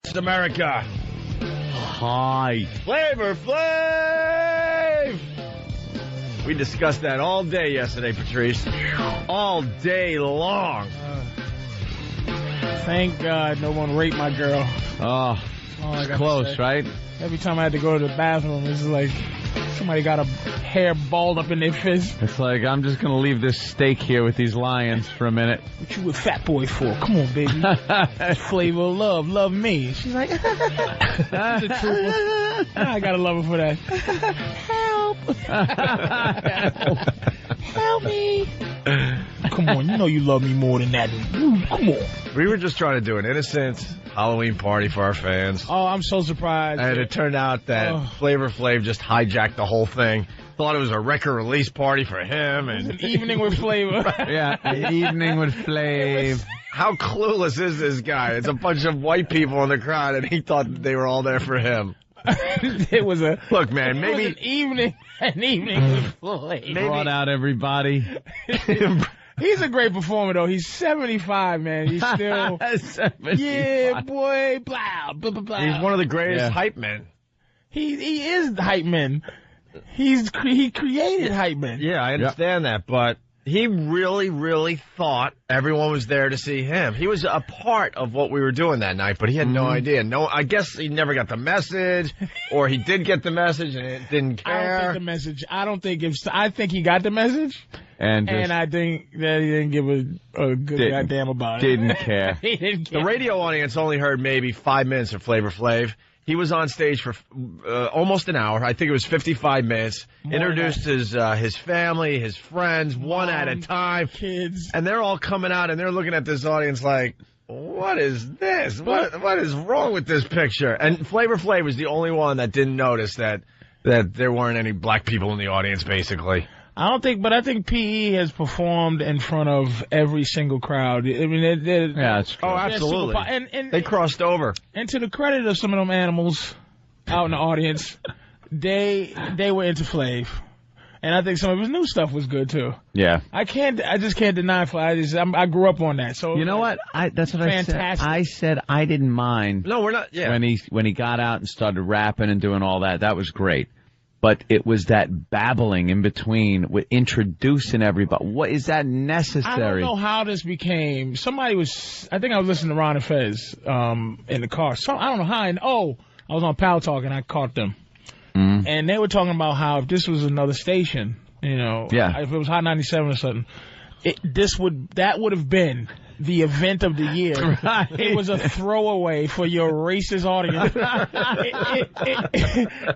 It's America. Hi. Flavor Flav! We discussed that all day yesterday, Patrice. All day long. Thank God no one raped my girl. Oh, it's close, right? Every time I had to go to the bathroom, it's like somebody got a hair balled up in their fist. It's like, I'm just going to leave this steak here with these lions for a minute. What you with Fat Boy for? Come on, baby. Flavor of love. Love me. She's like, she's a trooper. I got to love her for that. Help. Help me. Come on, you know you love me more than that. Come on. We were just trying to do an innocent Halloween party for our fans. Oh, I'm so surprised. And it turned out that Flavor Flav just hijacked the whole thing. Thought it was a record release party for him. And an evening with Flavor. Yeah, an evening with Flav. How clueless is this guy? It's a bunch of white people in the crowd, and he thought that they were all there for him. It was a look, man. Maybe an evening with Flav. Brought out everybody. He's a great performer, though. He's 75, man. He's still 75. Yeah, boy. Blah blah blah. Blah. He's one of the greatest hype men. He is the hype man. He created hype men. Yeah, I understand that, but he really, really thought everyone was there to see him. He was a part of what we were doing that night, but he had no idea. No, I guess he never got the message, or he did get the message and it didn't care. I don't think the message. I think he got the message, and I think that he didn't give a good goddamn about it. Didn't care. He didn't care. The radio audience only heard maybe 5 minutes of Flavor Flav. He was on stage for almost an hour. I think it was 55 minutes. Introduced his family, his friends, one at a time. Kids. And they're all coming out, and they're looking at this audience like, what is this? What is wrong with this picture? And Flavor Flav was the only one that didn't notice that there weren't any black people in the audience, basically. I think PE has performed in front of every single crowd. I mean, yeah, it's true. Oh, absolutely. And they crossed over. And to the credit of some of them animals out in the audience, they were into Flav. And I think some of his new stuff was good too. Yeah. I just can't deny Flav. I grew up on that. So you know what? That's what fantastic. I said. I said I didn't mind. No, we're not. Yeah. When he got out and started rapping and doing all that was great. But it was that babbling in between with introducing everybody. What is that necessary? I don't know how this became. I think I was listening to Ron and Fez in the car. I don't know how. I was on Pal Talk and I caught them. Mm-hmm. And they were talking about how if this was another station, if it was Hot 97 or something, that would have been the event of the year. Right. It was a throwaway for your racist audience.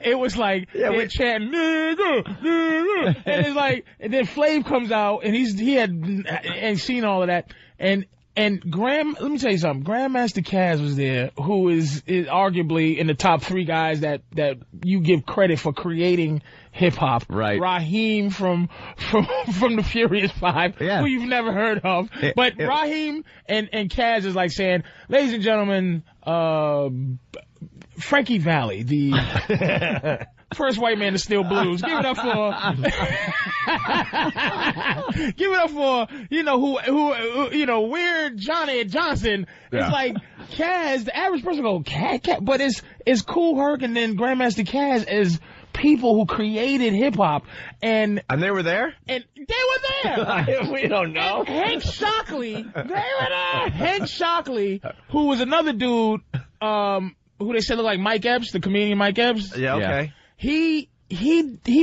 It was like they're chanting nigga, nigga, and it's like, and then Flav comes out and he had seen all of that, and let me tell you something. Grandmaster Caz was there, who is arguably in the top 3 guys that you give credit for creating hip hop. Right. Raheem from the Furious 5, who you've never heard of. But Raheem and Caz is like saying, ladies and gentlemen, Frankie Valli, the first white man to steal blues. Give it up for who Weird Johnny Johnson. It's like Caz, the average person go Caz, but it's Kool Herc and then Grandmaster Caz as people who created hip hop, and they were there. And they were there. We don't know. And Hank Shockley, Hank Shockley, who was another dude, who they said looked like Mike Epps, the comedian Mike Epps. Yeah. Okay. He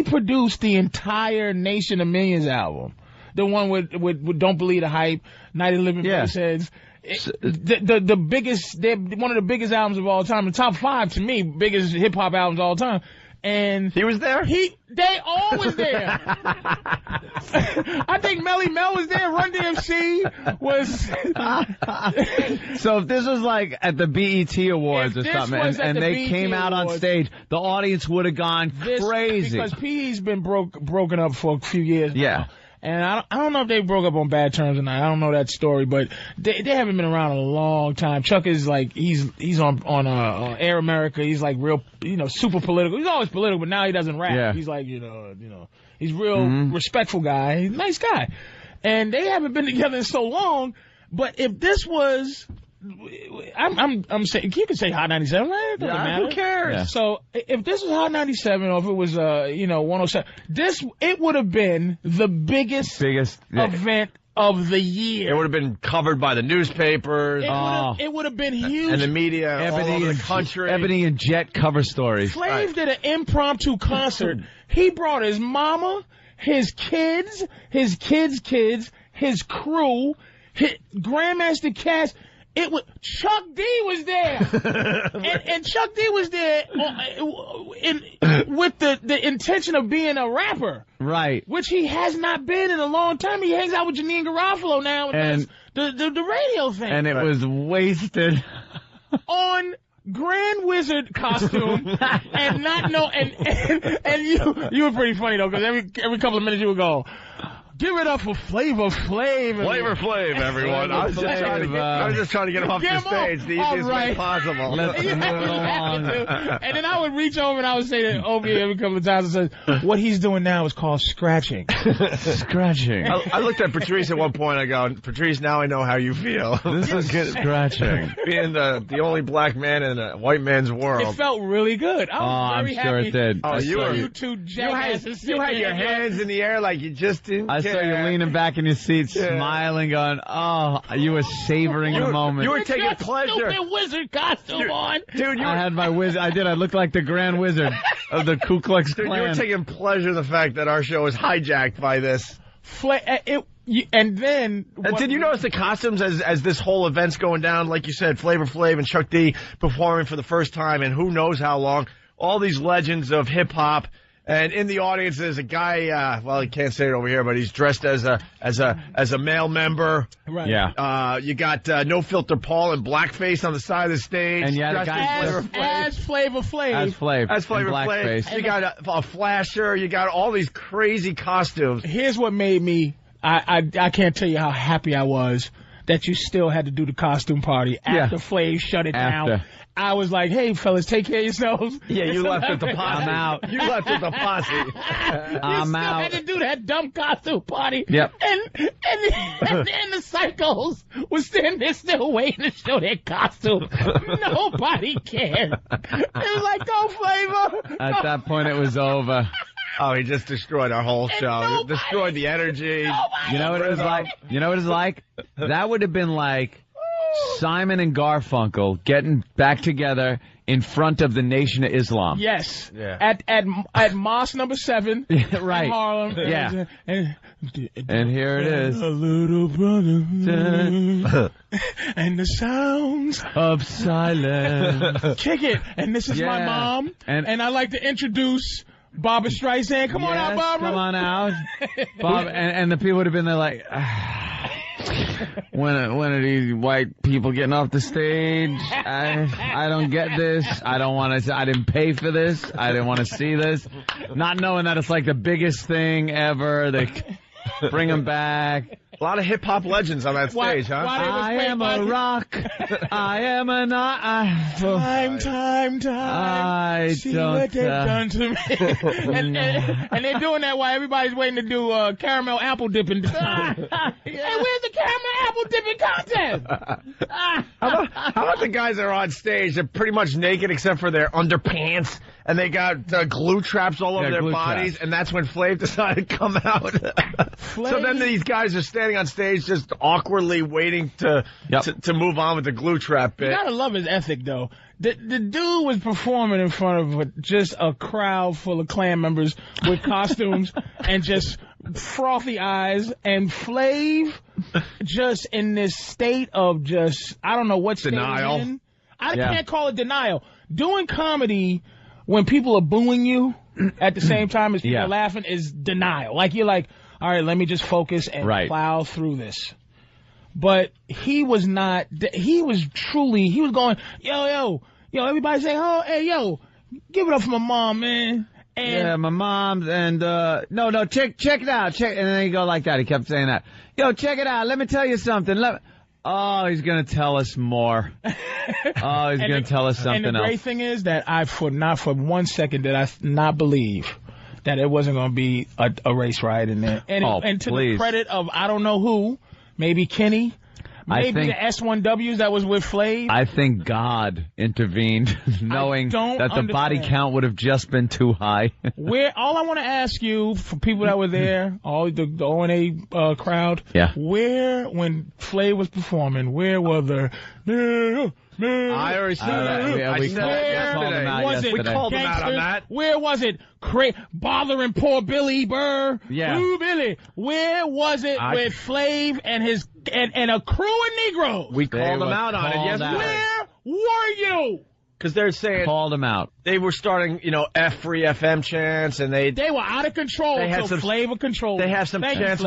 produced the entire Nation of Millions album, the one with Don't Believe the Hype, Night of Living Faceheads. The biggest, they're one of the biggest albums of all time. The top 5 to me, biggest hip hop albums of all time. And he was there? They all was there. I think Melly Mel was there. Run DMC was. So if this was like at the BET Awards or something, and they came out on stage, the audience would have gone crazy. Because PE's been broken up for a few years now. Yeah. And I don't know if they broke up on bad terms or not. I don't know that story, but they haven't been around a long time. Chuck is like, he's on Air America. He's like real, super political. He's always political, but now he doesn't rap. Yeah. He's like, he's real respectful guy. He's a nice guy. And they haven't been together in so long, but if this was I'm saying you can say Hot 97, right? It doesn't matter. Who cares? Yeah. So if this was Hot 97 or if it was 107, it would have been the biggest event of the year. It would have been covered by the newspapers. It would have been huge. And the media all over the country. Ebony and Jet cover stories. Flav did an impromptu concert. He brought his mama, his kids, his kids, his crew, Grandmaster Cass. Chuck D was there, and Chuck D was there with the intention of being a rapper, right? Which he has not been in a long time. He hangs out with Janine Garofalo now, and the radio thing, and it was wasted on Grand Wizard costume, and not know, and you were pretty funny though, because every couple of minutes you would go, give it up for Flavor Flav. Flavor Flav, everyone. I was just trying to get him off the stage the easiest way possible. Let's move along. And then I would reach over and I would say to Obi every couple of times, and say, what he's doing now is called scratching. Scratching. I looked at Patrice at one point. I go, Patrice, now I know how you feel. This is good scratching. Being the only black man in a white man's world. It felt really good. I was very I'm sure happy. it did. Oh, you two jackasses. You had your hands in the air like you just didn't care. I saw you leaning back in your seat, smiling, going, "Oh, you were savoring the moment." You were taking pleasure. Stupid wizard costume on, dude. I had my wizard. I did. I looked like the Grand Wizard of the Ku Klux Klan. Dude, you were taking pleasure in the fact that our show was hijacked by this. And then, did you notice the costumes as this whole event's going down? Like you said, Flavor Flav and Chuck D performing for the first time in who knows how long. All these legends of hip hop. And in the audience, there's a guy. Well, he can't say it over here, but he's dressed as a male member. Right. Yeah. You got No Filter Paul in blackface on the side of the stage. And you had a guy as Flavor Flav. As Flavor Flav. You got a flasher. You got all these crazy costumes. Here's what made me. I can't tell you how happy I was that you still had to do the costume party after Flav shut it down. I was like, hey, fellas, take care of yourselves. Yeah, you left with the posse. I'm out. You left with the posse. I'm out. You still had to do that dumb costume party. Yep. And the psychos was standing there still waiting to show their costume. Nobody cared. It was like, go Flavor. At that point, it was over. Oh, he just destroyed our whole show. Destroyed the energy. You know what it was like? You know what it was like? That would have been like Simon and Garfunkel getting back together in front of the Nation of Islam. Yes. Yeah. At Mosque number 7. Right. In Harlem. Yeah. And here it is. A little brother. And the sounds of silence. Kick it. And this is my mom. And I'd like to introduce Barbra Streisand. Come on out, Barbara. Come on out. Bob, and the people would have been there like, when are these white people getting off the stage? I don't get this. I don't want to. I didn't pay for this. I didn't want to see this. Not knowing that it's like the biggest thing ever. They bring them back. A lot of hip hop legends on that stage, huh? I am a rock. I am a time. I See don't. what they've done to me. and they're doing that while everybody's waiting to do caramel apple dipping. Hey, where's the caramel apple dipping contest? How about the guys that are on stage? They're pretty much naked except for their underpants, and they got glue traps all over their bodies. And that's when Flav decided to come out. So then these guys are standing on stage just awkwardly waiting to move on with the glue trap bit. You gotta love his ethic, though. The dude was performing in front of just a crowd full of Klan members with costumes and just frothy eyes, and Flav just in this state of just, I don't know what state denial. he's in. I can't call it denial. Doing comedy when people are booing you at the same time as people are laughing is denial. Like, you're like, all right, let me just focus and plow through this. But he was not, he was going, yo, everybody say, oh, hey, yo, give it up for my mom, man. And my mom's, and, no, check it out, and then he go like that, he kept saying that. Yo, check it out, let me tell you something, oh, he's gonna tell us more. Oh, he's gonna tell us something else. And the great thing is that not for 1 second did I not believe that it wasn't going to be a race riot in there. And to the credit of I don't know who, maybe Kenny, Maybe the S1Ws that was with Flav. I think God intervened, knowing that the body count would have just been too high. All I want to ask you, for people that were there, all the O&A crowd, when Flav was performing, where were the... I already said that. We called him out on that. Where was it? Bothering poor Billy Burr. Yeah. Ooh, Billy. Where was it with Flav and his and a crew of Negroes? We called him out on it yesterday. Where were you? Because they're saying... Called him out. They were starting, F-Free FM chants, and they were out of control until Flavor control. They have some chants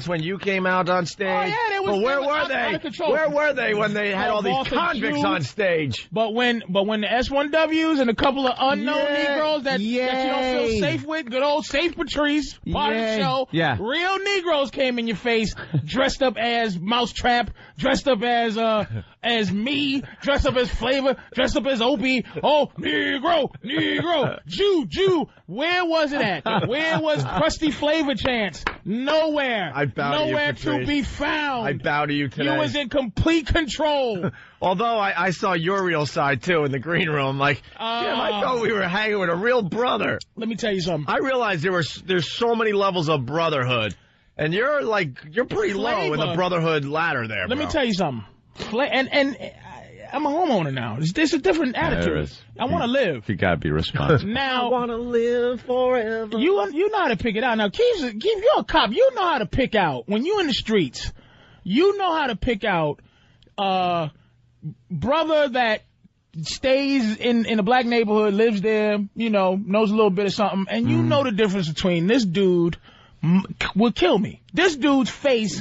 when you came out on stage. Oh, yeah, they was but where were they? Where were they when they had all these convicts on stage? But when the S1Ws and a couple of unknown Negroes that you don't feel safe with, good old Safe Patrice, part of the show, real Negroes came in your face, dressed up as Mousetrap, dressed up as me, dressed up as Flavor, dressed up as Opie. Oh, Negro, Jew. Where was it at? Where was Krusty Flavor chants? Nowhere. I bow to you, Nowhere Patrice. to be found. I bow to you today. You was in complete control. Although I saw your real side, too, in the green room. Like, I thought we were hanging with a real brother. Let me tell you something. I realized there's so many levels of brotherhood. And you're pretty low in the brotherhood ladder there, Let me tell you something. And I'm a homeowner now. There's a different attitude. I want to live. You gotta be responsible. Now, I want to live forever. You know how to pick it out. Now, Keith, you're a cop. You know how to pick out when you're in the streets. You know how to pick out brother that stays in a black neighborhood, lives there, knows a little bit of something, and you know the difference between this dude will kill me. This dude's face.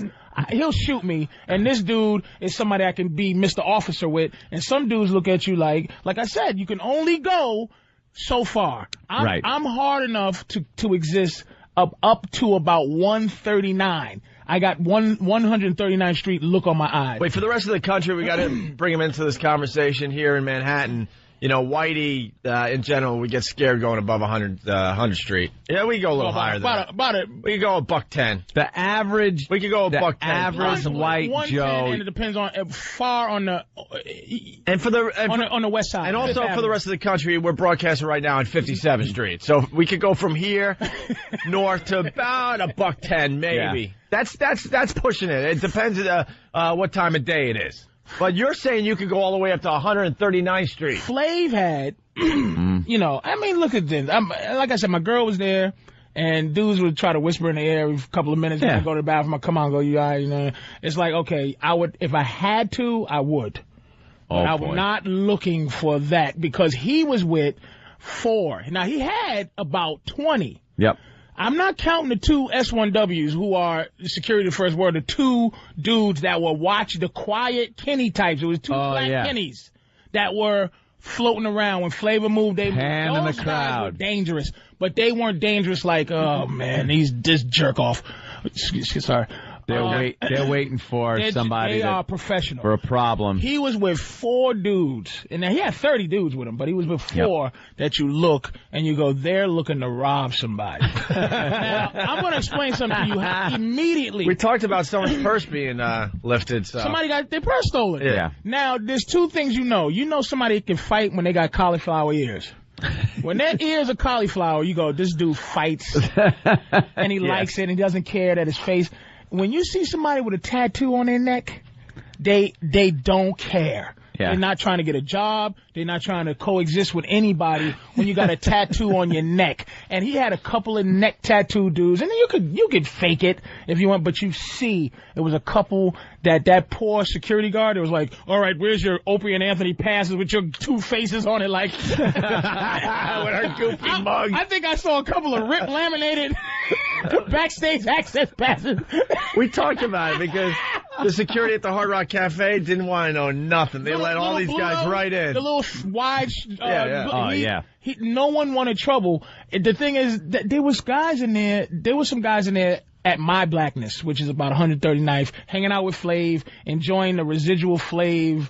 He'll shoot me, and this dude is somebody I can be Mr. Officer with, and some dudes look at you like I said, you can only go so far. I'm hard enough to exist up to about 139. I got 139th Street look on my eyes. Wait, for the rest of the country, we got to bring him into this conversation here in Manhattan. Whitey, in general, we get scared going above 100 Street. Yeah, we go a little higher than that. We could go $110. The average... We could go $110. Average white Joe... And it depends on far on the... on the west side. And also for the rest of the country, we're broadcasting right now on 57th Street. So we could go from here north to about $110, maybe. Yeah. That's pushing it. It depends what time of day it is. But you're saying you could go all the way up to 139th Street. Flav had, look at this. Like I said, my girl was there, and dudes would try to whisper in the air every couple of minutes. When I go to the bathroom, I come out and go, you all right, It's like, okay, I would, if I had to, I would. But I'm not looking for that because he was with 4. Now, he had about 20. Yep. I'm not counting the 2 S1Ws who are security first word, the 2 dudes that were watching the quiet Kenny types. It was 2 black Kennys that were floating around. When Flavor moved, they Hand in the crowd. Guys were dangerous, but they weren't dangerous like, oh man, this jerk off. Sorry. They're waiting for somebody. They are professional. For a problem. He was with 4 dudes, and now he had 30 dudes with him, but he was with 4 that you look and you go, they're looking to rob somebody. Now, I'm going to explain something to you immediately. We talked about someone's purse being lifted. So. Somebody got their purse stolen. Yeah. Now, there's 2 things you know. You know somebody can fight when they got cauliflower ears. When their ears are cauliflower, you go, this dude fights, and he likes it, and he doesn't care that his face... When you see somebody with a tattoo on their neck, they don't care. Yeah. They're not trying to get a job. They're not trying to coexist with anybody when you got a tattoo on your neck. And he had a couple of neck tattoo dudes. And then you could fake it if you want, but you see it was a couple that poor security guard, it was like, all right, where's your Opie and Anthony passes with your 2 faces on it like with her goofy mug. I think I saw a couple of rip laminated backstage access passes. We talked about it because the security at the Hard Rock Cafe didn't want to know nothing. They let all these guys right in. The little wide... no one wanted trouble. The thing is, that there was guys in there... There were some guys in there at My Blackness, which is about 139th, hanging out with Flav, enjoying the residual Flav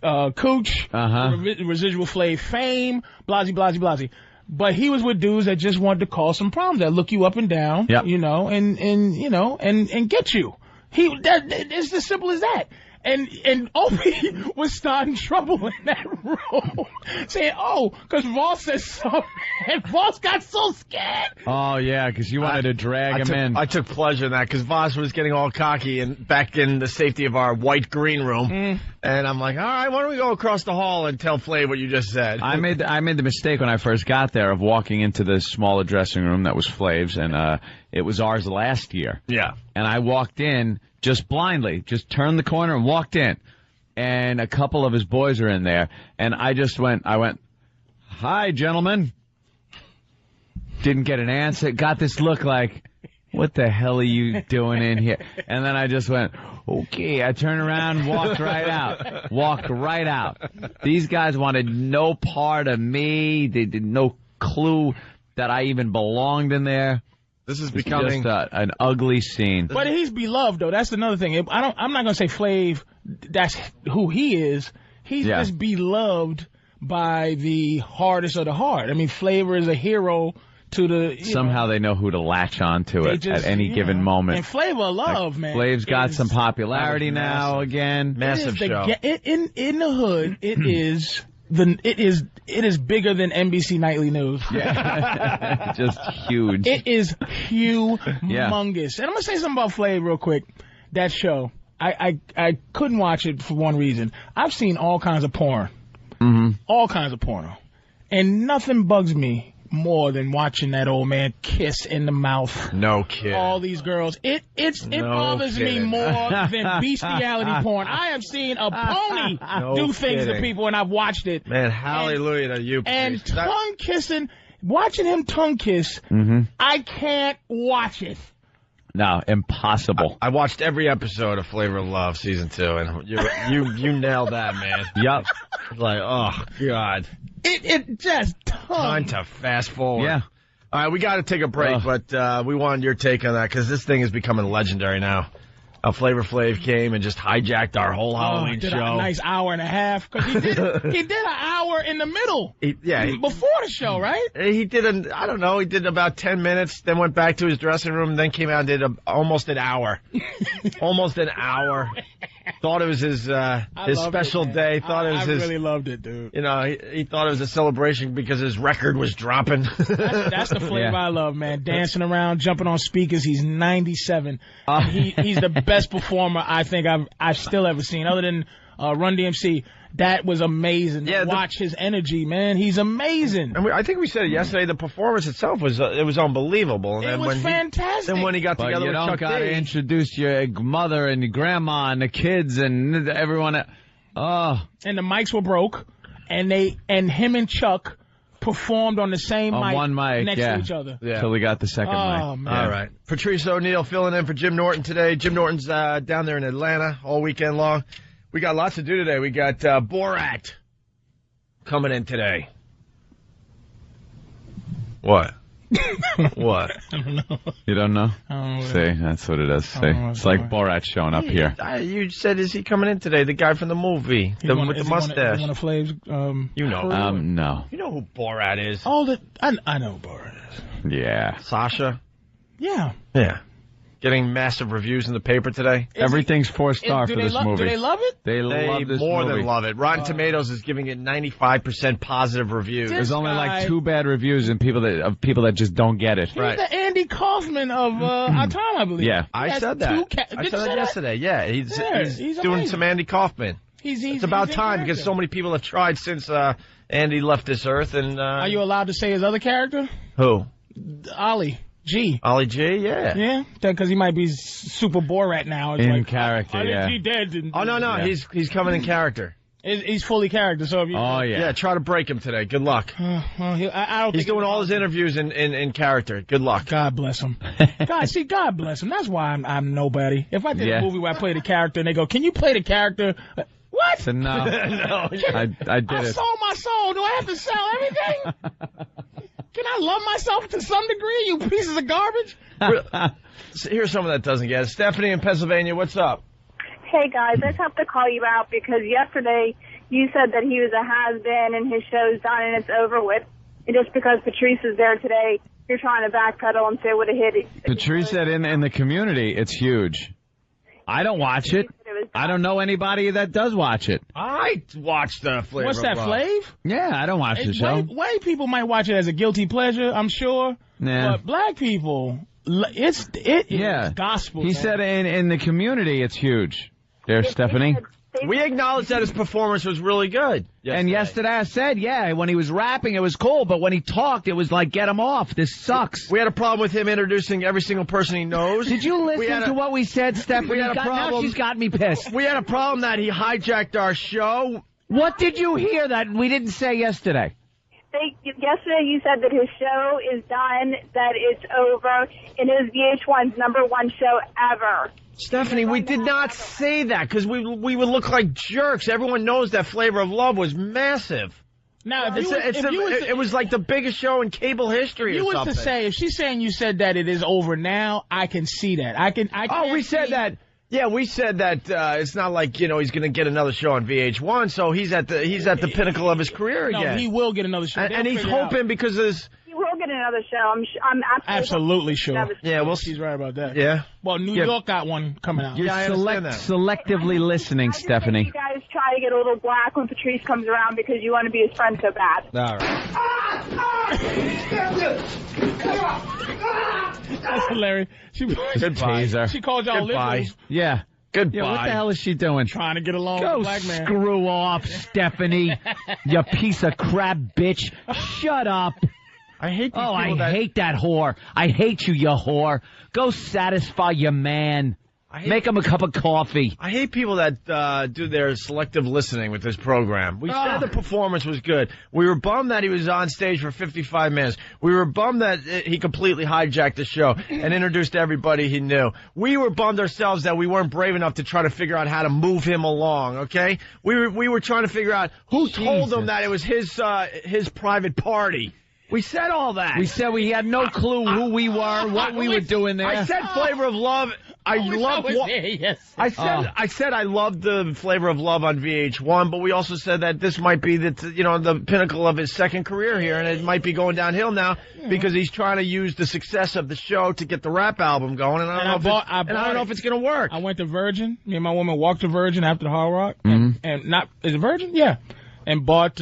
cooch, residual Flav fame, blasey, blasey, blasey. But he was with dudes that just wanted to cause some problems, that look you up and down, and get you. It's as simple as that. And Opie was starting trouble in that room, saying, because Voss said something, and Voss got so scared. Oh, yeah, because you wanted to drag him in. I took pleasure in that because Voss was getting all cocky and back in the safety of our white green room. And I'm like, all right, why don't we go across the hall and tell Flav what you just said? I made the mistake when I first got there of walking into the smaller dressing room that was Flav's, and it was ours last year. Yeah. And I walked in just blindly, just turned the corner and walked in. And a couple of his boys are in there, and I went, hi, gentlemen. Didn't get an answer. Got this look like, what the hell are you doing in here? And then I just went, okay. I turned around and walked right out. Walked right out. These guys wanted no part of me. They did no clue that I even belonged in there. This is becoming just an ugly scene. But he's beloved, though. That's another thing. I'm not going to say Flav, that's who he is. He's just beloved by the hardest of the hard. I mean, Flavor is a hero to the... Somehow they know who to latch on to it at any given moment. And Flavor Love, man. Flav's got some popularity now again. Massive show. In the hood, it is... It is bigger than NBC Nightly News. Yeah. Just huge. It is humongous. And I'm going to say something about Flav real quick. That show, I couldn't watch it for one reason. I've seen all kinds of porn. Mm-hmm. All kinds of porno. And nothing bugs me more than watching that old man kiss in the mouth. No kidding. All these girls. It bothers me more than bestiality porn. I have seen a pony do things to people, and I've watched it. Man, hallelujah to you. And tongue kissing, watching him tongue kiss, I can't watch it. No, impossible. I watched every episode of Flavor of Love season 2, and you nailed that, man. Yup. Like, oh God. It just time to fast forward. Yeah. All right, we got to take a break, but we wanted your take on that because this thing is becoming legendary now. Flavor Flav came and just hijacked our whole Halloween did show. A nice hour and a half because he did an hour in the middle. Before the show, right? He did he did about 10 minutes, then went back to his dressing room, then came out and did almost an hour. Almost an hour. Thought it was his special day. I really loved it, dude. You know, he thought it was a celebration because his record was dropping. That's the flavor I love, man. Dancing around, jumping on speakers. He's 97. He's the best performer I think I've still ever seen, other than Run DMC. That was amazing. Yeah, watch his energy, man. He's amazing. And I think we said it yesterday. The performance itself was unbelievable. And it was fantastic. Then when he got together with Chuck D, you don't got to introduce your mother and your grandma and the kids and everyone. And the mics were broke, and him and Chuck performed on the same mic next to each other. Yeah. Until we got the second mic. Man. All right. Patrice O'Neill filling in for Jim Norton today. Jim Norton's down there in Atlanta all weekend long. We got lots to do today. We got Borat coming in today. What? What? I don't know. You don't know? I don't know. See, that's what it is. See, it's like Borat showing up here. You said, is he coming in today? The guy from the movie with the mustache. One of Flav's. You know. No. You know who Borat is? I know who Borat is. Yeah. Sacha. Yeah. Yeah. Getting massive reviews in the paper today. Everything's 4-star for this movie. Do they love it? They love this more movie. Than love it. Rotten Tomatoes is giving it 95% positive reviews. There's only like 2 bad reviews and people that just don't get it. He's the Andy Kaufman of our time, I believe. Yeah, I said that. I said that yesterday. Yeah, he's doing some Andy Kaufman. It's about time because so many people have tried since Andy left this earth. And are you allowed to say his other character? Who? Ollie G. Ollie G, yeah. Yeah, because he might be super Borat now. It's in character, Ollie G dead. No, yeah. He's coming in character. He's fully character, so if you... Yeah, try to break him today. Good luck. I don't he's doing all his interviews in character. Good luck. God bless him. God bless him. That's why I'm nobody. If I did a movie where I played a character and they go, can you play the character... What? So no. No. I did it. I sold my soul. Do I have to sell everything? Can I love myself to some degree, you pieces of garbage? Here's someone that doesn't get it. Stephanie in Pennsylvania, what's up? Hey, guys, I just have to call you out because yesterday you said that he was a has-been and his show's done and it's over with. And just because Patrice is there today, you're trying to backpedal and say what a hit. Patrice said in the community, it's huge. I don't watch it. I don't know anybody that does watch it. I watched the Flavor What's that, of Love. Flav? Yeah, I don't watch the show. White people might watch it as a guilty pleasure, I'm sure. Nah. But black people, it is gospel. He said in the community it's huge. There, Stephanie. We acknowledged that his performance was really good. And yesterday I said, when he was rapping, it was cool. But when he talked, it was like, get him off. This sucks. We had a problem with him introducing every single person he knows. Did you listen to what we said, Stephanie? We had a problem. Now she's got me pissed. We had a problem that he hijacked our show. What did you hear that we didn't say yesterday? Yesterday you said that his show is done, that it's over, and it is VH1's #1 show ever. Stephanie, we did not say that because we would look like jerks. Everyone knows that Flavor of Love was massive. Now, it was like the biggest show in cable history. You was to say, if she's saying you said that it is over now, I can see that. We said that. Yeah, we said that it's not like he's going to get another show on VH1, so he's at the pinnacle of his career again. No, he will get another show, and he's hoping because of this. He will get another show. I'm absolutely sure. Yeah, we'll see. He's right about that. Yeah. Well, New York got one coming out. You're selectively listening, Stephanie. You guys try to get a little black when Patrice comes around because you want to be his friend so bad. All right. That's hilarious. She called y'all liberals. Yeah. Goodbye. Yeah, what the hell is she doing? Trying to get along with a black man. Screw off, Stephanie. You piece of crap bitch. Shut up. I hate these hate that whore. I hate you, you whore. Go satisfy your man. Make him a cup of coffee. I hate people that do their selective listening with this program. We said the performance was good. We were bummed that he was on stage for 55 minutes. We were bummed that he completely hijacked the show and introduced everybody he knew. We were bummed ourselves that we weren't brave enough to try to figure out how to move him along, okay? We were trying to figure out who told him that it was his private party. We said all that. We said we had no clue who we were, what we were doing there. I said Flavor of Love. I said I loved the Flavor of Love on VH1, but we also said that this might be the pinnacle of his second career here, and it might be going downhill now because he's trying to use the success of the show to get the rap album going. And I don't know if it's going to work. I went to Virgin. Me and my woman walked to Virgin after the Hard Rock, is it Virgin? Yeah, and bought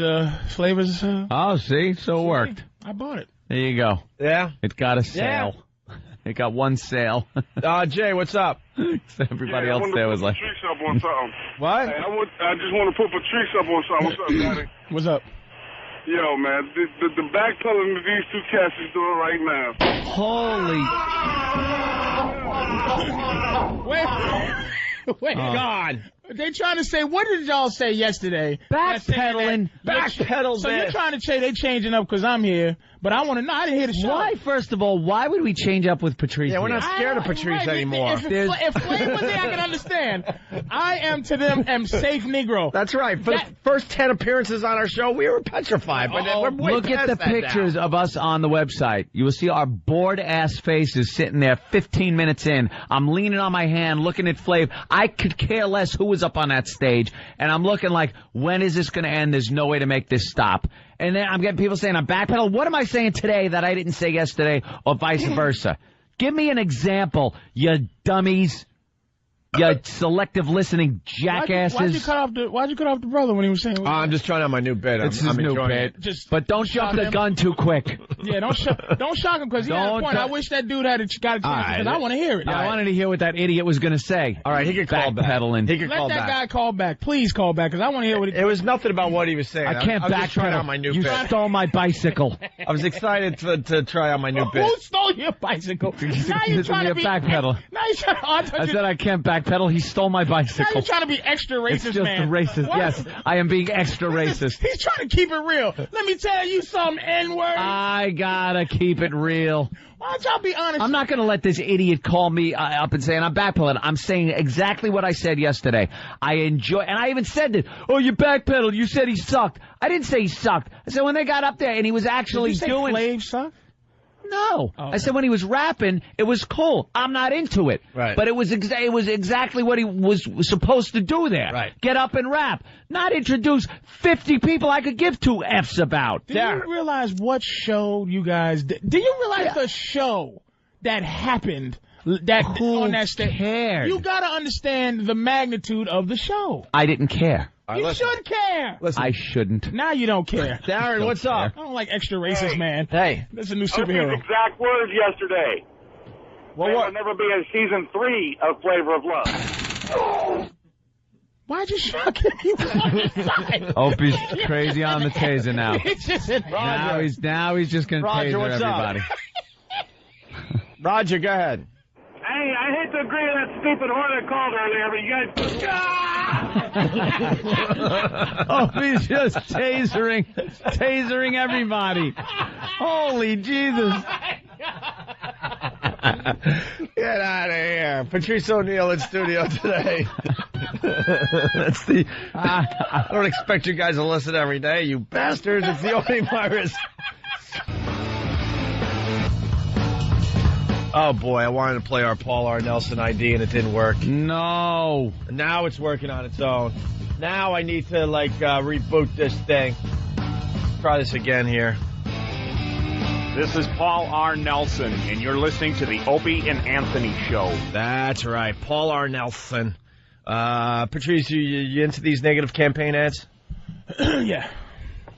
Flavor's. See, so it worked. I bought it. There you go. Yeah, it got a sale. Yeah. It got one sale. Jay, what's up? Everybody else there was like, Patrice up on something. What? Hey, I just want to put Patrice up on something. What's up, Daddy? What's up? Yo, man, the backpedaling that these two cats is doing right now. Wait, God. They're trying to say, what did y'all say yesterday? Backpedaling. Backpedal. So you're trying to say they changing up because I'm here, but I want to know. I didn't hear the show. Why, first of all, why would we change up with Patrice? Yeah, we're not scared of Patrice anymore. If Flav was there, I can understand. I am to them safe Negro. That's right. For the first 10 appearances on our show, we were petrified. But we're way look at the pictures of us on the website. You will see our bored-ass faces sitting there 15 minutes in. I'm leaning on my hand, looking at Flav. I could care less who was up on that stage. And I'm looking like, when is this going to end? There's no way to make this stop. And then I'm getting people saying I'm backpedaling. What am I saying today that I didn't say yesterday or vice versa? Give me an example, you dummies. You selective listening jackasses. Why'd you cut off the brother when he was saying? I'm just trying out my new bit. It's his new bit. But don't jump the gun too quick. Yeah, don't shock him because he had a point. I wish that dude got a chance because I want to hear it. I wanted to hear what that idiot was going to say. All right, he could call back. He could call back. Let that guy call back. Please call back because I want to hear what it was nothing about what he was saying. I can't backpedal. Trying out my new bit. You stole my bicycle. I was excited to try out my new bit. Who stole your bicycle? Now you're trying to be backpedal. Now you're trying to. I said I can't backpedal. He stole my bicycle. Now you're trying to be extra racist, it's just man. Racist. What? Yes, I am being extra racist. He's trying to keep it real. Let me tell you some N-word. I gotta keep it real. Why don't y'all be honest? I'm not gonna let this idiot call me up and saying I'm backpedaling. I'm saying exactly what I said yesterday. I enjoy, and I even said it. Oh, you backpedaled. You said he sucked. I didn't say he sucked. I said when they got up there and he was actually doing. Flav sucked? No. Oh, I said when he was rapping, it was cool. I'm not into it. Right. But it was exactly what he was supposed to do there. Right. Get up and rap. Not introduce 50 people I could give 2 Fs about. Do you realize what show you guys did? Do you realize the show that happened on that stage. Cared? You gotta understand the magnitude of the show. I didn't care. You should care. Listen. I shouldn't. Now you don't care. Darren, what's up? I don't like extra racist, man. Hey. That's a new Those superhero. exact words yesterday. Well, There what? will never be a season 3 of Flavor of Love. Why'd you shock him? He was on his side. Opie's crazy on the taser now. It's just Now he's just going to Roger, taser what's up? everybody. Roger, go ahead. Hey, I hate to agree with that stupid whore that called earlier, but you guys... Opie's just tasering everybody. Holy Jesus. Get out of here. Patrice O'Neill in studio today. That's the. I don't expect you guys to listen every day, you bastards. It's the only virus. Oh, boy, I wanted to play our Paul R. Nelson ID, and it didn't work. No. Now it's working on its own. Now I need to, reboot this thing. Try this again here. This is Paul R. Nelson, and you're listening to the Opie and Anthony Show. That's right, Paul R. Nelson. Patrice, you into these negative campaign ads? Yeah.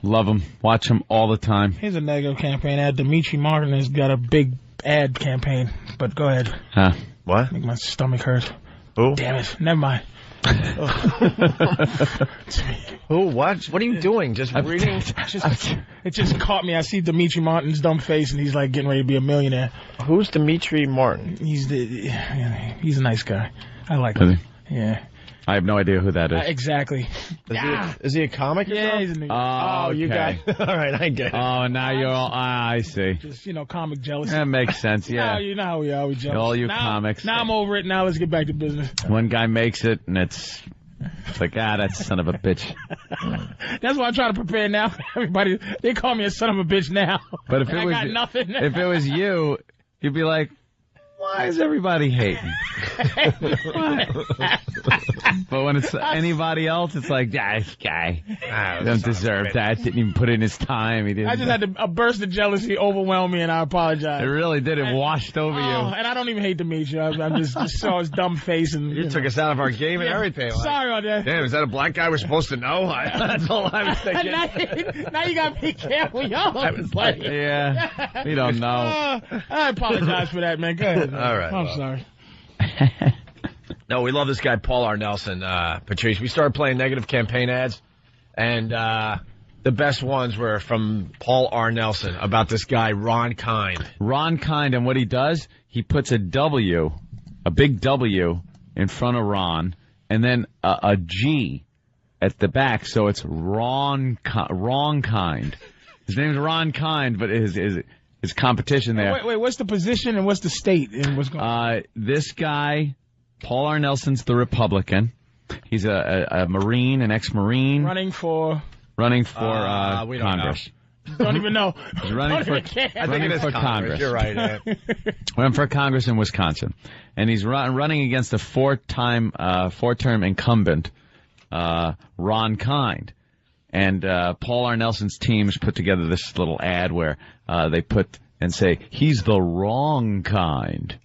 Love him. Watch him all the time. Here's a negative campaign ad. Dimitri Martin has got a big ad campaign. But go ahead. Huh? What? Make my stomach hurt. Who? Damn it. Never mind. Who? What? What are you doing? Just reading? It just caught me. I see Dimitri Martin's dumb face, and he's like getting ready to be a millionaire. Who's Dimitri Martin? He's a nice guy. I like him. Yeah. I have no idea who that is. Exactly. Is he a comic or Yeah, something? he's a new. Oh, you got. All right, I get it. Oh, now you're all. I see. Just comic jealousy. That makes sense. Yeah. You know how we are. We jealous. All you now, comics. Now I'm over it. Now let's get back to business. One guy makes it, and it's like, that son of a bitch. That's why I'm trying to prepare now. Everybody, they call me a son of a bitch now. But if I got nothing. If it was you, you'd be like, why is everybody hating? But when it's anybody else, it's like, this guy doesn't deserve that. Didn't even put in his time. He didn't. I just had a burst of jealousy overwhelm me, and I apologize. It really did. It washed over you. And I don't even hate Dimitri. I just saw his dumb face. And You took us out of our game and everything. Sorry about that. Damn, is that a black guy we're supposed to know? That's all I was thinking. now you got to be careful, y'all. I was like, Yeah, we don't know. I apologize for that, man. Go ahead. All right. I'm sorry. No, we love this guy, Paul R. Nelson, Patrice. We started playing negative campaign ads, and the best ones were from Paul R. Nelson about this guy, Ron Kind. Ron Kind, and what he does, he puts a W, a big W, in front of Ron, and then a G at the back, so it's wrong kind. His name's Ron Kind, but his competition there. Wait, what's the position and what's the state and what's going on? This guy, Paul R. Nelson's the Republican. He's a Marine, an ex-Marine. Running for Congress. Don't even know. He's running for Congress. You're right, man. Ran for Congress in Wisconsin. And he's running against a four-term incumbent, Ron Kind. And Paul R. Nelson's team has put together this little ad where they put and say, he's the wrong kind.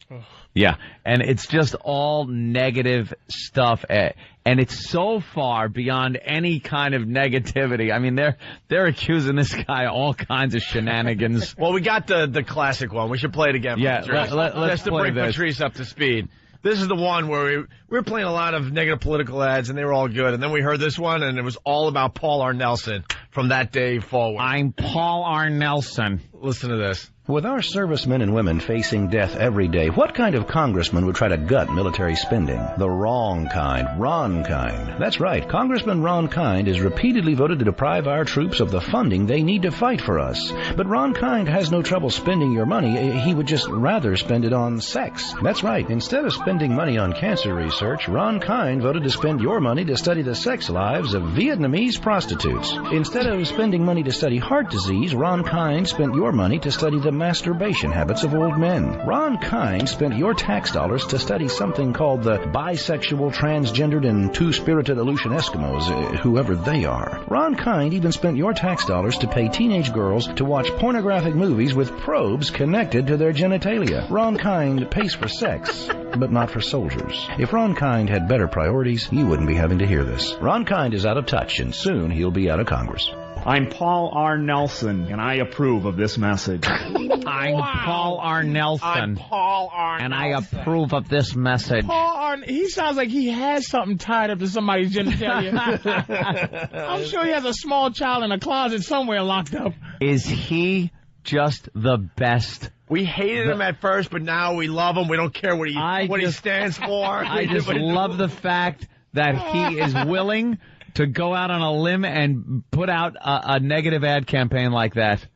Yeah, and it's just all negative stuff, and it's so far beyond any kind of negativity. I mean, they're accusing this guy of all kinds of shenanigans. Well, we got the classic one. We should play it again. Yeah, let's to play bring this. Patrice up to speed. This is the one where we were playing a lot of negative political ads, and they were all good. And then we heard this one, and it was all about Paul R. Nelson from that day forward. I'm Paul R. Nelson. Listen to this. With our servicemen and women facing death every day, what kind of congressman would try to gut military spending? The wrong kind, Ron Kind. That's right, Congressman Ron Kind is repeatedly voted to deprive our troops of the funding they need to fight for us. But Ron Kind has no trouble spending your money. He would just rather spend it on sex. That's right, instead of spending money on cancer research, Ron Kind voted to spend your money to study the sex lives of Vietnamese prostitutes. Instead of spending money to study heart disease, Ron Kind spent your money to study the masturbation habits of old men. Ron Kind spent your tax dollars to study something called the bisexual, transgendered, and two-spirited Aleutian Eskimos, whoever they are. Ron Kind even spent your tax dollars to pay teenage girls to watch pornographic movies with probes connected to their genitalia. Ron Kind pays for sex, but not for soldiers. If Ron Kind had better priorities, you wouldn't be having to hear this. Ron Kind is out of touch, and soon he'll be out of Congress. I'm Paul R. Nelson, and I approve of this message. I'm Paul R. Nelson. I'm Paul R. And I approve of this message. Paul R. He sounds like he has something tied up to somebody's genitalia. I'm sure he has a small child in a closet somewhere locked up. Is he just the best? We hated him at first, but now we love him. We don't care what he stands for. I just love the fact that he is willing to go out on a limb and put out a negative ad campaign like that.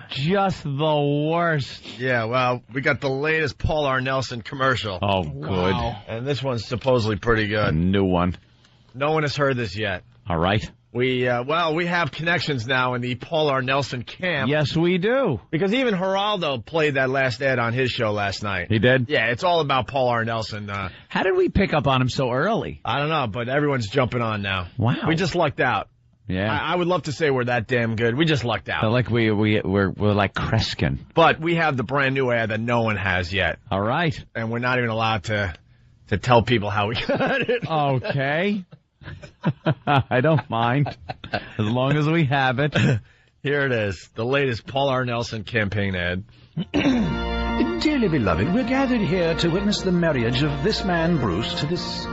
Just the worst. Yeah, well, we got the latest Paul R. Nelson commercial. Oh, good. Wow. And this one's supposedly pretty A good. new one. No one has heard this yet. All right. We have connections now in the Paul R. Nelson camp. Yes, we do. Because even Geraldo played that last ad on his show last night. He did? Yeah, it's all about Paul R. Nelson. How did we pick up on him so early? I don't know, but everyone's jumping on now. Wow. We just lucked out. Yeah. I would love to say we're that damn good. We just lucked out. Like we're like Kreskin. But we have the brand new ad that no one has yet. All right. And we're not even allowed to tell people how we got it. Okay. I don't mind. As long as we have it. Here it is. The latest Paul R. Nelson campaign ad. Dearly beloved, we're gathered here to witness the marriage of this man, Bruce, to this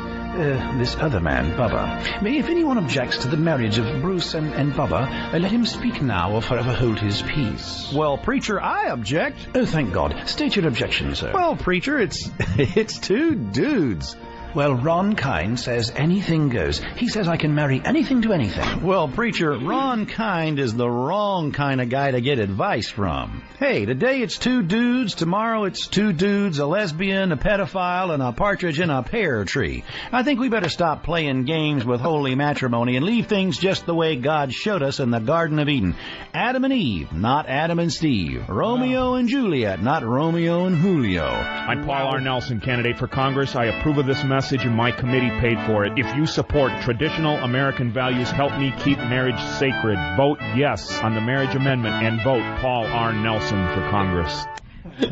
other man, Bubba. If anyone objects to the marriage of Bruce and Bubba, let him speak now or forever hold his peace. Well, preacher, I object. Oh, thank God. State your objection, sir. Well, preacher, it's two dudes. Well, Ron Kind says anything goes. He says I can marry anything to anything. Well, preacher, Ron Kind is the wrong kind of guy to get advice from. Hey, today it's two dudes, tomorrow it's two dudes, a lesbian, a pedophile, and a partridge in a pear tree. I think we better stop playing games with holy matrimony and leave things just the way God showed us in the Garden of Eden. Adam and Eve, not Adam and Steve. Romeo and Juliet, not Romeo and Julio. I'm Paul R. Nelson, candidate for Congress. I approve of this message, and my committee paid for it. If you support traditional American values, help me keep marriage sacred. Vote yes on the marriage amendment and vote Paul R. Nelson for Congress.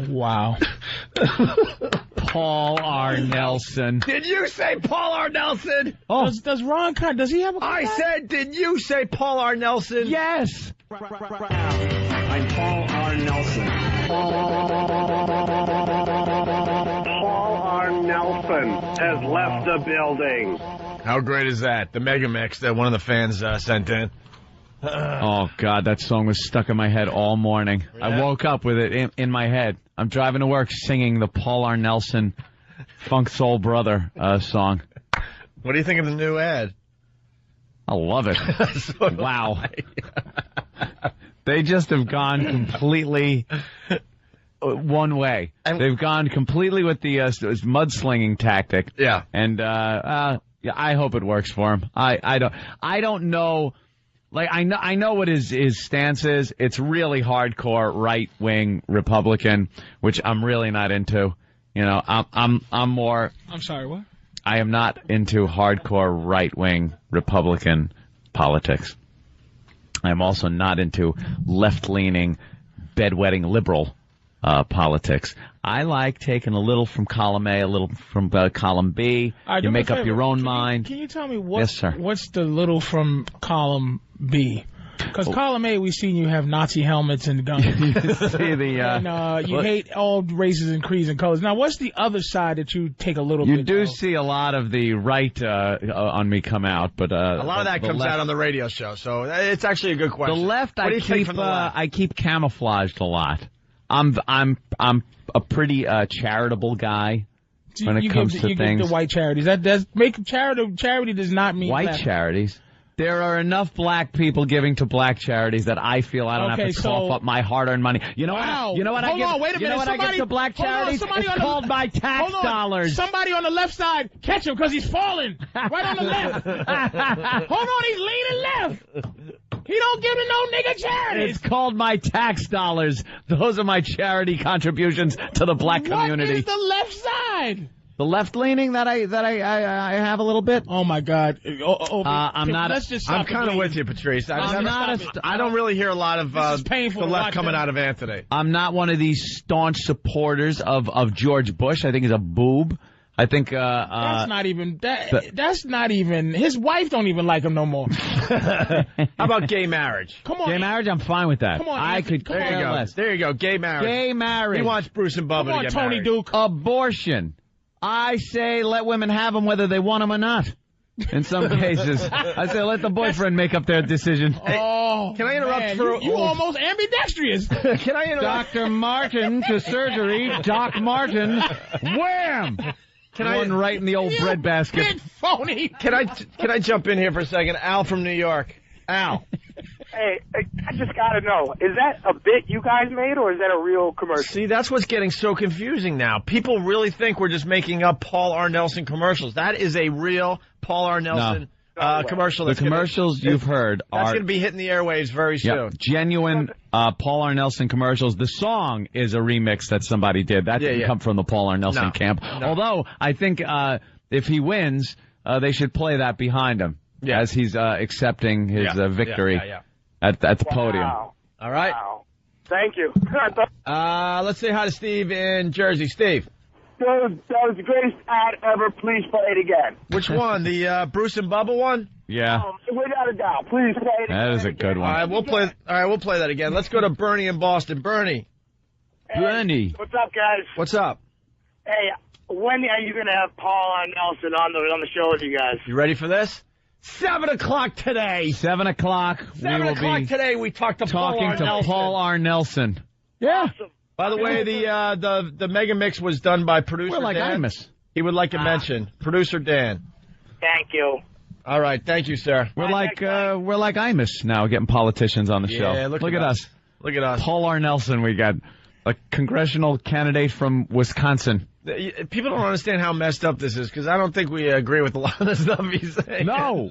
Wow. Paul R. Nelson. Did you say Paul R. Nelson? Oh, Does Ron Kind, does he have a I said, did you say Paul R. Nelson? yes. I'm Paul R. Nelson. Paul R. Nelson has left the building. How great is that? The mega mix that one of the fans sent in. Oh, God, that song was stuck in my head all morning. Yeah. I woke up with it in my head. I'm driving to work singing the Paul R. Nelson Funk Soul Brother song. What do you think of the new ad? I love it. So do Wow. I. They just have gone completely one way. They've gone completely with the mudslinging tactic. Yeah. And yeah, I hope it works for him. I don't know. Like I know what his stance is. It's really hardcore right-wing Republican, which I'm really not into. You know, I'm more. I'm sorry, what? I am not into hardcore right-wing Republican politics. I'm also not into left-leaning, bedwetting liberal politics. I like taking a little from column A, a little from column B. Right, you make up your own mind. Can you tell me Yes, sir. what's the little from column B? Because column A, we've seen you have Nazi helmets and guns. See the, and you hate all races and creeds and colors. Now, what's the other side that you take a little bit You do of? see a lot of the right on me come out, but A lot of that the comes left, out on the radio show, so it's actually a good the question. left. What do you take from the left? I keep camouflaged a lot. I'm a pretty charitable guy when it comes to you things. give the white charities. That make charity does not mean White left. charities. There are enough black people giving to black charities that I feel I don't have to cough up my hard-earned money. You know Wow. what? You know what Hold I give? on, wait a you know minute. what I give to black charities? It's called my tax dollars. Somebody on the left side, catch him because he's falling. Right on the left. Hold on, he's leaning left. He don't give to no nigga charities. It's called my tax dollars. Those are my charity contributions to the black community. What is the left side? The left leaning that I have a little bit. Oh my God! I'm not. I'm kind of with you, Patrice. I don't really hear a lot of the left coming out of Anthony. I'm not one of these staunch supporters of George Bush. I think he's a boob. I think that's not even that's not even his wife don't even like him no more. How about gay marriage? Come on, gay marriage. I'm fine with that. Come on, I could care less. There you go. Gay marriage. Gay marriage. He wants Bruce and Bubba to get Tony married. Duke. Abortion. I say let women have them whether they want them or not. In some cases, I say let the boyfriend make up their decision. Oh, can I interrupt for you almost ambidextrous? Can I interrupt? Dr. Martin to surgery. Doc Martin. Wham! One right in the old bread basket. Big phony. Can I jump in here for a second? Al from New York. Al. Hey, I just got to know, is that a bit you guys made, or is that a real commercial? See, that's what's getting so confusing now. People really think we're just making up Paul R. Nelson commercials. That is a real Paul R. Nelson commercial. The commercials you've heard that's going to be hitting the airwaves very soon. Genuine Paul R. Nelson commercials. The song is a remix that somebody did. That didn't come from the Paul R. Nelson camp. No. Although, I think if he wins, they should play that behind him as he's accepting his victory. At the podium. Wow. All right. Wow. Thank you. Let's say hi to Steve in Jersey. Steve. Dude, that was the greatest ad ever. Please play it again. Which one? The Bruce and Bubba one? Yeah. Without a doubt. Please play it again. That is a good one. All right, we'll play that again. Let's go to Bernie in Boston. Bernie. Hey, Bernie. What's up, guys? What's up? Hey, when are you going to have Paul R. Nelson on the show with you guys? You ready for this? 7 o'clock today. 7 o'clock. 7 o'clock today. We talked to Paul R. Nelson. Yeah. Awesome. By the way, the mega mix was done by producer Dan. Imus. He would like to mention producer Dan. Thank you. All right, thank you, sir. We're like Imus now, getting politicians on the show. Look at us. Look at us. Paul R. Nelson. We got a congressional candidate from Wisconsin. People don't understand how messed up this is, because I don't think we agree with a lot of the stuff he's saying. No.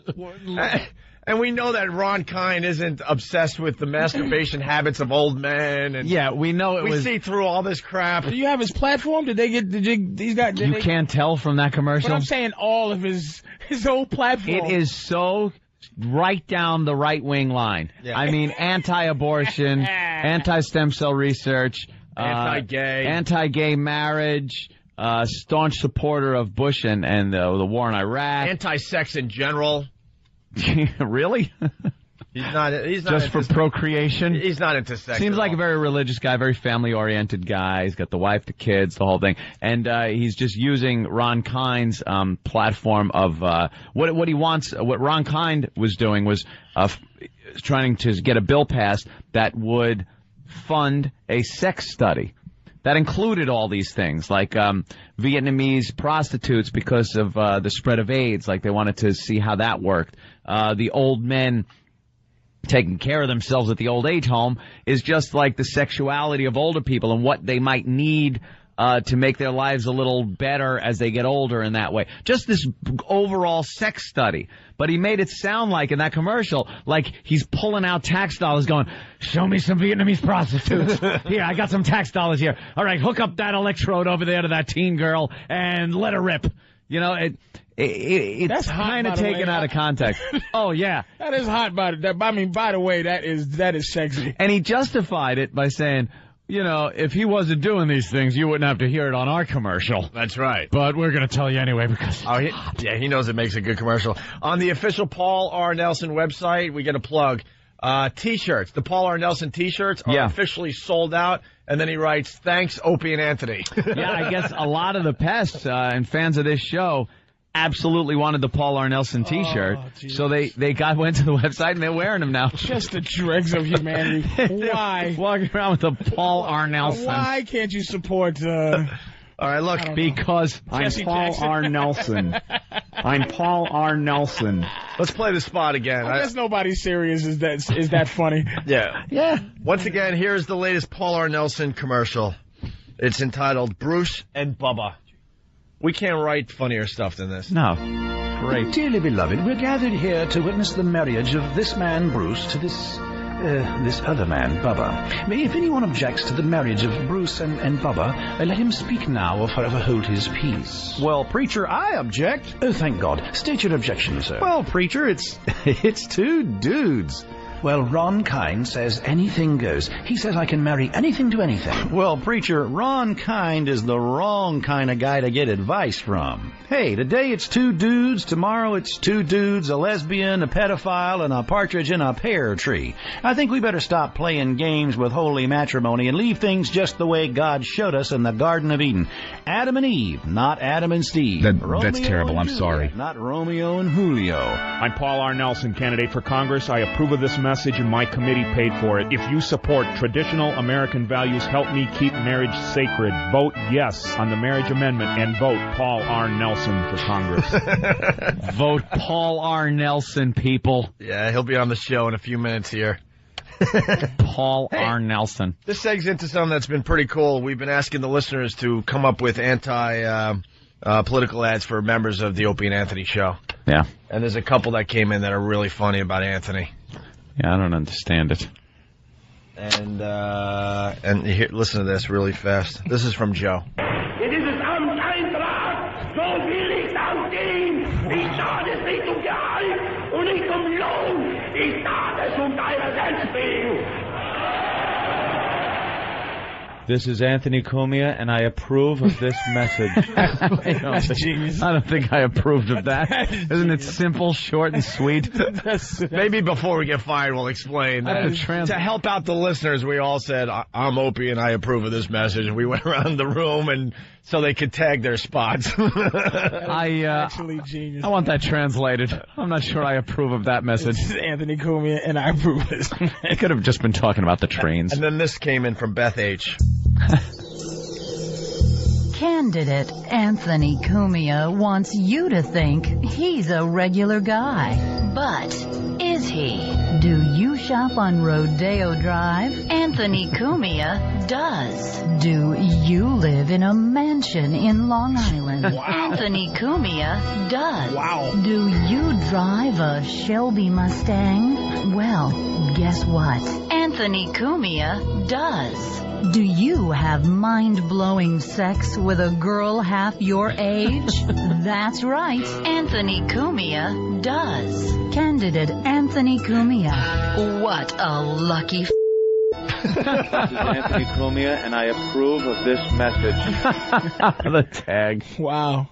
And we know that Ron Kind isn't obsessed with the masturbation habits of old men. And we know it we see through all this crap. Do you have his platform? These guys? You can't tell from that commercial? But I'm saying all of his whole platform. It is so right down the right-wing line. Yeah. I mean, anti-abortion, anti-stem cell research, anti-gay marriage, staunch supporter of Bush and the war in Iraq. Anti-sex in general. Really? He's not just for procreation. He's not into sex. Seems like a very religious guy, very family-oriented guy. He's got the wife, the kids, the whole thing, and he's just using Ron Kind's platform of what he wants. What Ron Kind was doing was trying to get a bill passed that would fund a sex study. That included all these things, like Vietnamese prostitutes because of the spread of AIDS. Like they wanted to see how that worked. The old men taking care of themselves at the old age home is just like the sexuality of older people and what they might need to make their lives a little better as they get older in that way. Just this overall sex study. But he made it sound like in that commercial, like he's pulling out tax dollars going, show me some Vietnamese prostitutes. Here, I got some tax dollars here. All right, hook up that electrode over there to that teen girl and let her rip. You know, it's kind of taken out of context. Oh, yeah. That is hot. By the way, that is sexy. And he justified it by saying, you know, if he wasn't doing these things, you wouldn't have to hear it on our commercial. That's right. But we're going to tell you anyway because he knows it makes a good commercial. On the official Paul R. Nelson website, we get a plug. T-shirts. The Paul R. Nelson T-shirts are officially sold out. And then he writes, thanks, Opie and Anthony. Yeah, I guess a lot of the pests and fans of this show absolutely wanted the Paul R. Nelson T-shirt, so they went to the website and they're wearing them now. Just the dregs of humanity. Why? Walking around with the Paul R. Nelson. Why can't you support... All right, look, because I'm Paul R. Nelson. I'm Paul R. Nelson. Let's play the spot again. I guess nobody serious is that funny. Yeah. Once again, here's the latest Paul R. Nelson commercial. It's entitled Bruce and Bubba. We can't write funnier stuff than this. No. great. Dearly beloved, we're gathered here to witness the marriage of this man, Bruce, to this other man, Bubba. If anyone objects to the marriage of Bruce and Bubba, let him speak now or forever hold his peace. Well, preacher, I object. Oh, thank God. State your objection, sir. Well, preacher, it's two dudes. Well, Ron Kind says anything goes. He says I can marry anything to anything. Well, preacher, Ron Kind is the wrong kind of guy to get advice from. Hey, today it's two dudes, tomorrow it's two dudes, a lesbian, a pedophile, and a partridge in a pear tree. I think we better stop playing games with holy matrimony and leave things just the way God showed us in the Garden of Eden. Adam and Eve, not Adam and Steve. That's terrible. I'm sorry. Not Romeo and Julio. I'm Paul R. Nelson, candidate for Congress. I approve of this message, and my committee paid for it. If you support traditional American values, help me keep marriage sacred. Vote yes on the marriage amendment and vote Paul R. Nelson for Congress. Vote Paul R. Nelson, people. Yeah, he'll be on the show in a few minutes here. Paul R. Nelson. This segs into something that's been pretty cool. We've been asking the listeners to come up with political ads for members of the Opie and Anthony show. Yeah. And there's a couple that came in that are really funny about Anthony. Yeah, I don't understand it. And here, listen to this really fast. This is from Joe. It ist am Eintracht, so will ich ausgehen. Ich tat es nicht um Gehalt und nicht um Lohn. Ich tat es deiner Selbstbildung. This is Anthony Cumia, and I approve of this message. That's genius. I don't think I approved of that. Isn't it simple, short, and sweet? Maybe before we get fired, we'll explain. To help out the listeners, we all said, I'm Opie and I approve of this message. And we went around the room and so they could tag their spots. Actually genius. I want that translated. I'm not sure I approve of that message. This is Anthony Cumia, and I approve of this. I could have just been talking about the trains. And then this came in from Beth H. Candidate Anthony Cumia wants you to think he's a regular guy. But is he? Do you shop on Rodeo Drive? Anthony Cumia does. Do you live in a mansion in Long Island? Wow. Anthony Cumia does. Wow. Do you drive a Shelby Mustang? Well, guess what? Anthony Cumia does. Do you have mind-blowing sex with a girl half your age? That's right. Anthony Cumia does. Candidate Anthony Cumia. What a lucky This is Anthony Cumia, and I approve of this message. The tag. Wow.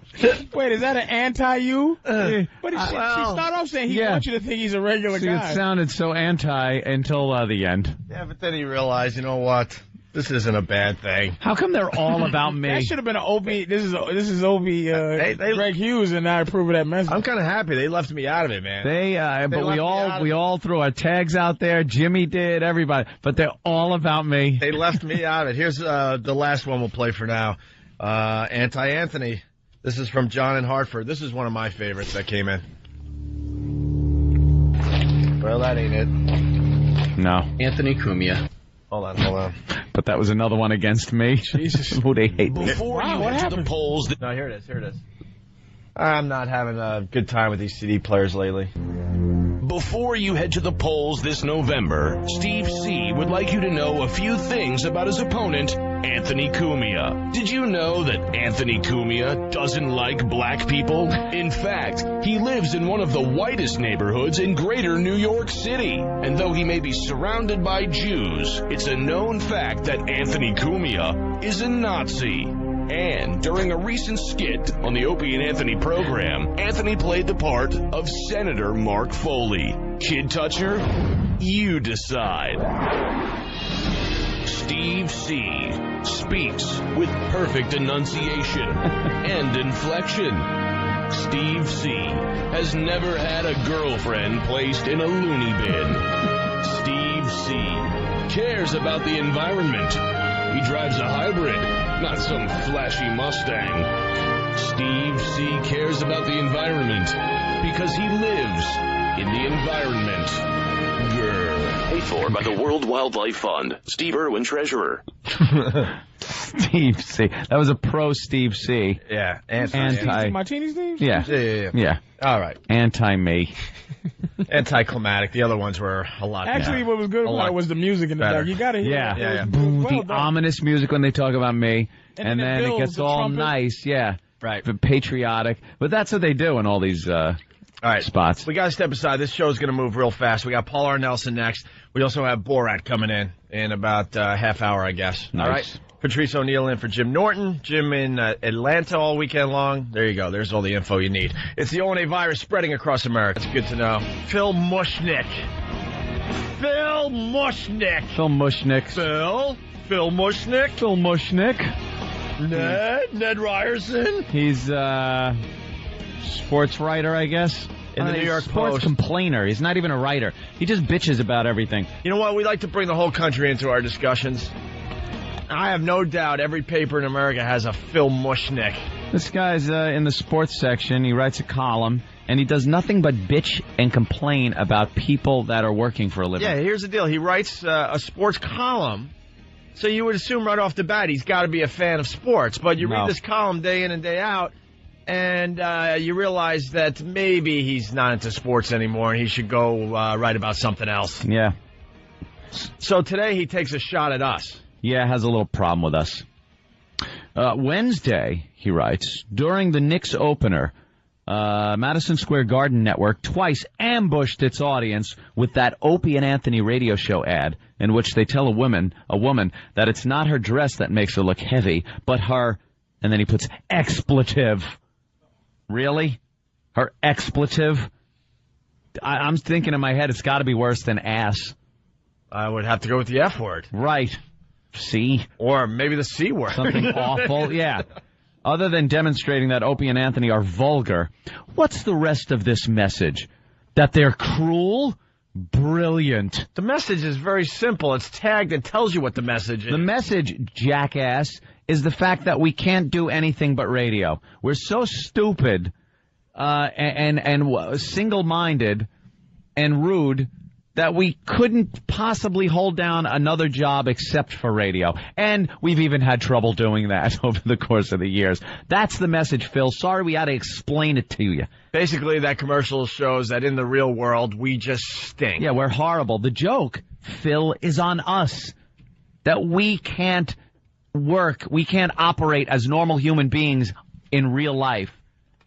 Wait, is that an anti-you? But she started off saying he wants you to think he's a regular guy. It sounded so anti until the end. Yeah, but then he realized, you know what? This isn't a bad thing. How come they're all about me? That should have been an Opie. This is Opie. Greg Hughes, and I approve of that message. I'm kind of happy they left me out of it, man. But we all threw our tags out there. Jimmy did, everybody, but they're all about me. They left me out of it. Here's the last one we'll play for now. Anti-Anthony. This is from John in Hartford. This is one of my favorites that came in. Well, that ain't it. No. Anthony Cumia. Hold on. But that was another one against me. Jesus. Who they hate me. Before you went to the polls... No, here it is. I'm not having a good time with these CD players lately. Before you head to the polls this November, Steve C. would like you to know a few things about his opponent, Anthony Cumia. Did you know that Anthony Cumia doesn't like black people? In fact, he lives in one of the whitest neighborhoods in greater New York City. And though he may be surrounded by Jews, it's a known fact that Anthony Cumia is a Nazi. And during a recent skit on the Opie and Anthony program, Anthony played the part of Senator Mark Foley. Kid toucher? You decide. Steve C. speaks with perfect enunciation and inflection. Steve C. has never had a girlfriend placed in a loony bin. Steve C. cares about the environment. He drives a hybrid, not some flashy Mustang. Steve C. cares about the environment because he lives in the environment. Grr. Paid for by the World Wildlife Fund. Steve Irwin, treasurer. Steve C. That was a pro Steve C. Yeah. Martini Steve? Yeah. All right. Anti-me. Anticlimactic. The other ones were a lot Actually, what was good about it was the music in the back. You got to hear it. Yeah. The ominous music when they talk about me. And then it gets all trumpet. nice. Yeah. Right. Patriotic. But that's what they do in all these spots. We got to step aside. This show's going to move real fast. We got Paul R. Nelson next. We also have Borat coming in about half hour, I guess. Nice. All right. Patrice O'Neill in for Jim Norton. Jim in Atlanta all weekend long. There you go. There's all the info you need. It's the O&A virus spreading across America. It's good to know. Phil Mushnick. Phil Mushnick. Phil Mushnick. Phil Mushnick. Phil Mushnick. Ned Ryerson. He's sports writer, I guess. In the New York sports Post. Complainer. He's not even a writer. He just bitches about everything. You know what? We like to bring the whole country into our discussions. I have no doubt every paper in America has a Phil Mushnick. This guy's in the sports section. He writes a column, and he does nothing but bitch and complain about people that are working for a living. Yeah, here's the deal. He writes a sports column, so you would assume right off the bat he's got to be a fan of sports. But you read this column day in and day out, and you realize that maybe he's not into sports anymore, and he should go write about something else. Yeah. So today he takes a shot at us. Yeah, has a little problem with us. Wednesday, he writes, during the Knicks opener, Madison Square Garden Network twice ambushed its audience with that Opie and Anthony radio show ad in which they tell a woman that it's not her dress that makes her look heavy, but her, and then he puts expletive. Really? Her expletive? I'm thinking in my head it's got to be worse than ass. I would have to go with the F word. Right. C. Or maybe the C word. Something awful, yeah. Other than demonstrating that Opie and Anthony are vulgar, what's the rest of this message? That they're cruel? Brilliant. The message is very simple. It's tagged and tells you what the message is. The message, jackass, is the fact that we can't do anything but radio. We're so stupid and single-minded and rude that we couldn't possibly hold down another job except for radio. And we've even had trouble doing that over the course of the years. That's the message, Phil. Sorry we had to explain it to you. Basically, that commercial shows that in the real world, we just stink. Yeah, we're horrible. The joke, Phil, is on us. That we can't work, we can't operate as normal human beings in real life.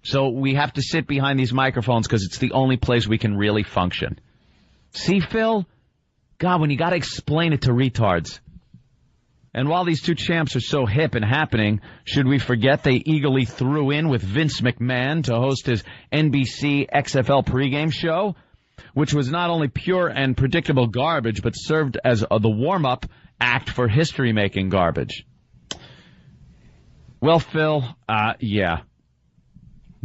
So we have to sit behind these microphones because it's the only place we can really function. See, Phil? God, when you got to explain it to retards. And while these two champs are so hip and happening, should we forget they eagerly threw in with Vince McMahon to host his NBC XFL pregame show, which was not only pure and predictable garbage, but served as the warm-up act for history-making garbage. Well, Phil, yeah.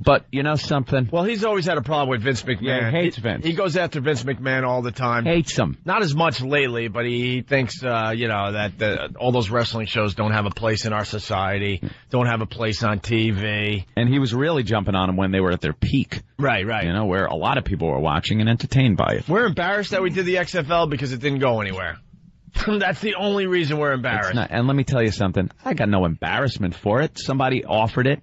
But you know something? Well, he's always had a problem with Vince McMahon. Yeah, he hates Vince. He goes after Vince McMahon all the time. Hates him. Not as much lately, but he thinks, that all those wrestling shows don't have a place in our society, don't have a place on TV. And he was really jumping on them when they were at their peak. Right. You know, where a lot of people were watching and entertained by it. We're embarrassed that we did the XFL because it didn't go anywhere. That's the only reason we're embarrassed. And let me tell you something. I got no embarrassment for it. Somebody offered it.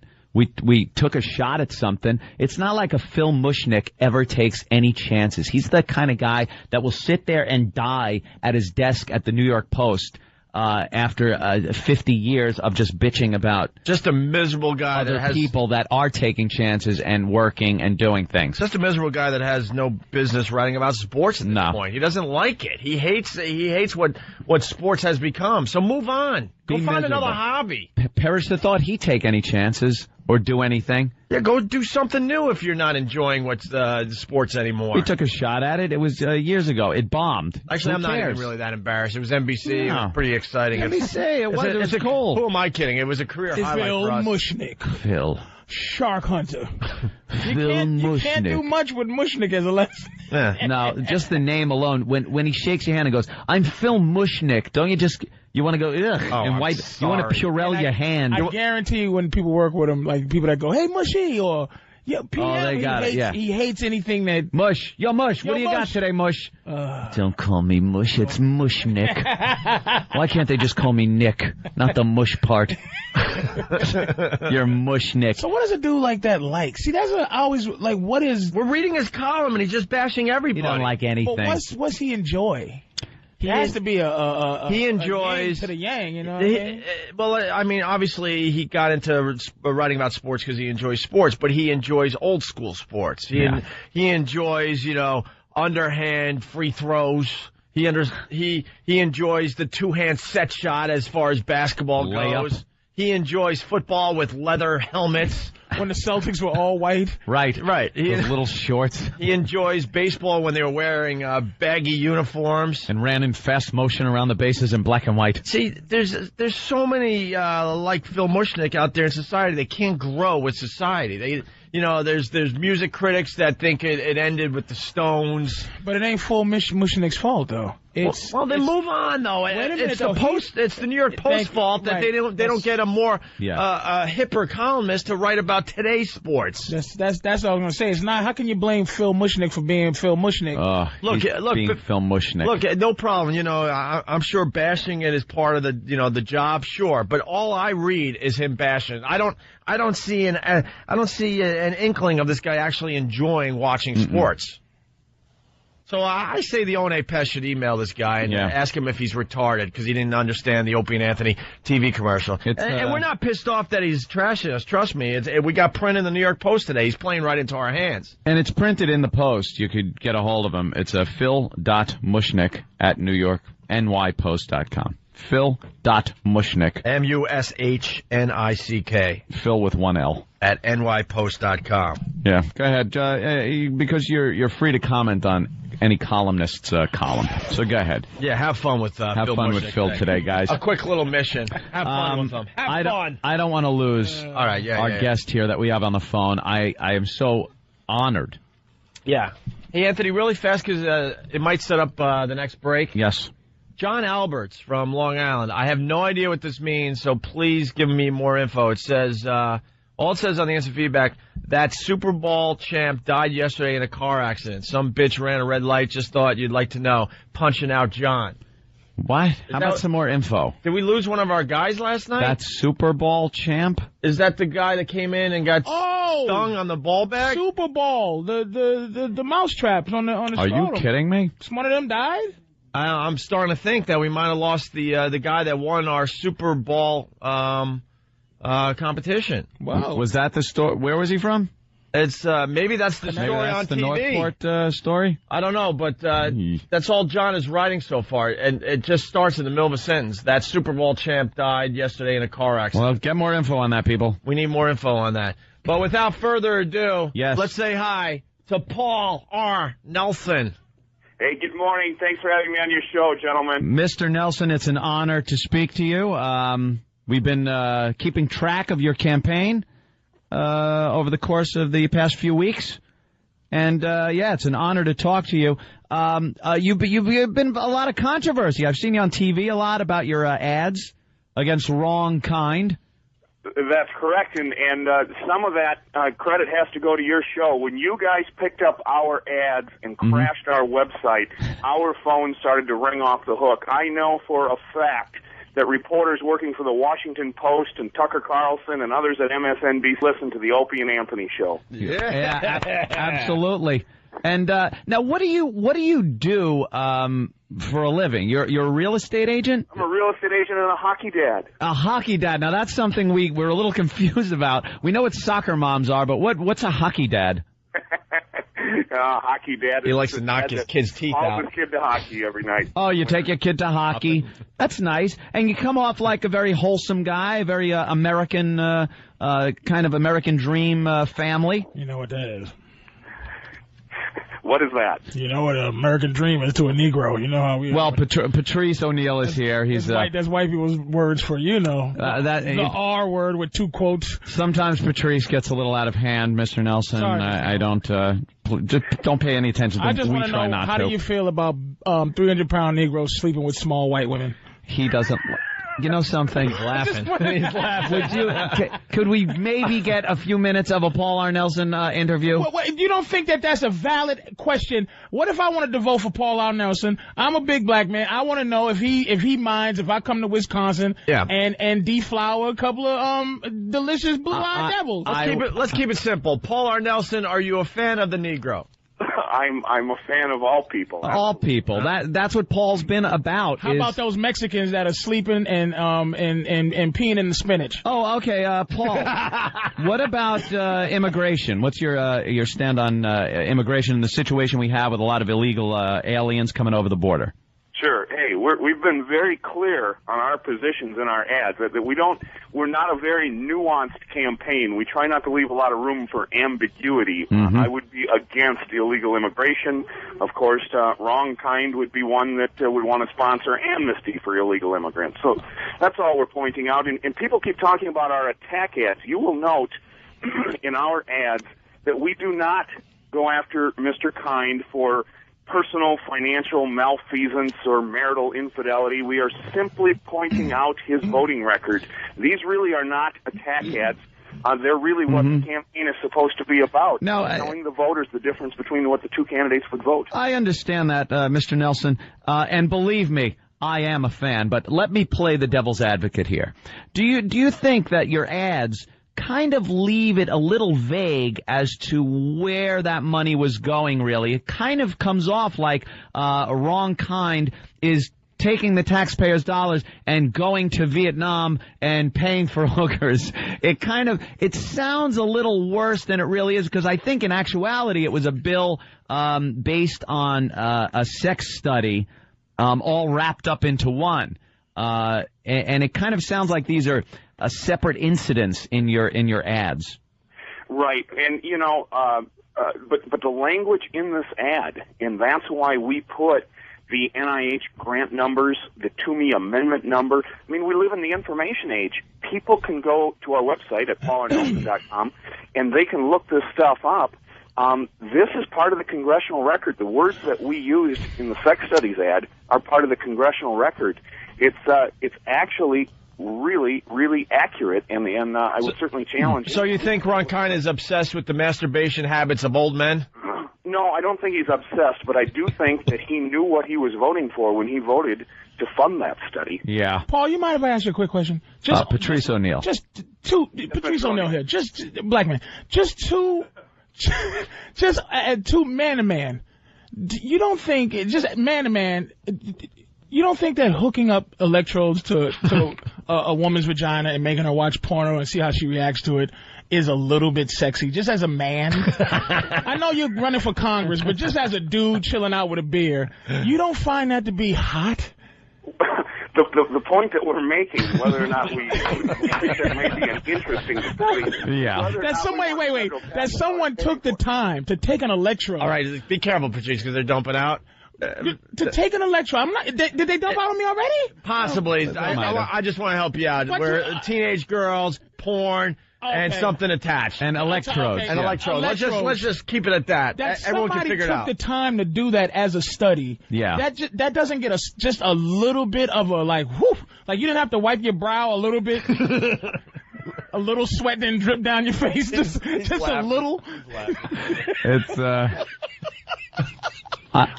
We took a shot at something. It's not like a Phil Mushnick ever takes any chances. He's the kind of guy that will sit there and die at his desk at the New York Post after 50 years of just bitching about just a miserable guy other that has people that are taking chances and working and doing things. Just a miserable guy that has no business writing about sports at this point. He doesn't like it. He hates what sports has become. So move on. Go find another hobby. Perish the thought he'd take any chances or do anything. Yeah, go do something new if you're not enjoying what's sports anymore. We took a shot at it. It was years ago. It bombed. Actually, I'm not even really that embarrassed. It was NBC. It was pretty exciting. Let me say, it was cool. Who am I kidding? It was a career highlight for us. Phil Mushnick. Phil. Shark Hunter. You can't do much with Mushnick as a lesson. No, just the name alone. When he shakes your hand and goes, "I'm Phil Mushnick," don't you just... You want to go, ugh, and wipe. You want to Purell your hand. I guarantee when people work with him, like people that go, "Hey, Mushy," or Yeah, PM, they got it, yeah. He hates anything that... Mush. Yo, Mush, what do you got today, Mush? Don't call me Mush, it's Mush Nick. Why can't they just call me Nick, not the mush part? You're Mush Nick. So what does a dude like that like? See, that's what I always, like, what is... We're reading his column, and he's just bashing everybody. He don't like anything. But what's he enjoy? He has to be he enjoys to the yang, you know. Well, I mean, obviously he got into writing about sports because he enjoys sports, but he enjoys old school sports. He enjoys, you know, underhand free throws. He enjoys the two-hand set shot as far as basketball goes. He enjoys football with leather helmets. When the Celtics were all white. Right. Those little shorts. He enjoys baseball when they were wearing baggy uniforms. And ran in fast motion around the bases in black and white. See, there's so many like Phil Mushnick out there in society. They can't grow with society. There's music critics that think it ended with the Stones. But it ain't Phil Mushnick's fault, though. Then move on, though. Wait a minute, It's the New York Post fault that they don't get a more hipper columnist to write about today's sports. That's what I was going to say. It's not. How can you blame Phil Mushnick for being Phil Mushnick? Look, Phil Mushnick. Look, no problem. You know, I'm sure bashing it is part of the job, sure. But all I read is him bashing. I don't see an inkling of this guy actually enjoying watching sports. So I say the One Pest should email this guy and ask him if he's retarded because he didn't understand the Opie and Anthony TV commercial. And we're not pissed off that he's trashing us. Trust me. We got print in the New York Post today. He's playing right into our hands. And it's printed in the Post. You could get a hold of him. It's phil.mushnick at NewYorkNYPost.com. Phil.mushnick. Mushnick. Phil with one L. At NYPost.com. Yeah, go ahead. Because you're free to comment on any columnist's column. So go ahead. Yeah, have fun with Phil. Have fun with Phil today, guys. A quick little mission. Have fun with him. Have fun. I don't want to lose our guest here that we have on the phone. I am so honored. Yeah. Hey, Anthony, really fast because it might set up the next break. Yes. John Alberts from Long Island. I have no idea what this means, so please give me more info. It says, all it says on the instant feedback, that Super Bowl champ died yesterday in a car accident. Some bitch ran a red light, just thought you'd like to know. Punching out John. What? How about some more info? Did we lose one of our guys last night? That Super Bowl champ? Is that the guy that came in and got stung on the ball bag? Super Bowl. The mouse traps on the Are you kidding me? One of them died? I'm starting to think that we might have lost the guy that won our Super Bowl competition. Wow. Was that the story? Where was he from? It's maybe that's the story on the TV. Northport story? I don't know, but that's all John is writing so far, and it just starts in the middle of a sentence. That Super Bowl champ died yesterday in a car accident. Well, get more info on that, people. We need more info on that. But without further ado, let's say hi to Paul R. Nelson. Hey, good morning. Thanks for having me on your show, gentlemen. Mr. Nelson, it's an honor to speak to you. We've been keeping track of your campaign over the course of the past few weeks. And, it's an honor to talk to you. You've been a lot of controversy. I've seen you on TV a lot about your ads against wrong kind. That's correct, and some of that credit has to go to your show. When you guys picked up our ads and crashed our website, our phone started to ring off the hook. I know for a fact that reporters working for the Washington Post and Tucker Carlson and others at MSNBC listen to the Opie and Anthony show. Yeah, absolutely. And now, what do you do for a living? You're a real estate agent? I'm a real estate agent and a hockey dad. A hockey dad. Now, that's something we're a little confused about. We know what soccer moms are, but what's a hockey dad? Hockey dad. He likes to knock his kid's teeth out. Calls his kid to hockey every night. Oh, you take your kid to hockey. That's nice. And you come off like a very wholesome guy, a very American, kind of American dream family. You know what that is. What is that? You know what an American dream is to a Negro. You know how we... Well, Patrice O'Neill is here. He's that's white people's words for, the R word with two quotes. Sometimes Patrice gets a little out of hand, Mr. Nelson. I don't... just don't pay any attention to him. I just want to know, how do you feel about 300-pound Negroes sleeping with small white women? He doesn't... You know something? He's laughing. He's laughing. Could we maybe get a few minutes of a Paul R. Nelson interview? You don't think that that's a valid question? What if I wanted to vote for Paul R. Nelson? I'm a big black man. I want to know if he minds if I come to Wisconsin and deflower a couple of delicious blue-eyed devils. Let's keep it simple. Paul R. Nelson, are you a fan of the Negro? I'm a fan of all people. All people. That's what Paul's been about. How about those Mexicans that are sleeping and peeing in the spinach? Oh, okay, Paul. What about immigration? What's your stand on immigration and the situation we have with a lot of illegal aliens coming over the border? Sure. Hey, we've been very clear on our positions in our ads that we're not a very nuanced campaign. We try not to leave a lot of room for ambiguity. I would be against illegal immigration. Of course, Wrong Kind would be one that would want to sponsor amnesty for illegal immigrants. So that's all we're pointing out. And people keep talking about our attack ads. You will note in our ads that we do not go after Mr. Kind for personal financial malfeasance or marital infidelity. We are simply pointing out his voting record. These really are not attack ads. They're really what the campaign is supposed to be about. Telling the voters the difference between what the two candidates would vote. I understand that, Mr. Nelson, and believe me, I am a fan, but let me play the devil's advocate here. Do you think that your ads kind of leave it a little vague as to where that money was going, really? It kind of comes off like a Wrong Kind is taking the taxpayers' dollars and going to Vietnam and paying for hookers. It sounds a little worse than it really is, because I think in actuality it was a bill based on a sex study all wrapped up into one. And it kind of sounds like these are separate incidents in your ads. Right, and but the language in this ad, and that's why we put the NIH grant numbers, the Toomey Amendment number. I mean, we live in the information age. People can go to our website at paularnelson.com, and they can look this stuff up. This is part of the congressional record. The words that we used in the sex studies ad are part of the congressional record. It's actually really, really accurate, and I would certainly challenge. So you think Ron Kind is obsessed with the masturbation habits of old men? No, I don't think he's obsessed, but I do think that he knew what he was voting for when he voted to fund that study. Yeah. Paul, you mind if I ask you a quick question? Patrice O'Neill. Patrice O'Neill here. Black man. Two man to man. You don't think, just man to man, you don't think that hooking up electrodes to a woman's vagina and making her watch porno and see how she reacts to it is a little bit sexy, just as a man? I know you're running for Congress, but just as a dude chilling out with a beer, you don't find that to be hot? The point that we're making, whether or not we think that may be an interesting study. Yeah. That someone took the time to take an electrode. All right, be careful, Patrice, because they're dumping out. To take an electrode. Did they dump out on me already? Possibly. I just want to help you out. We're teenage girls, porn, and something attached. And electrodes. And electrodes. Let's just keep it at that. Everyone can figure it out. Somebody took the time to do that as a study. Yeah. That doesn't get just a little bit of a whoop. Like you didn't have to wipe your brow a little bit. A little sweat didn't drip down your face. Just a little. It's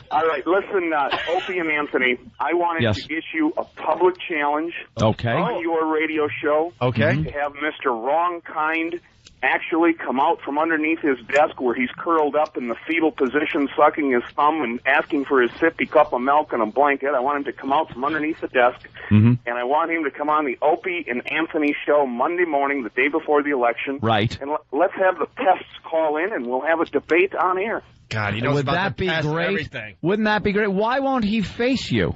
all right, listen, Opie and Anthony, I wanted to issue a public challenge on your radio show to have Mr. Wrong Kind actually come out from underneath his desk where he's curled up in the fetal position, sucking his thumb and asking for his sippy cup of milk and a blanket. I want him to come out from underneath the desk, and I want him to come on the Opie and Anthony show Monday morning, the day before the election. Right. And let's have the pests call in, and we'll have a debate on air. God, he knows Would about that the be pest and great? everything. Wouldn't that be great? Why won't he face you?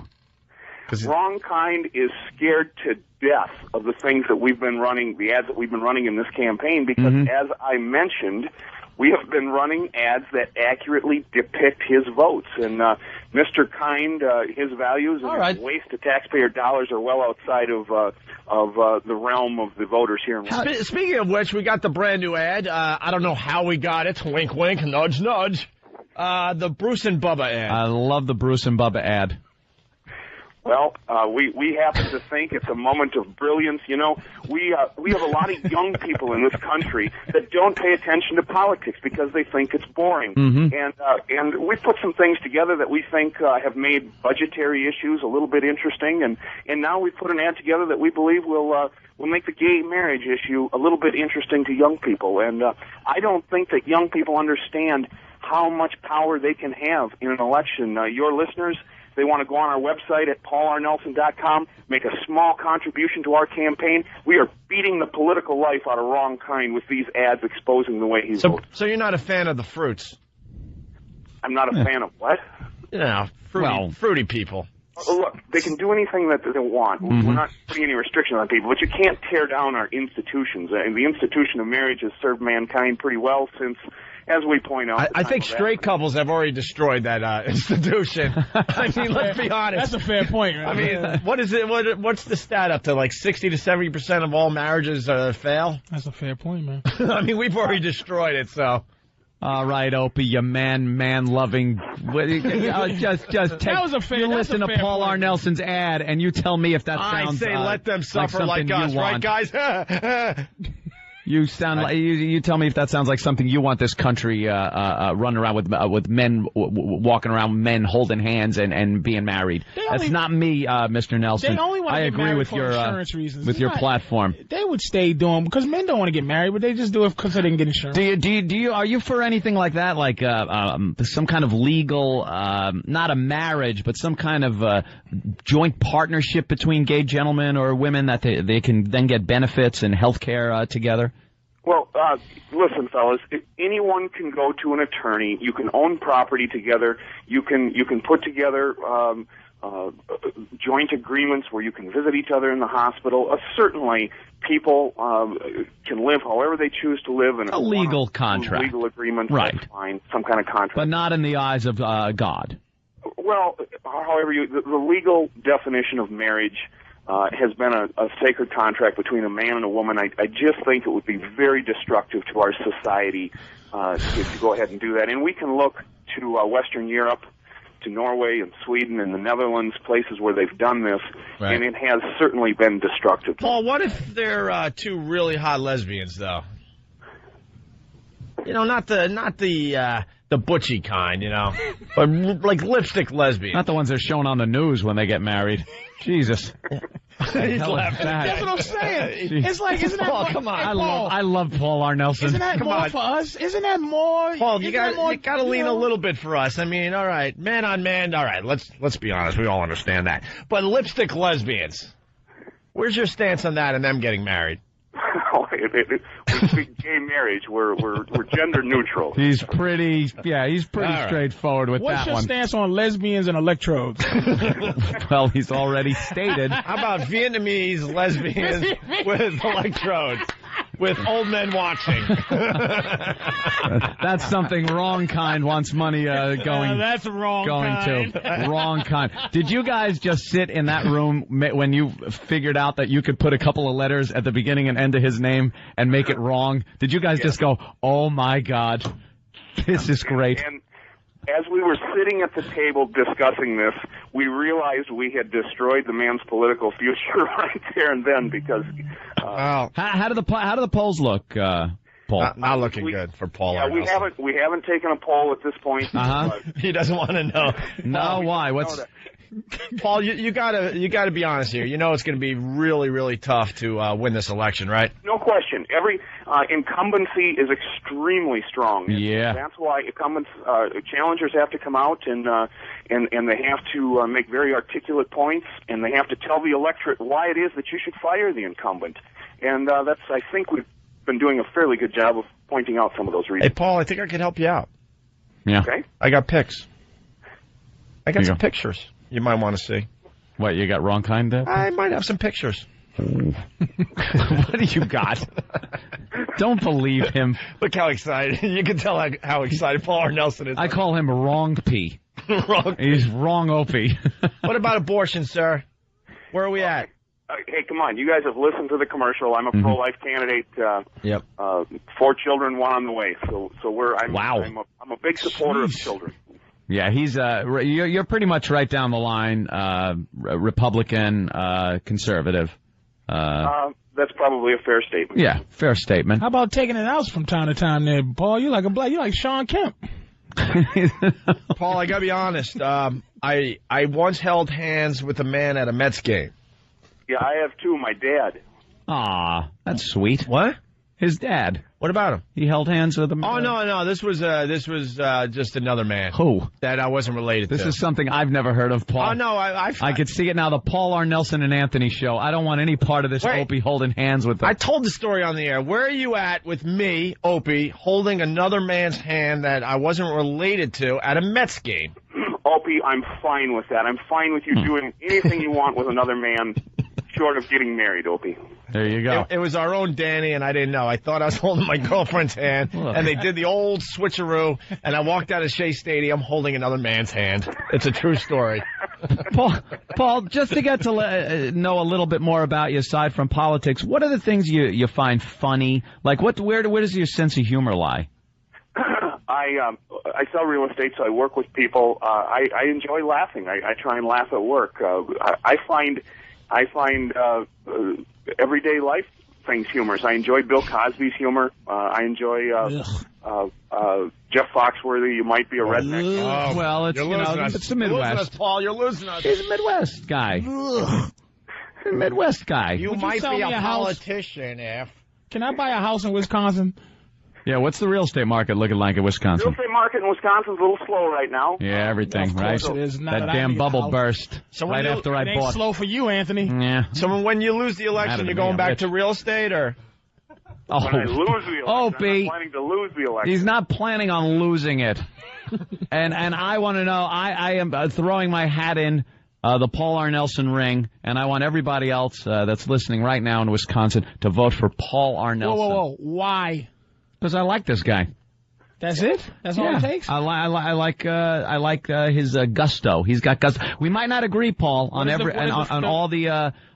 Wrong Kind is scared to death of the things that we've been running, the ads that we've been running in this campaign, because as I mentioned, we have been running ads that accurately depict his votes. And Mr. Kind, his values and his waste of taxpayer dollars are well outside of the realm of the voters here in Washington. Speaking of which, we got the brand new ad. I don't know how we got it. Wink, wink, nudge, nudge. The Bruce and Bubba ad. I love the Bruce and Bubba ad. Well, we happen to think it's a moment of brilliance. You know, we have a lot of young people in this country that don't pay attention to politics because they think it's boring. And we put some things together that we think have made budgetary issues a little bit interesting, and now we put an ad together that we believe will make the gay marriage issue a little bit interesting to young people. And I don't think that young people understand how much power they can have in an election. Your listeners, they want to go on our website at paularnelson.com, make a small contribution to our campaign. We are beating the political life out of Wrong Kind with these ads exposing the way he's voting. So you're not a fan of the fruits? I'm not a fan of what? You know, fruity people. Look, they can do anything that they want. We're not putting any restrictions on people, but you can't tear down our institutions. And the institution of marriage has served mankind pretty well since, as we point out. I think straight couples have already destroyed that institution. I mean, let's be honest. That's a fair point. Right? I mean, what is it? What's the stat up to? Like 60 to 70% of all marriages fail? That's a fair point, man. I mean, we've already destroyed it, so. All right, Opie, you man-loving. Just take. That was a fair. You listen to Paul R. Nelson's ad, and you tell me if that sounds. I say let them suffer like us, right, guys? You sound like you tell me if that sounds like something you want this country running around with men walking around, men holding hands and being married. That's not me, Mr. Nelson. They only want to get married for insurance reasons. With your platform. They would stay doing because men don't want to get married, but they just do it because they didn't get insurance. Are you for anything like that, like some kind of legal, not a marriage, but some kind of joint partnership between gay gentlemen or women that they can then get benefits and health care together? Well, listen, fellas, anyone can go to an attorney. You can own property together. You can put together joint agreements where you can visit each other in the hospital. Certainly, people can live however they choose to live in a legal contract, legal agreement. Right? That's fine, some kind of contract, but not in the eyes of God. Well, however, the legal definition of marriage has been a sacred contract between a man and a woman. I just think it would be very destructive to our society to go ahead and do that. And we can look to Western Europe, to Norway and Sweden and the Netherlands, places where they've done this, right. And it has certainly been destructive. Paul, what if they're two really hot lesbians, though? You know, not the butchy kind, you know, but like lipstick lesbians. Not the ones that are shown on the news when they get married. Jesus. He's laughing. That's what I'm saying. It's like, isn't that Paul, more, come on. I love Paul R. Nelson. Isn't that more for us? Isn't that more? Paul, you got to lean a little bit for us. I mean, all right, man on man. All right, let's be honest. We all understand that. But lipstick lesbians, where's your stance on that and them getting married? We speak gay marriage. We're gender neutral. He's pretty straightforward with that one. What's your stance on lesbians and electrodes? Well, he's already stated. How about Vietnamese lesbians with electrodes? With old men watching. That's something Wrong Kind wants money going. That's wrong kind. To Wrong Kind. Did you guys just sit in that room when you figured out that you could put a couple of letters at the beginning and end of his name and make it wrong? Did you guys just go, "Oh my God, this is great"? And as we were sitting at the table discussing this, we realized we had destroyed the man's political future right there and then because. How do the polls look, Paul? Not looking good for Paul. Yeah, we haven't taken a poll at this point. He doesn't want to know. No, why? What's Paul? You gotta be honest here. You know it's going to be really, really tough to win this election, right? No question. Every incumbency is extremely strong. Yeah, that's why incumbents, challengers have to come out and they have to make very articulate points, and they have to tell the electorate why it is that you should fire the incumbent. And I think we've been doing a fairly good job of pointing out some of those reasons. Hey, Paul, I think I can help you out. Yeah. Okay. I got pics. I got some pictures you might want to see. What, you got Wrong Kind there? I might have some pictures. What do you got? Don't believe him. Look how excited. You can tell how excited Paul R. Nelson is. I call him Wrong P. Wrong. He's Wrong Opie. What about abortion, sir? Where are we at? Hey, come on. You guys have listened to the commercial. I'm a pro-life candidate. Yep. 4 children, 1 on the way. So I'm a big supporter of children. Yeah, he's you're pretty much right down the line, Republican, conservative. That's probably a fair statement. Yeah, fair statement. How about taking it out from time to time there, Paul? You're like Sean Kemp. Paul, I gotta be honest. I once held hands with a man at a Mets game. Yeah, I have too. My dad. Aw, that's sweet. What? His dad. What about him? He held hands with him. Oh no, this was just another man. Who? That I wasn't related to. This is something I've never heard of, Paul. Oh no, I could see it now. The Paul R. Nelson and Anthony show. I don't want any part of this. Wait. Opie holding hands with them. I told the story on the air. Where are you at with me, Opie, holding another man's hand that I wasn't related to at a Mets game? Opie, I'm fine with that. I'm fine with you doing anything you want with another man, short of getting married, Opie. There you go. It was our own Danny, and I didn't know. I thought I was holding my girlfriend's hand, and they did the old switcheroo, and I walked out of Shea Stadium holding another man's hand. It's a true story. Paul, just to get to know a little bit more about you aside from politics, what are the things you find funny? Like, where does your sense of humor lie? I sell real estate, so I work with people. I enjoy laughing. I try and laugh at work. I find everyday life things humorous. I enjoy Bill Cosby's humor. I enjoy Jeff Foxworthy. You might be a redneck. Well, it's it's the Midwest. You're losing us, Paul. You're losing us. He's a Midwest guy. Midwest guy. You might be a politician, Can I buy a house in Wisconsin? Yeah, what's the real estate market looking like in Wisconsin? Real estate market in Wisconsin's a little slow right now. Yeah, everything, right? It is not that damn bubble burst right after I bought. Slow for you, Anthony. Yeah. So when you lose the election, you're going back to real estate, or? When I lose the election, I'm not planning to lose the election. He's not planning on losing it. and I want to know, I am throwing my hat in the Paul R. Nelson ring, and I want everybody else that's listening right now in Wisconsin to vote for Paul R. Nelson. Whoa. Why? Because I like this guy. That's it? That's all it takes? I like his gusto. He's got gusto. We might not agree, Paul, on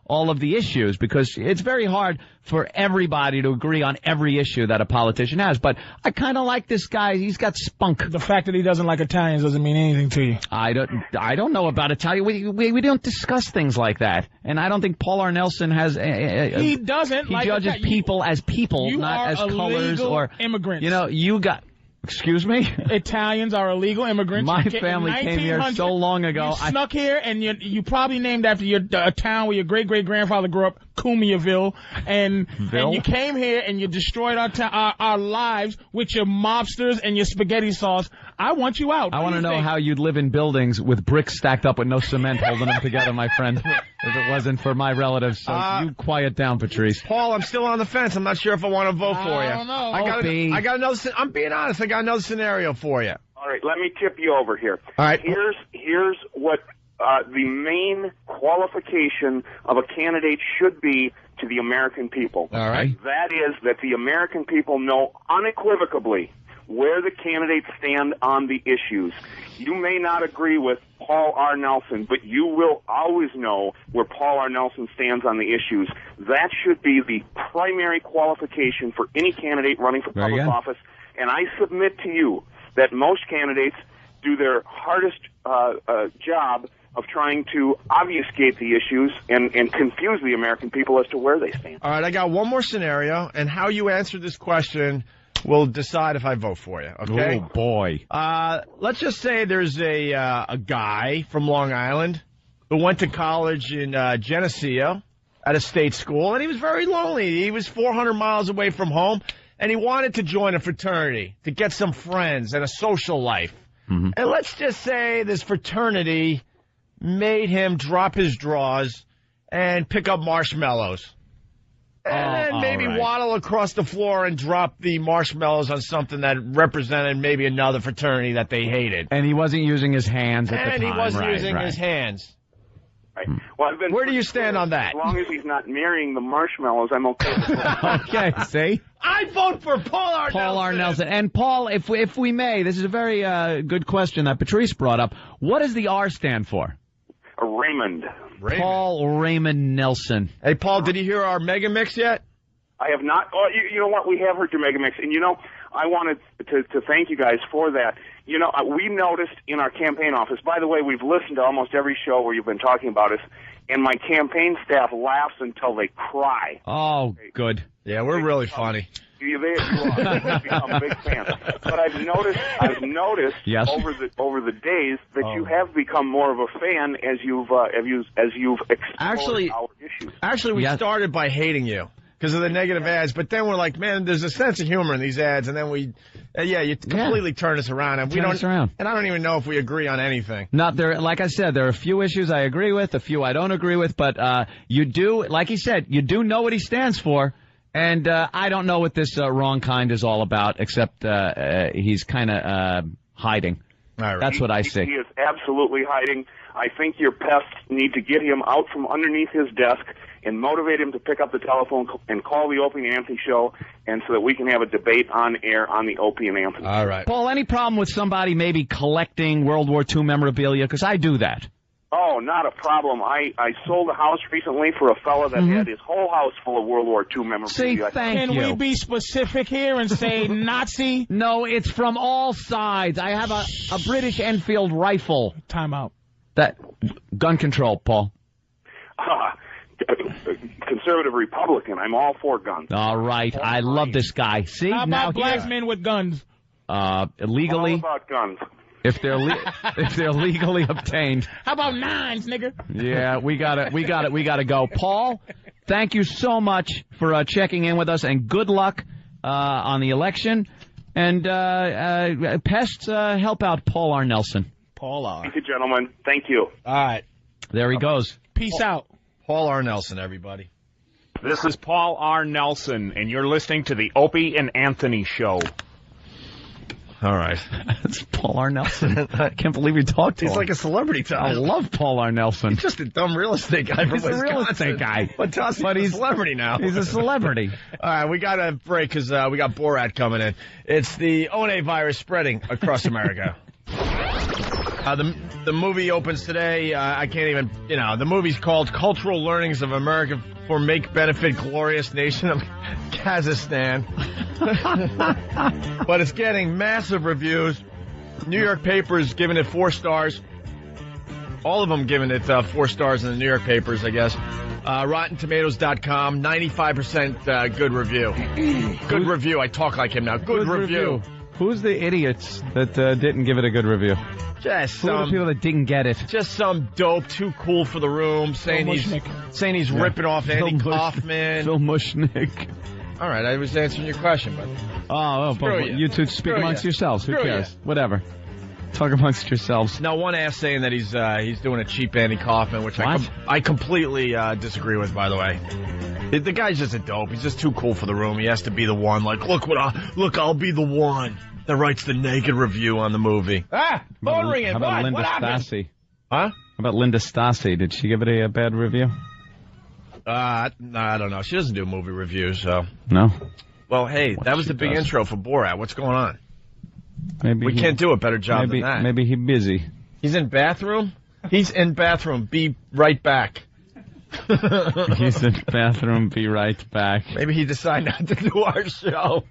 all of the issues, because it's very hard for everybody to agree on every issue that a politician has. But I kind of like this guy. He's got spunk. The fact that he doesn't like Italians doesn't mean anything to you. I don't know about Italian. We don't discuss things like that. And I don't think Paul R. Nelson has. He doesn't. He judges people as people, not as colors or immigrants. You got. Excuse me? Italians are illegal immigrants. My family came here so long ago. You snuck here, and you probably named after a town where your great-great-grandfather grew up, Cumiaville, and you came here and you destroyed our lives with your mobsters and your spaghetti sauce. I want you out. I want to know how you'd live in buildings with bricks stacked up with no cement holding them together, my friend, if it wasn't for my relatives. So you quiet down, Patrice. Paul, I'm still on the fence. I'm not sure if I want to vote for you. I don't know. I got another. I'm being honest. I got another scenario for you. All right, let me tip you over here. All right. Here's what the main qualification of a candidate should be to the American people. All right. That is that the American people know unequivocally where the candidates stand on the issues. You may not agree with Paul R. Nelson, but you will always know where Paul R. Nelson stands on the issues. That should be the primary qualification for any candidate running for public office. And I submit to you that most candidates do their hardest job of trying to obfuscate the issues and confuse the American people as to where they stand. All right, I got one more scenario, and how you answer this question will decide if I vote for you, okay? Oh, boy. Let's just say there's a guy from Long Island who went to college in Geneseo at a state school, and he was very lonely. He was 400 miles away from home, and he wanted to join a fraternity to get some friends and a social life. Mm-hmm. And let's just say this fraternity made him drop his drawers and pick up marshmallows. And then maybe waddle across the floor and drop the marshmallows on something that represented maybe another fraternity that they hated. And he wasn't using his hands at the time. And he wasn't using his hands. Right. Well, where do you stand on that? As long as he's not marrying the marshmallows, I'm okay with that. Okay, see? I vote for Paul R. Nelson. Paul R. Nelson. And, Paul, if we may, this is a very good question that Patrice brought up. What does the R stand for? Raymond. Paul Raymond Nelson. Hey, Paul, did you hear our Mega Mix yet? I have not. Oh, you know what? We have heard your Mega Mix. And, you know, I wanted to thank you guys for that. You know, we noticed in our campaign office, by the way, we've listened to almost every show where you've been talking about us, and my campaign staff laughs until they cry. Oh, good. Yeah, we're really funny. They've become big fans. But I've noticed yes. over the days that you have become more of a fan as you've explored our issues. Actually, we started by hating you because of the negative ads, but then we're like, man, there's a sense of humor in these ads, and then you completely turn us around, and and I don't even know if we agree on anything. Not there, like I said, there are a few issues I agree with, a few I don't agree with, but you do, like he said, you do know what he stands for. And I don't know what this wrong kind is all about, except he's kind of hiding. All right. That's what I see. He is absolutely hiding. I think your pests need to get him out from underneath his desk and motivate him to pick up the telephone and call the Opie and Anthony show, and so that we can have a debate on air on the Opie and Anthony. All right. Paul, any problem with somebody maybe collecting World War II memorabilia? Because I do that. Oh, not a problem. I sold a house recently for a fella that had his whole house full of World War II memorabilia. See, thank you. Can we be specific here and say Nazi? No, it's from all sides. I have a British Enfield rifle. Time out. That gun control, Paul. Conservative Republican. I'm all for guns. All right. I love this guy. See? How about black men with guns? Illegally. All about guns. If they're legally obtained. How about nines, nigga? Yeah, we gotta go. Paul, thank you so much for checking in with us, and good luck on the election. And pests, help out Paul R. Nelson. Paul R. Thank you, gentlemen. Thank you. All right. There he goes. Peace out. Paul R. Nelson, everybody. This is Paul R. Nelson, and you're listening to the Opie and Anthony Show. All right. That's Paul R. Nelson. I can't believe you talked to him. He's like a celebrity to I us. love Paul R. Nelson. He's just a dumb real estate guy from He's Wisconsin. a real estate guy. But to us, he's a celebrity now. He's a celebrity. All right, we got to break because we got Borat coming in. It's the One virus spreading across America. The movie opens today. I can't even, the movie's called Cultural Learnings of America for Make Benefit Glorious Nation of Kazakhstan. But it's getting massive reviews. New York papers giving it 4 stars. All of them giving it 4 stars in the New York papers, I guess. RottenTomatoes.com, 95% good review. Good review. I talk like him now. Good review. Who's the idiots that didn't give it a good review? Just Who are the people that didn't get it? Just some dope, too cool for the room, saying he's ripping off Andy Kaufman. Phil Mushnick. All right, I was answering your question, but but you two speak amongst yourselves. Who cares? Whatever. Talk amongst yourselves. Now, one ass saying that he's doing a cheap Andy Kaufman, which I completely disagree with, by the way. The guy's just a dope. He's just too cool for the room. He has to be the one. Like, I'll be the one that writes the naked review on the movie. Phone ringing. How about Linda Stasi? Huh? How about Linda Stasi? Did she give it a bad review? I don't know. She doesn't do movie reviews, so. No? Well, hey, that was the big intro for Borat. What's going on? Maybe we can't do a better job than that. Maybe he's busy. He's in bathroom? He's in bathroom. Be right back. He's in bathroom. Be right back. Maybe he decided not to do our show.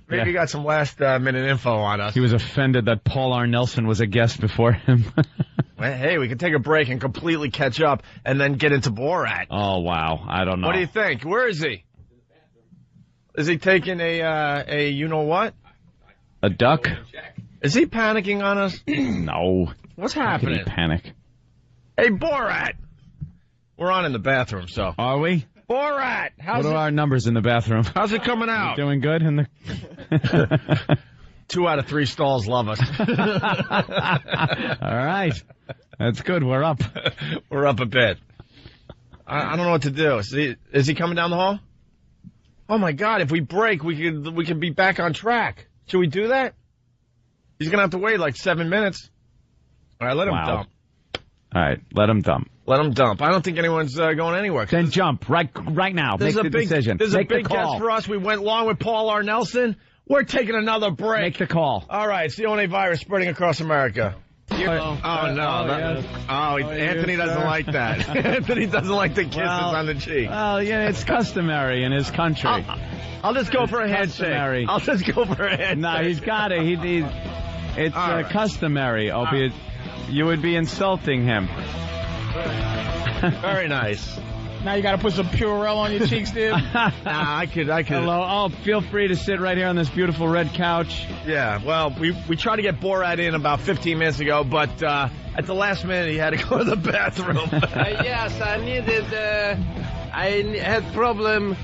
Maybe he got some last minute info on us. He was offended that Paul R. Nelson was a guest before him. Hey, we can take a break and completely catch up and then get into Borat. Oh, wow. I don't know. What do you think? Where is he? Is he taking a you-know-what? A duck? Is he panicking on us? No. What's happening? How can he panic? Hey, Borat! We're on in the bathroom, so. Are we? Borat! What are our numbers in the bathroom? How's it coming out? You doing good in the... 2 out of 3 stalls love us. All right. That's good. We're up. We're up a bit. I don't know what to do. Is he coming down the hall? Oh, my God. If we break, we could be back on track. Should we do that? He's going to have to wait like 7 minutes. All right, let him dump. All right, let him dump. Let him dump. I don't think anyone's going anywhere. Then jump right now. Make the decision. This is a big guess for us. We went long with Paul R. Nelson. We're taking another break. Make the call. All right, it's the One virus spreading across America. Anthony doesn't like that. Anthony doesn't like the kisses on the cheek. Well, yeah, it's customary in his country. I'll just go for a handshake. I'll just go for a handshake. No, he's got it. It's customary, albeit you would be insulting him. Very nice. Now you got to put some Purell on your cheeks, dude. I could. Hello. Oh, feel free to sit right here on this beautiful red couch. Yeah. Well, we tried to get Borat in about 15 minutes ago, but at the last minute he had to go to the bathroom. Yes, I had problem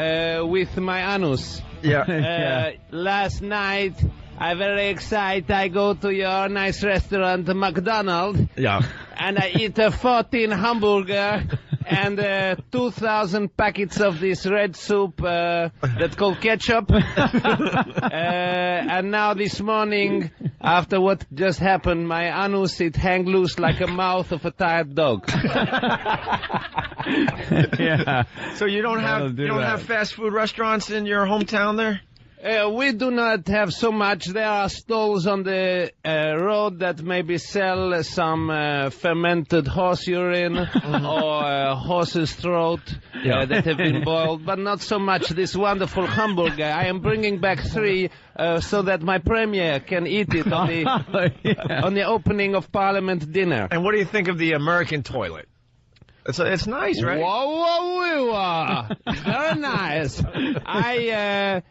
with my anus. Yeah. Last night, I'm very excited. I go to your nice restaurant, McDonald's. Yeah. And I eat a 14 hamburger and 2,000 packets of this red soup that's called ketchup. And now this morning, after what just happened, my anus, it hang loose like a mouth of a tired dog. Yeah. So you don't have fast food restaurants in your hometown there? We do not have so much. There are stalls on the road that maybe sell some fermented horse urine or horse's throat that have been boiled, but not so much this wonderful hamburger. I am bringing back 3 so that my premier can eat it on the opening of Parliament dinner. And what do you think of the American toilet? It's nice, right? Whoa. Very nice. I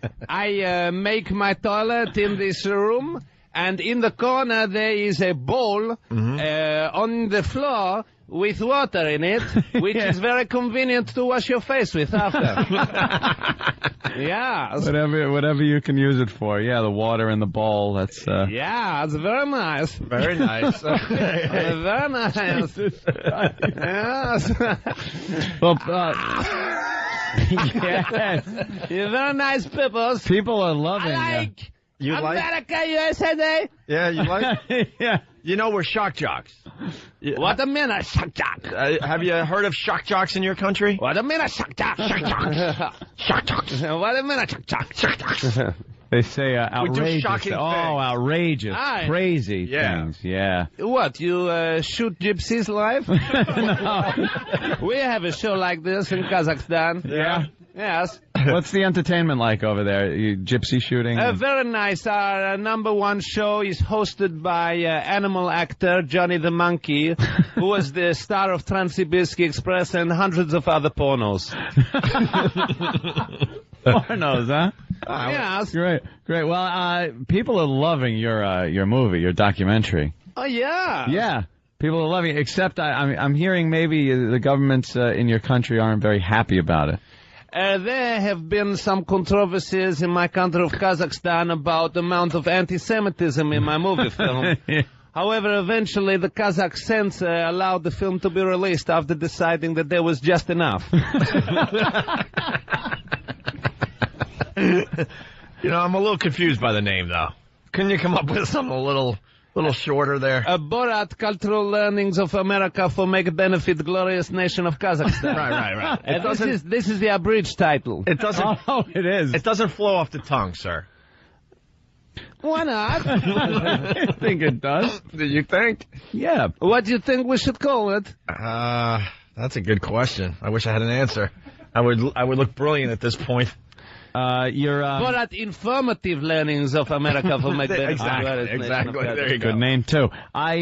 make my toilet in this room, and in the corner there is a bowl on the floor with water in it, which is very convenient to wash your face with after. Yeah. Whatever you can use it for. Yeah, the water in the bowl. That's. Yeah, it's very nice. Very nice. Very nice. Yes. Well, yes. You're very nice people. People are loving it. You America, USA. Yeah, you like? Yeah. You know we're shock jocks. What a minute, shock jock. Have you heard of shock jocks in your country? What a minute, shock jock. Shock jocks. Shock jocks. What a minute, shock jock. Shock jocks. They say outrageous. We do shocking things. Outrageous. Crazy things. Yeah. What, you shoot gypsies live? No. We have a show like this in Kazakhstan. Yeah. Yes. What's the entertainment like over there? You gypsy shooting? Very nice. Our number 1 show is hosted by animal actor Johnny the Monkey, who was the star of Trans-Sibirski Express and hundreds of other pornos. Pornos, huh? Yes. Great. Well, people are loving your movie, your documentary. Oh, yeah. Yeah. People are loving it, except I'm hearing maybe the governments in your country aren't very happy about it. There have been some controversies in my country of Kazakhstan about the amount of anti-Semitism in my movie film. However, eventually the Kazakh censor allowed the film to be released after deciding that there was just enough. You know, I'm a little confused by the name, though. Couldn't you come up with something a little shorter there? Borat, Cultural Learnings of America for Make Benefit Glorious Nation of Kazakhstan. Right. This is the abridged title. It doesn't. Oh, it is. It doesn't flow off the tongue, sir. Why not? I think it does. Do you think? Yeah. What do you think we should call it? That's a good question. I wish I had an answer. I would look brilliant at this point. Borat Informative Learnings of America for Make Benefit. Exactly. There you go. Good name too. How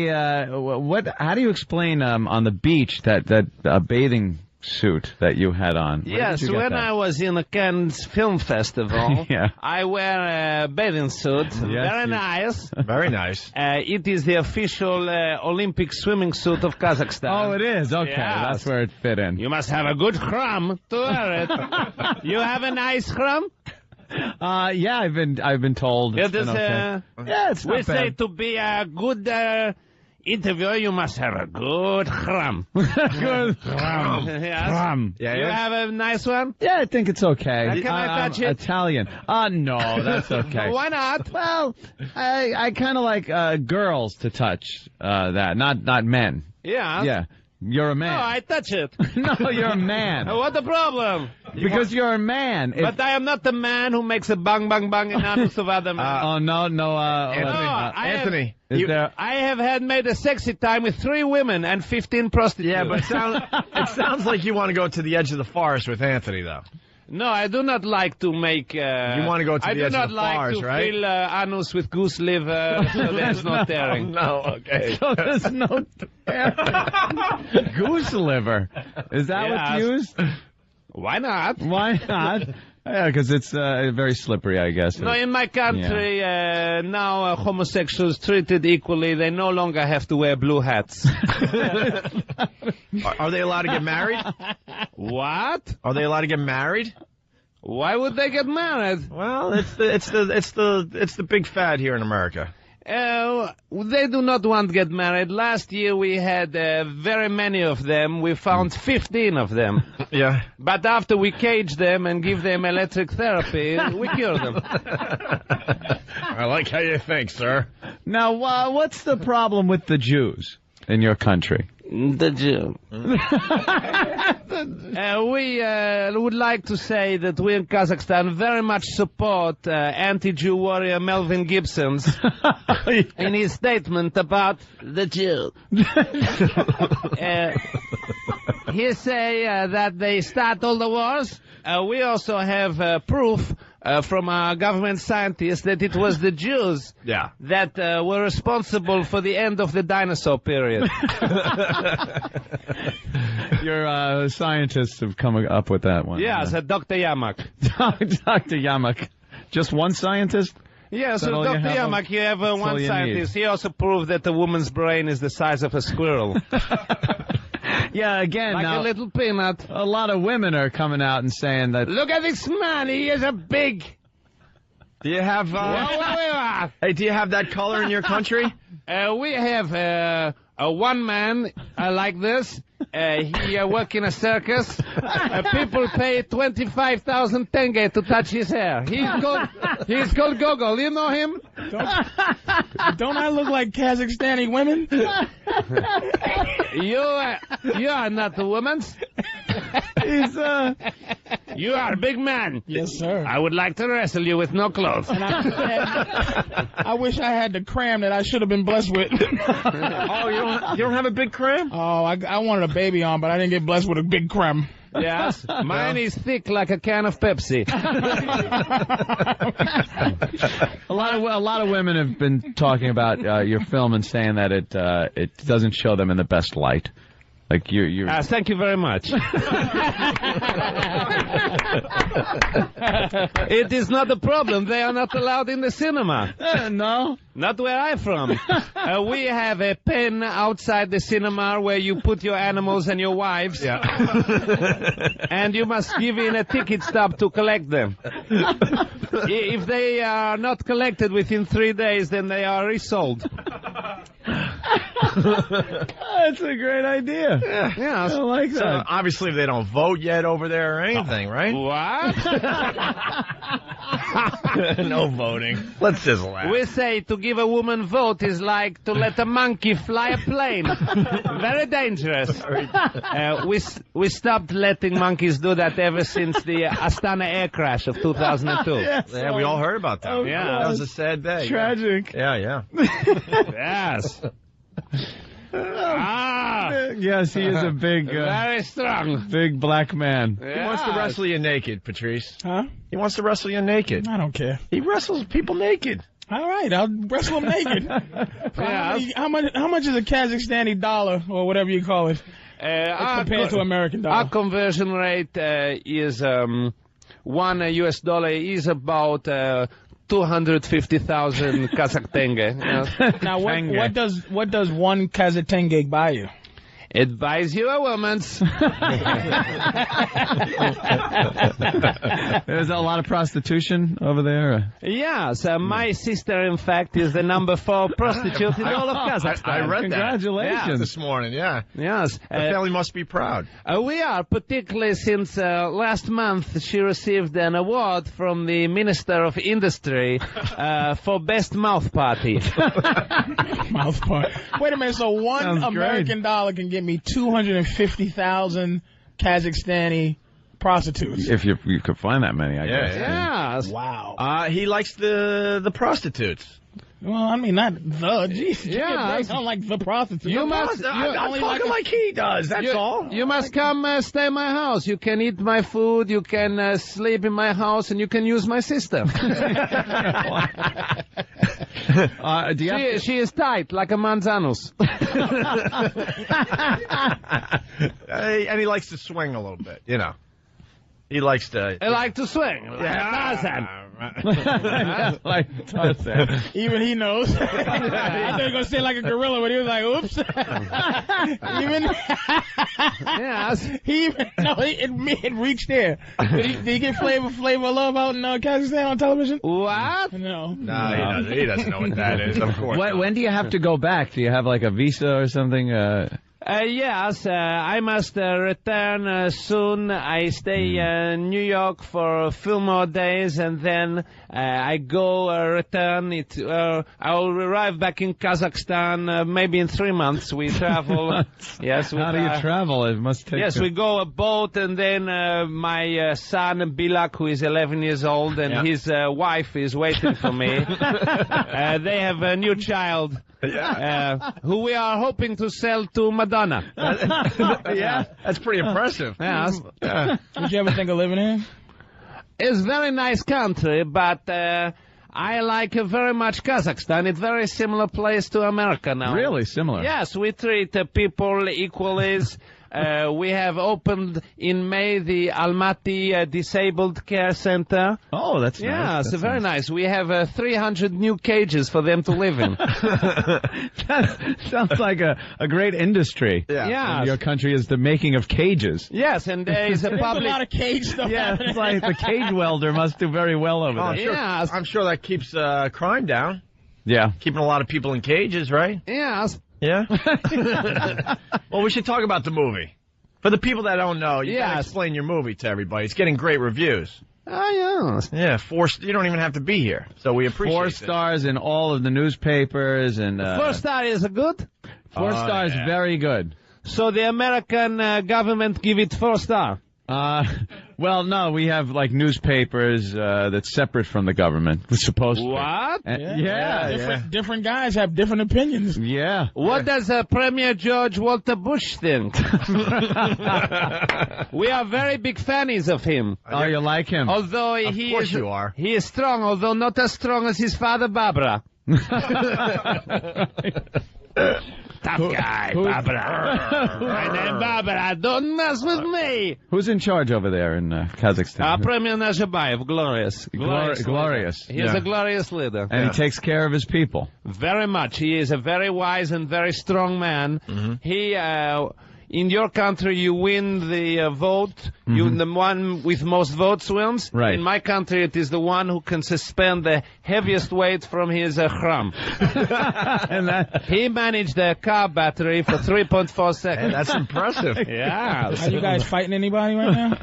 do you explain on the beach that bathing suit that you had on? Yes, when I was in the Cannes Film Festival, I wear a bathing suit. Very nice. Very nice. It is the official Olympic swimming suit of Kazakhstan. Oh, it is? Okay, that's where it fit in. You must have a good crumb to wear it. You have a nice crumb? Yeah, I've been told. It's been okay. It's not we say to be a good interviewer, you must have a good crumb. Good crumb. Yes. Crumb. Yeah, you have a nice one? Yeah, I think it's okay. Can I touch it? Italian. No, that's okay. Why not? Well, I kind of like girls to touch that, not men. Yeah. Yeah. You're a man. No, I touch it. No, you're a man. What the problem? Because you're a man. But I am not the man who makes a bang, bang, bang in anus of other men. Anthony. I have made a sexy time with 3 women and 15 prostitutes. Yeah, but it sounds like you want to go to the edge of the forest with Anthony, though. No, I do not like to make... you want to go to the edge of the forest, right? I do not like to fill anus with goose liver, so there's no tearing. No, okay. So there's no tearing. Goose liver. Is that what's used? Why not? Why not? Yeah, because it's very slippery, I guess. No, in my country, now homosexuals treated equally. They no longer have to wear blue hats. Are they allowed to get married? What? Are they allowed to get married? Why would they get married? Well, it's the big fad here in America. They do not want to get married. Last year we had very many of them. We found 15 of them. Yeah. But after we cage them and give them electric therapy, we cure them. I like how you think, sir. Now, what's the problem with the Jews in your country? The Jew. We would like to say that we in Kazakhstan very much support anti-Jew warrior Melvin Gibson's in his statement about the Jew. He say that they start all the wars. We also have proof from our government scientists that it was the Jews that were responsible for the end of the dinosaur period. Your scientists have come up with that one. Yes, Dr. Yamak. Dr. Yamak. Just one scientist? Yeah, so Dr. Yamak, you have one scientist. He also proved that a woman's brain is the size of a squirrel. Yeah, again, like now, a little peanut. A lot of women are coming out and saying that. Look at this man, he is a big. Do you have? Hey, do you have that color in your country? We have one man like this. He work in a circus. People pay 25,000 tenge to touch his hair. He's called Gogol. You know him? Don't I look like Kazakhstani women? You are not a woman. You are a big man. Yes, sir. I would like to wrestle you with no clothes. And I wish I had the cram that I should have been blessed with. Oh, you don't have a big cram? Oh, I wanted a baby on, but I didn't get blessed with a big cram. Yes, mine is thick like a can of Pepsi. A lot of women have been talking about your film and saying that it doesn't show them in the best light. Like you. Thank you very much. It is not a problem. They are not allowed in the cinema. No, not where I'm from. We have a pen outside the cinema where you put your animals and your wives. Yeah. And you must give in a ticket stub to collect them. If they are not collected within 3 days, then they are resold. That's a great idea. Yeah, I like that. So obviously they don't vote yet over there or anything, right? What? No voting. Let's just laugh. We say to give a woman vote is like to let a monkey fly a plane. Very dangerous. We stopped letting monkeys do that ever since the Astana air crash of 2002. Yeah, we all heard about that. Oh, yeah, that was a sad day. Tragic. Yeah. Yes. Yes, he is a big, very strong, big black man. He wants to wrestle you naked, Patrice. Huh? He wants to wrestle you naked. I don't care. He wrestles people naked. All right, I'll wrestle him naked. How much is a Kazakhstani dollar or whatever you call it compared to American dollar? Our conversion rate is $1 is about 250,000 Kazakh tenge. Now, what does one Kazakh tenge buy you? It buys you a woman's. There's a lot of prostitution over there. Yes, my sister, in fact, is the number 4 prostitute in all of Kazakhstan. I read Congratulations. this morning, yeah. Yes. The family must be proud. We are, particularly since last month she received an award from the Minister of Industry for Best Mouth Party. Mouth party. Wait a minute, so one Sounds American dollar can get get me 250,000 Kazakhstani prostitutes. If you could find that many, I guess. Yes. Wow. He likes the prostitutes. Well, I mean, not the. Jeez, Yeah. they sound like the prostitutes. You must. I'm talking like he does. That's all. You must come stay in my house. You can eat my food. You can sleep in my house, and you can use my system. She is tight like a manzanus. And he likes to swing a little bit, you know. He likes to... I like to swing. Like Tarzan. Even he knows. I thought he was going to say like a gorilla, but he was like, oops. Yes. It reached there. Did he get Flavor of Love out in Kazakhstan on television? What? No. No, he doesn't know what that is, of course. When do you have to go back? Do you have like a visa or something? Yes, I must return soon. I stay in New York for a few more days, and then I go return. I'll arrive back in Kazakhstan maybe in 3 months. We travel. Yes. How do you travel? It must take. Yes, we go a boat, and then my son Bilak, who is 11 years old, and his wife is waiting for me. They have a new child. Who we are hoping to sell to Madonna. Yeah, that's pretty impressive. Yes. Would you ever think of living here? It's a very nice country, but I like very much Kazakhstan. It's a very similar place to America now. Really similar? Yes, we treat people equally. We have opened in May the Almaty Disabled Care Center. Oh, that's nice. Yes, That's very nice. nice. We have 300 new cages for them to live in. That sounds like a great industry. Yeah. In your country is the making of cages. Yes, and there is a There's public... a lot of cage stuff. Yeah, it's like the cage welder must do very well over there. Yes. I'm sure that keeps crime down. Yeah. Keeping a lot of people in cages, right? Yes. Yeah? Well, we should talk about the movie. For the people that don't know, you gotta explain your movie to everybody. It's getting great reviews. Oh, yes. Yeah, you don't even have to be here. So we appreciate 4 it. stars in all of the newspapers. And 4 star is good? 4 stars, very good. So the American government give it 4 star? Well, no, we have like newspapers that's separate from the government. We're supposed to. What? Different guys have different opinions. Yeah. What does Premier George Walter Bush think? We are very big fans of him. Oh, you like him? Although Of course you are. He is strong, although not as strong as his father, Barbara. Tough guy, Barbara. My name Barbara. Don't mess with me. Who's in charge over there in Kazakhstan? Premier Nazarbayev, glorious. Glorious. He is a glorious leader. And he takes care of his people. Very much. He is a very wise and very strong man. Mm-hmm. He, in your country, you win the vote. You, the one with most votes wins. Right. In my country, it is the one who can suspend the heaviest weight from his khram. And He managed a car battery for 3.4 seconds. That's impressive. Yeah. Are you guys fighting anybody right now?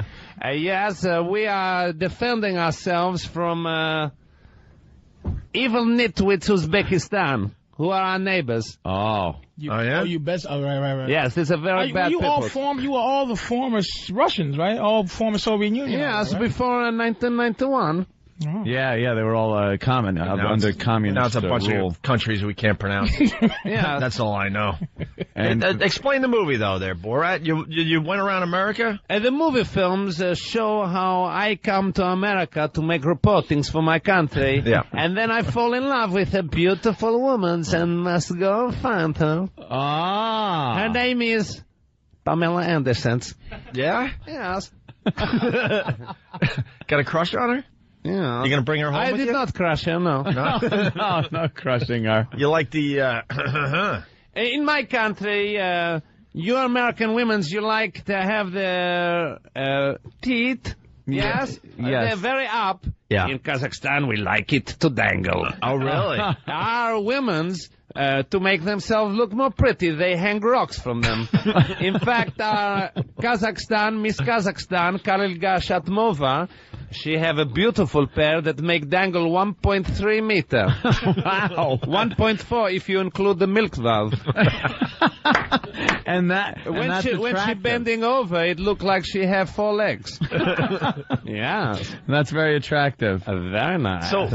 Yes, we are defending ourselves from evil nitwits Uzbekistan, who are our neighbors. Oh. You best. Oh, right. Yes, it's a very bad people. You were all the former Russians, right? All former Soviet Union. Yes, right? before 1991. Oh. Yeah, they were all under communist Now it's a bunch rule. of countries we can't pronounce. Yeah. That's all I know. And Explain the movie, though, there, Borat. You went around America? The movie films show how I come to America to make reportings for my country. Yeah. And then I fall in love with a beautiful woman and must go find her. Ah. Her name is Pamela Anderson. Yeah? Yes. Got a crush on her? Yeah. You gonna bring her home I with did you? not crush her, no. No crushing her. You like the, In my country, you American women, you like to have their teeth. Yes? They're very up. Yeah. In Kazakhstan, we like it to dangle. Oh, really? Our women's, to make themselves look more pretty, they hang rocks from them. In fact, our Miss Kazakhstan, Karilga Shatmova, She have a beautiful pair that make dangle 1.3 meter. Wow. 1.4 if you include the milk valve. And that's when she bending over, it looked like she have 4 legs. Yeah. That's very attractive. Very nice. So,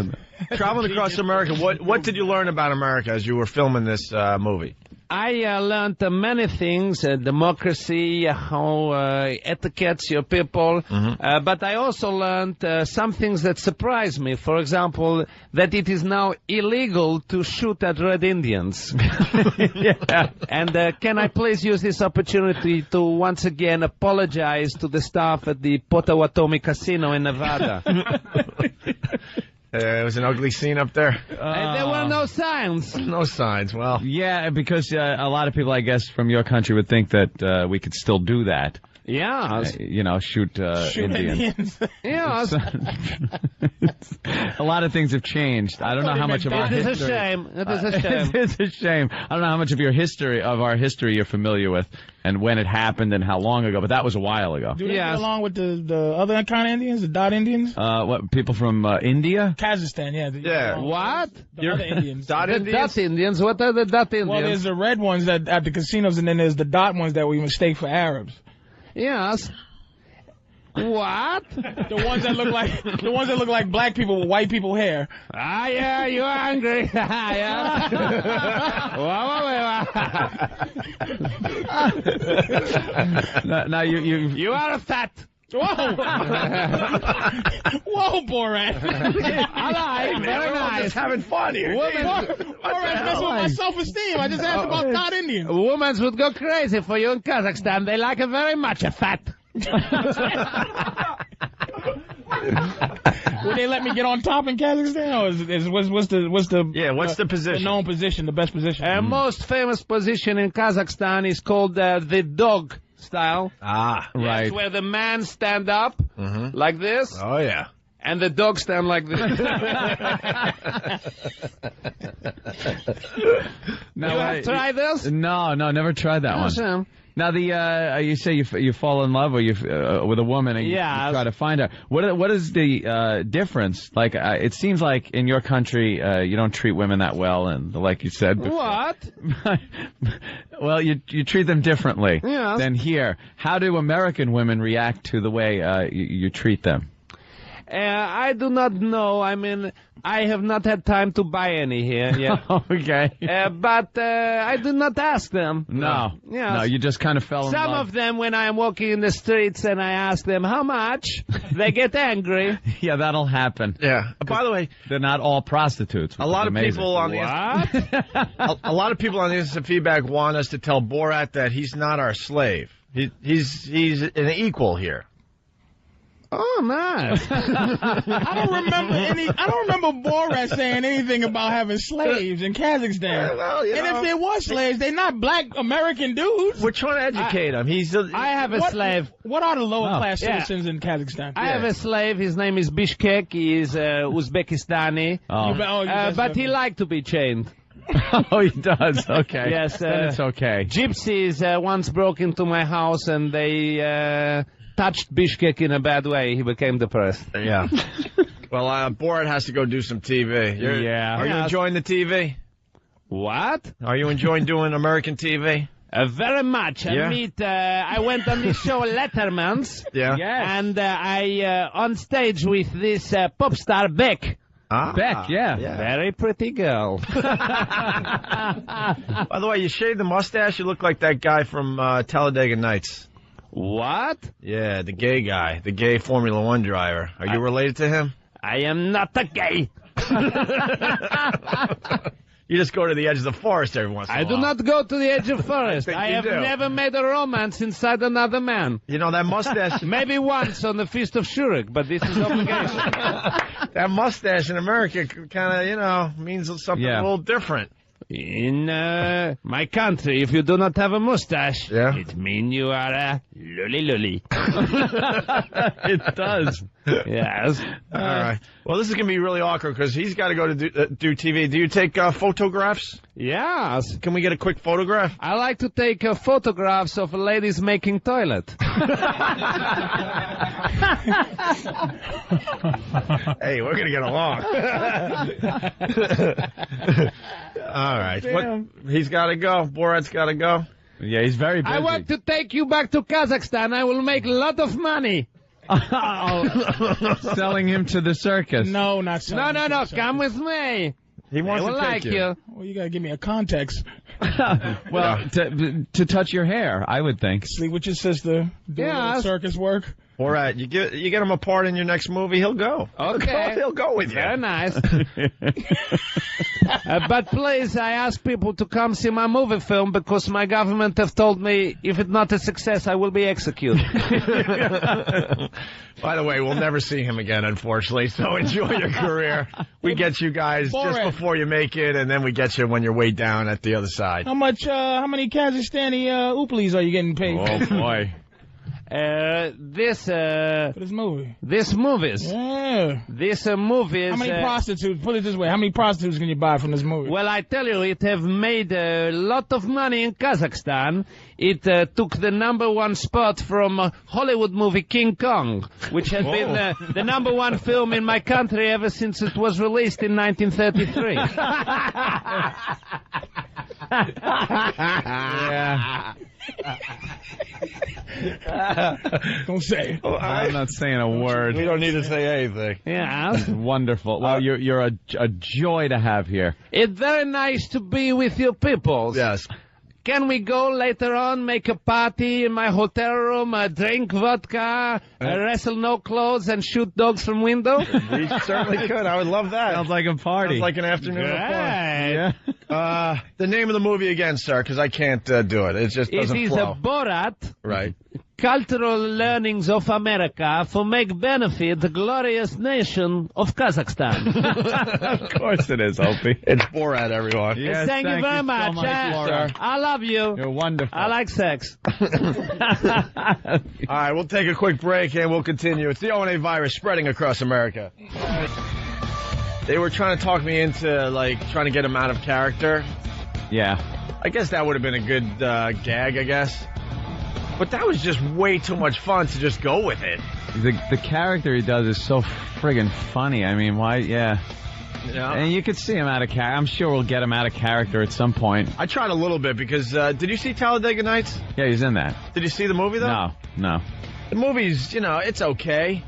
traveling across America, what did you learn about America as you were filming this movie? I learned many things, democracy, how etiquettes your people, but I also learned some things that surprised me. For example, that it is now illegal to shoot at Red Indians. Yeah. And can I please use this opportunity to once again apologize to the staff at the Potawatomi Casino in Nevada. It was an ugly scene up there. There were no signs. No signs. Well, yeah, because a lot of people, I guess, from your country would think that we could still do that. Yeah. Shoot Indians. Yes. A lot of things have changed. I don't know how much of our history. It is a shame. It is a shame. It is a shame. I don't know how much of our history you're familiar with and when it happened and how long ago, but that was a while ago. Do they get along with the other kind of Indians, the Dot Indians? What, people from India? Kazakhstan, yeah. What? The other Indians. Dot Indians? What are the Dot Indians? Well, there's the red ones that at the casinos, and then there's the dot ones that we mistake for Arabs. Yes. What? The ones that look like black people with white people hair. Ah, yeah, you're angry. Yeah. Now you are fat. Whoa! Whoa, Borat! I like. Very nice. Just having fun here. Borat's messing with my self-esteem. I just asked about Dot Indians. Women would go crazy for you in Kazakhstan. They like it very much, a fat. Would they let me get on top in Kazakhstan, or what's the position? The known position, the best position. Most famous position in Kazakhstan is called the dog style. Ah, right. It's where the man stand up like this. Oh yeah. And the dog stand like this. No, you have tried this? No, never tried that one. Awesome. Now you say you fall in love with a woman and you try to find her. What is the difference? Like it seems like in your country you don't treat women that well, and like you said before. What? Well, you treat them differently Yes. than here. How do American women react to the way you treat them? I do not know. I mean, I have not had time to buy any here yet. Okay. But I do not ask them. No. Yes. No, you just kind of fell in love. Some of them, when I am walking in the streets and I ask them how much, they get angry. Yeah, that'll happen. Yeah. By the way, they're not all prostitutes. A lot of people on the a lot of people on the instant feedback want us to tell Borat that he's not our slave. He's an equal here. Oh, nice. I don't remember Borat saying anything about having slaves in Kazakhstan. Well, and if there was slaves, they're not black American dudes. We're trying to educate him. I have a slave. What are the lower class citizens in Kazakhstan? I have a slave. His name is Bishkek. He is Uzbekistani. But he liked to be chained. Oh, he does? Okay. Yes. Then it's okay. Gypsies once broke into my house and they touched Bishkek in a bad way. He became depressed. Yeah. Well, Borat has to go do some TV. Are you enjoying the TV? What? Are you enjoying doing American TV? Very much. Yeah. I went on this show Letterman's. Yeah. Yes. And I on stage with this pop star Beck. Beck, yeah. Very pretty girl. By the way, you shaved the mustache. You look like that guy from Talladega Nights. What? Yeah, the gay guy, the gay Formula One driver. Are you related to him? I am not a gay. You just go to the edge of the forest every once in a while. I do not go to the edge of forest. I have never made a romance inside another man. You know, that mustache... Maybe once on the Feast of Shurek, but this is obligation. That mustache in America kind of, means something a little different. In my country, if you do not have a mustache, it means you are a lully. It does. Yes. All right. Well, this is going to be really awkward because he's got to go to do TV. Do you take photographs? Yes. Can we get a quick photograph? I like to take photographs of ladies making toilet. Hey, we're gonna get along. All right. He's got to go. Borat's got to go. Yeah, he's very busy. I want to take you back to Kazakhstan. I will make a lot of money. Selling him to the circus. No, not selling. No. Come with me. He wants I to will take like you. you. Well, you gotta give me a context. Well, to touch your hair, I would think. Sleep with your sister. Do a little circus work. Borat, you get him a part in your next movie, he'll go. Okay. He'll go with you. Very nice. But please, I ask people to come see my movie film because my government have told me if it's not a success, I will be executed. By the way, we'll never see him again, unfortunately, so enjoy your career. We get you guys just before you make it, and then we get you when you're way down at the other side. How many Kazakhstani oopleys are you getting paid? Oh, boy. For this movie. This movies. Yeah. This movies. How many prostitutes? Put it this way: how many prostitutes can you buy from this movie? Well, I tell you, it have made a lot of money in Kazakhstan. It took the #1 spot from Hollywood movie King Kong, which has been the #1 film in my country ever since it was released in 1933. Yeah. Don't say. I'm not saying a word. We don't need to say anything. Yeah. That's wonderful. Well, you're a joy to have here. It's very nice to be with you people. Yes. Can we go later on, make a party in my hotel room, drink vodka, wrestle no clothes, and shoot dogs from window? We certainly could. I would love that. Sounds like a party. Sounds like an afternoon of fun. Yeah. The name of the movie again, sir, because I can't do it. It just doesn't It is flow. a Borat. Right. Cultural learnings of America for make benefit the glorious nation of Kazakhstan. Of course it is, Opie. It's Borat, everyone. Yes, thank you very much. So much Laura. I love you. You're wonderful. I like sex. All right, we'll take a quick break and we'll continue. It's the O&A virus spreading across America. They were trying to talk me into, trying to get him out of character. Yeah. I guess that would have been a good gag, I guess. But that was just way too much fun to just go with it. The character he does is so friggin' funny. I mean, why? Yeah. And you could see him out of character. I'm sure we'll get him out of character at some point. I tried a little bit because, did you see Talladega Nights? Yeah, he's in that. Did you see the movie, though? No. The movie's, it's okay.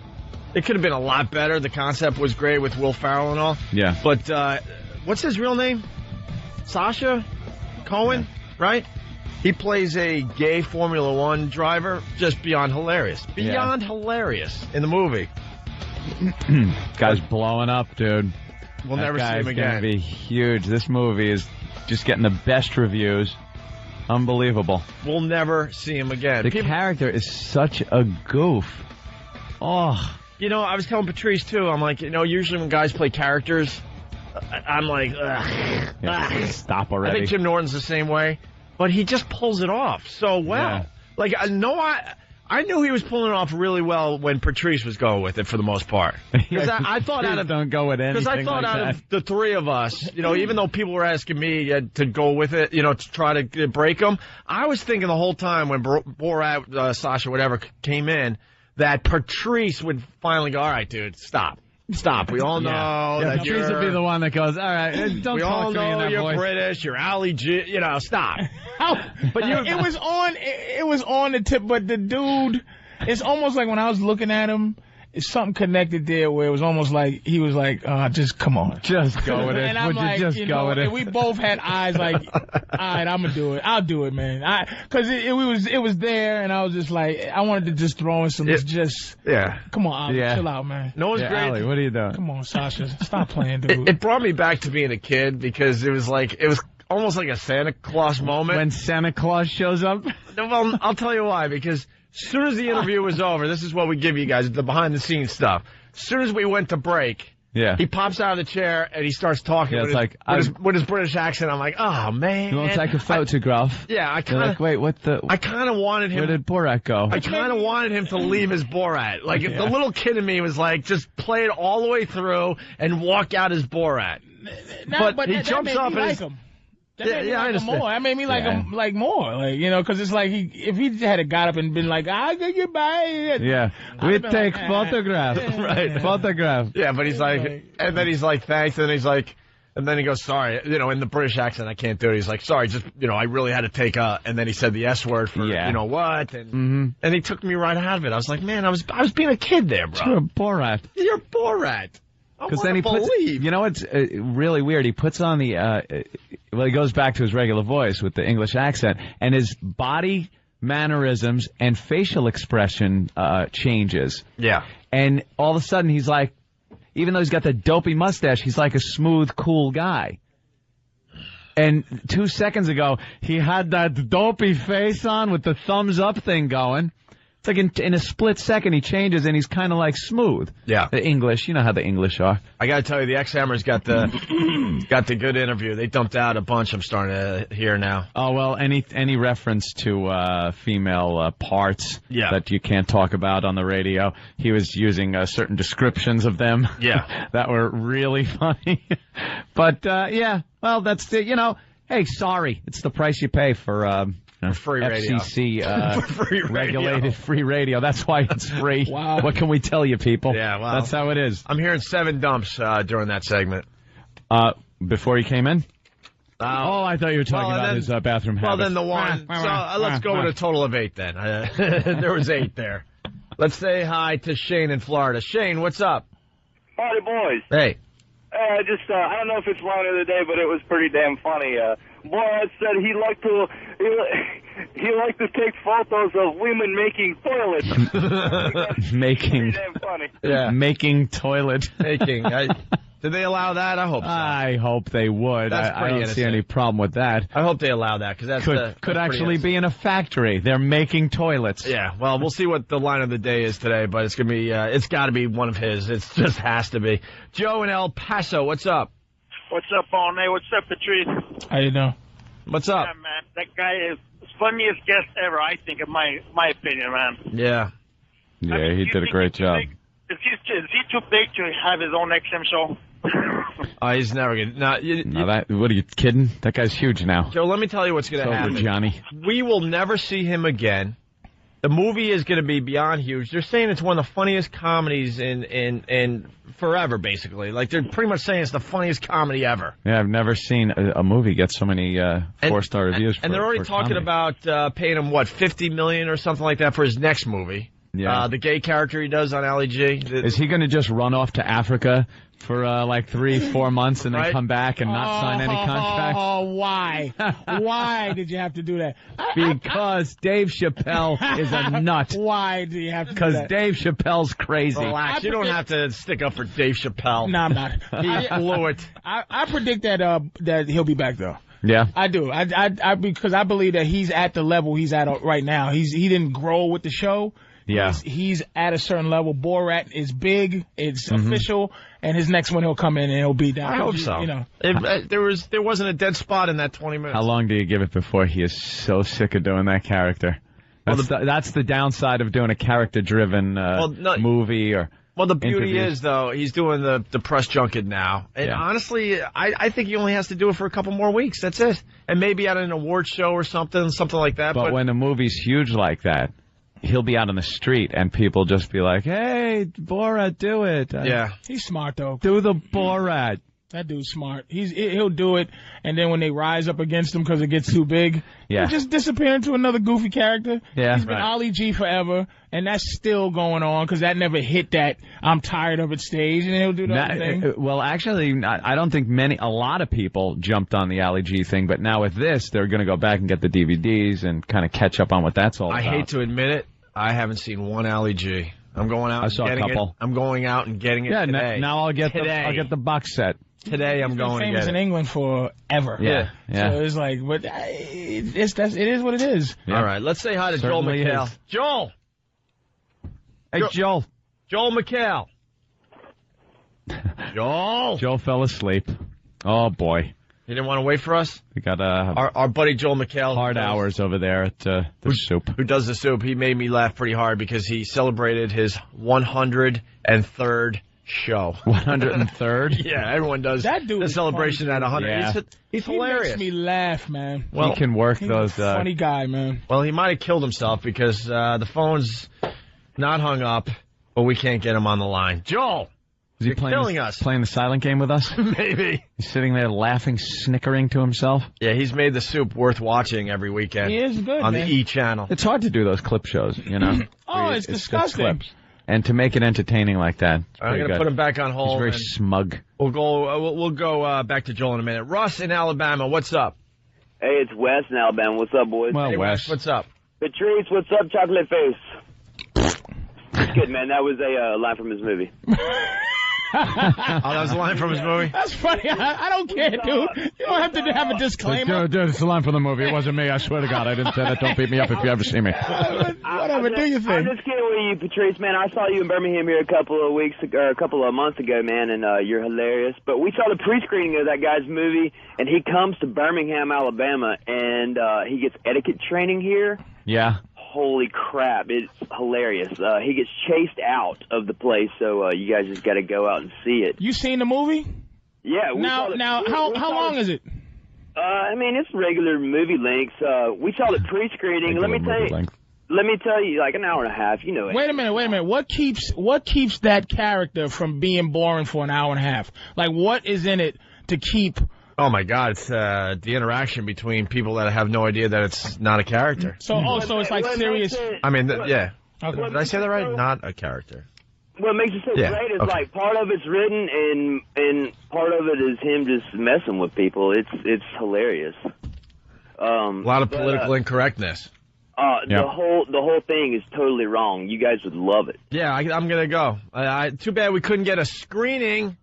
It could have been a lot better. The concept was great with Will Ferrell and all. Yeah. But, what's his real name? Sacha? Cohen? Right? He plays a gay Formula One driver, just beyond hilarious. Beyond hilarious in the movie. Guy's blowing up, dude. We'll never see him again. That guy's going to be huge. This movie is just getting the best reviews. Unbelievable. We'll never see him again. The character is such a goof. Oh. I was telling Patrice, too, I'm like, usually when guys play characters, I'm like, ugh. Stop already. I think Jim Norton's the same way. But he just pulls it off so well. Yeah. I knew he was pulling it off really well when Patrice was going with it for the most part. Because I thought don't go with anything. Because I thought like out of the three of us, even though people were asking me to go with it, to try to break them, I was thinking the whole time when Borat, Sacha, whatever, came in, that Patrice would finally go, all right, dude, stop. We all know that Patrice would be the one that goes, all right, don't we talk all to me in know that you're voice. British, you're Ali G, stop. But it was on the tip, but the dude, it's almost like when I was looking at him, it's something connected there where it was almost like he was like, just come on. Just go with it. And I'm like, just go with it? And we both had eyes like, all right, I'm going to do it. I'll do it, man. Because it was there, and I was just like, I wanted to just throw in some, come on, Ali, chill out, man. No one's great. Ali, what are you doing? Come on, Sasha, stop playing, dude. It brought me back to being a kid because it was almost like a Santa Claus moment. When Santa Claus shows up? Well, I'll tell you why, because as soon as the interview was over, this is what we give you guys, the behind-the-scenes stuff. As soon as we went to break, he pops out of the chair and he starts talking with his British accent. I'm like, oh, man. You want to take a photograph? I kind of... Like, wait, what the... I kind of wanted him... Where did Borat go? I kind of wanted him to leave as Borat. The little kid in me was like, just play it all the way through and walk out as Borat. But he jumps up and... That made me like him more. That made me like him like more. Like, you know, because it's like if he had got up and been like, I'll get you by. Yeah. We take photograph. Right. Photograph. Yeah, but he's like, and then he's like, thanks. And then he's like, and then he goes, sorry, you know, in the British accent, I can't do it. He's like, sorry, just, you know, I really had to take and then he said the S word for, you know what, and and he took me right out of it. I was like, man, I was being a kid there, bro. You're a Borat. You're Borat. Because then he puts, you know what's really weird? He puts on the, well, he goes back to his regular voice with the English accent, and his body mannerisms and facial expression changes. Yeah. And all of a sudden he's like, even though he's got the dopey mustache, he's like a smooth, cool guy. And 2 seconds ago, he had that dopey face on with the thumbs up thing going. It's like in a split second, he changes and he's kind of like smooth. Yeah. The English, you know how the English are. I got to tell you, the X-Hammers got the good interview. They dumped out a bunch I'm starting to hear now. Oh, well, any reference to female parts that you can't talk about on the radio, he was using certain descriptions of them that were really funny. But, yeah, well, that's it. You know, hey, sorry. It's the price you pay for free radio. FCC free regulated free radio. That's why it's free. Wow. What can we tell you, people? Yeah, well, that's how it is. I'm hearing 7 dumps during that segment. Before he came in? I thought you were talking about his bathroom habits. Well, then the one. So let's go with a total of 8 then. There was 8 there. Let's say hi to Shane in Florida. Shane, what's up? Howdy, boys. Hey. I don't know if it's line of the day, but it was pretty damn funny. Borat said he liked to take photos of women making toilets. Making. Pretty damn funny. Yeah. Making toilet. Making. Did they allow that? I hope so. I hope they would. That's I don't see any problem with that. I hope they allow that, because that's could actually be in a factory. They're making toilets. Yeah, well, we'll see what the line of the day is today, but it's gonna be it's got to be one of his. It just has to be. Joe in El Paso, what's up? What's up, Arne? What's up, Patrice? How you doing? What's up? Yeah, man, that guy is the funniest guest ever, I think, in my opinion, man. Yeah. Yeah, he did a great job. Is he too big to have his own XM show? He's never gonna. What are you kidding? That guy's huge now. Joe, let me tell you what's gonna happen. Johnny. We will never see him again. The movie is gonna be beyond huge. They're saying it's one of the funniest comedies in forever, basically. Like, they're pretty much saying it's the funniest comedy ever. Yeah, I've never seen a movie get so many 4-star reviews. And they're already talking about paying him what, $50 million or something like that for his next movie. Yeah. The gay character he does on Ali G. Is he going to just run off to Africa for like 3-4 months and then come back and not sign any contracts? Oh, why? Why did you have to do that? Because Dave Chappelle is a nut. Why do you have to do that? Because Dave Chappelle's crazy. Relax. You don't have to stick up for Dave Chappelle. No, I'm not. He blew it. I predict that he'll be back, though. Yeah, I do. I because I believe that he's at the level he's at right now. He didn't grow with the show. Yeah, he's at a certain level. Borat is big. It's official, and his next one he'll come in and he'll be down. I hope so. You know, there wasn't a dead spot in that 20 minutes. How long do you give it before he is so sick of doing that character? That's the downside of doing a character-driven movie or. Well, the beauty interviews. is, though, he's doing the press junket now. And honestly, I think he only has to do it for a couple more weeks. That's it. And maybe at an award show or something like that. But when a movie's huge like that, he'll be out on the street and people just be like, hey, Borat, do it. Yeah. He's smart, though. Do the Borat. That dude's smart. He'll do it, and then when they rise up against him because it gets too big, he'll just disappear into another goofy character. Yeah, he's been Ali G forever, and that's still going on because that never hit that I'm tired of it stage, and he'll do the other thing. Well, actually, I don't think a lot of people jumped on the Ali G thing, but now with this, they're going to go back and get the DVDs and kind of catch up on what that's all about. I hate to admit it, I haven't seen one Ali G. I'm going out. I saw and getting a couple. It. I'm going out and getting it today. Now I'll get the box set. Today I'm going to get it. He's been famous in England forever. Yeah. So it's like, but it is what it is. Yeah. All right, let's say hi to Joel McHale. Joel. Hey, Joel. Joel McHale. Joel. Joel fell asleep. Oh boy. You didn't want to wait for us? We got our buddy Joel McHale. Hard hours over there at the soup. Who does the soup? He made me laugh pretty hard because he celebrated his 103rd show. 103rd? Yeah, everyone does That dude the is celebration funny, at 100. Yeah. He's He hilarious. makes me laugh, man. Well, he can work He's those. a funny guy, man. Well, he might have killed himself because the phone's not hung up, but we can't get him on the line. Joel, Is he you're killing us. Playing the silent game with us? Maybe. He's sitting there laughing, snickering to himself. Yeah, he's made the soup worth watching every weekend. He is good, on man. the E channel. It's hard to do those clip shows, you know? Oh, it's just disgusting. clips. And to make it entertaining like that, I'm going to put him back on hold. He's very and smug. We'll go back to Joel in a minute. Russ in Alabama, what's up? Hey, it's Wes in Alabama. What's up, boys? Well, Hey, Wes. What's up? Patrice, what's up, chocolate face? Good, man. That was a line from his movie. Oh, that was a line from his movie? That's funny. I don't care, dude. You don't have to have a disclaimer. Dude, it's a line from the movie. It wasn't me. I swear to God, I didn't say that. Don't beat me up if you ever see me. Whatever, do your I'm thing. just kidding with you, Patrice, man. I saw you in Birmingham here a couple of months ago, man, and you're hilarious. But we saw the pre-screening of that guy's movie, and he comes to Birmingham, Alabama, and he gets etiquette training here. Yeah. Holy crap, it's hilarious. He gets chased out of the place, so you guys just got to go out and see it. You seen the movie? Yeah. How long is it? I mean, it's regular movie length. We saw the pre-screening. Let me tell you, like an hour and a half. You know. Wait a minute. What keeps that character from being boring for an hour and a half? Like, what is in it to keep? Oh, my God. It's the interaction between people that have no idea that it's not a character. So it's like serious. I mean, yeah. Okay. Did I say that right? Not a character. What makes it so great is like part of it's written and part of it is him just messing with people. It's hilarious. A lot of political incorrectness. The whole thing is totally wrong. You guys would love it. Yeah, I'm gonna go. Too bad we couldn't get a screening.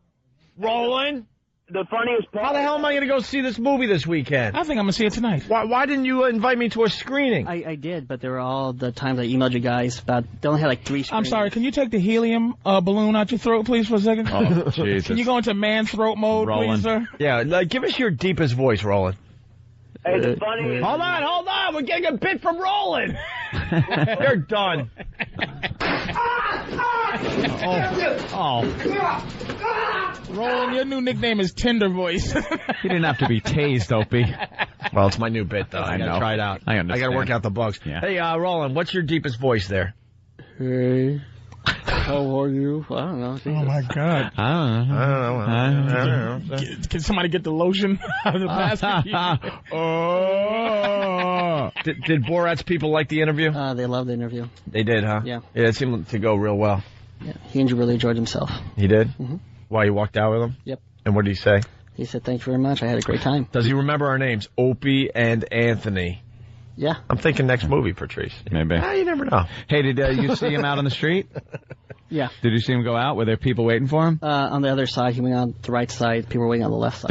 Roland. The funniest part. How the hell am I going to go see this movie this weekend? I think I'm going to see it tonight. Why didn't you invite me to a screening? I did, but there were all the times I emailed you guys about, they only had like 3 screenings. I'm sorry, can you take the helium balloon out your throat, please, for a second? Oh, Jesus. Can you go into man throat mode, Roland. please, sir? Yeah, give us your deepest voice, Roland. Hey, the funniest... Hold on. We're getting a bit from Roland. You're done. Roland, your new nickname is Tender Voice. He didn't have to be tased, Opie. Well, it's my new bit, though. I got to know. try it out. I understand. I got to work out the bugs. Yeah. Hey, Roland, what's your deepest voice there? Hey, how are you? I don't know. Oh, my God. I don't know. Can somebody get the lotion out of the basket? Did Borat's people like the interview? They loved the interview. They did, huh? Yeah. Yeah, it seemed to go real well. Yeah, he really enjoyed himself. He did? Mm-hmm. Why, you walked out with him? Yep. And what did he say? He said, thanks very much. I had a great time. Does he remember our names? Opie and Anthony. Yeah. I'm thinking next movie, Patrice. Maybe. You never know. Hey, did you see him out on the street? Yeah. Did you see him go out? Were there people waiting for him? On the other side, he went on the right side. People were waiting on the left side.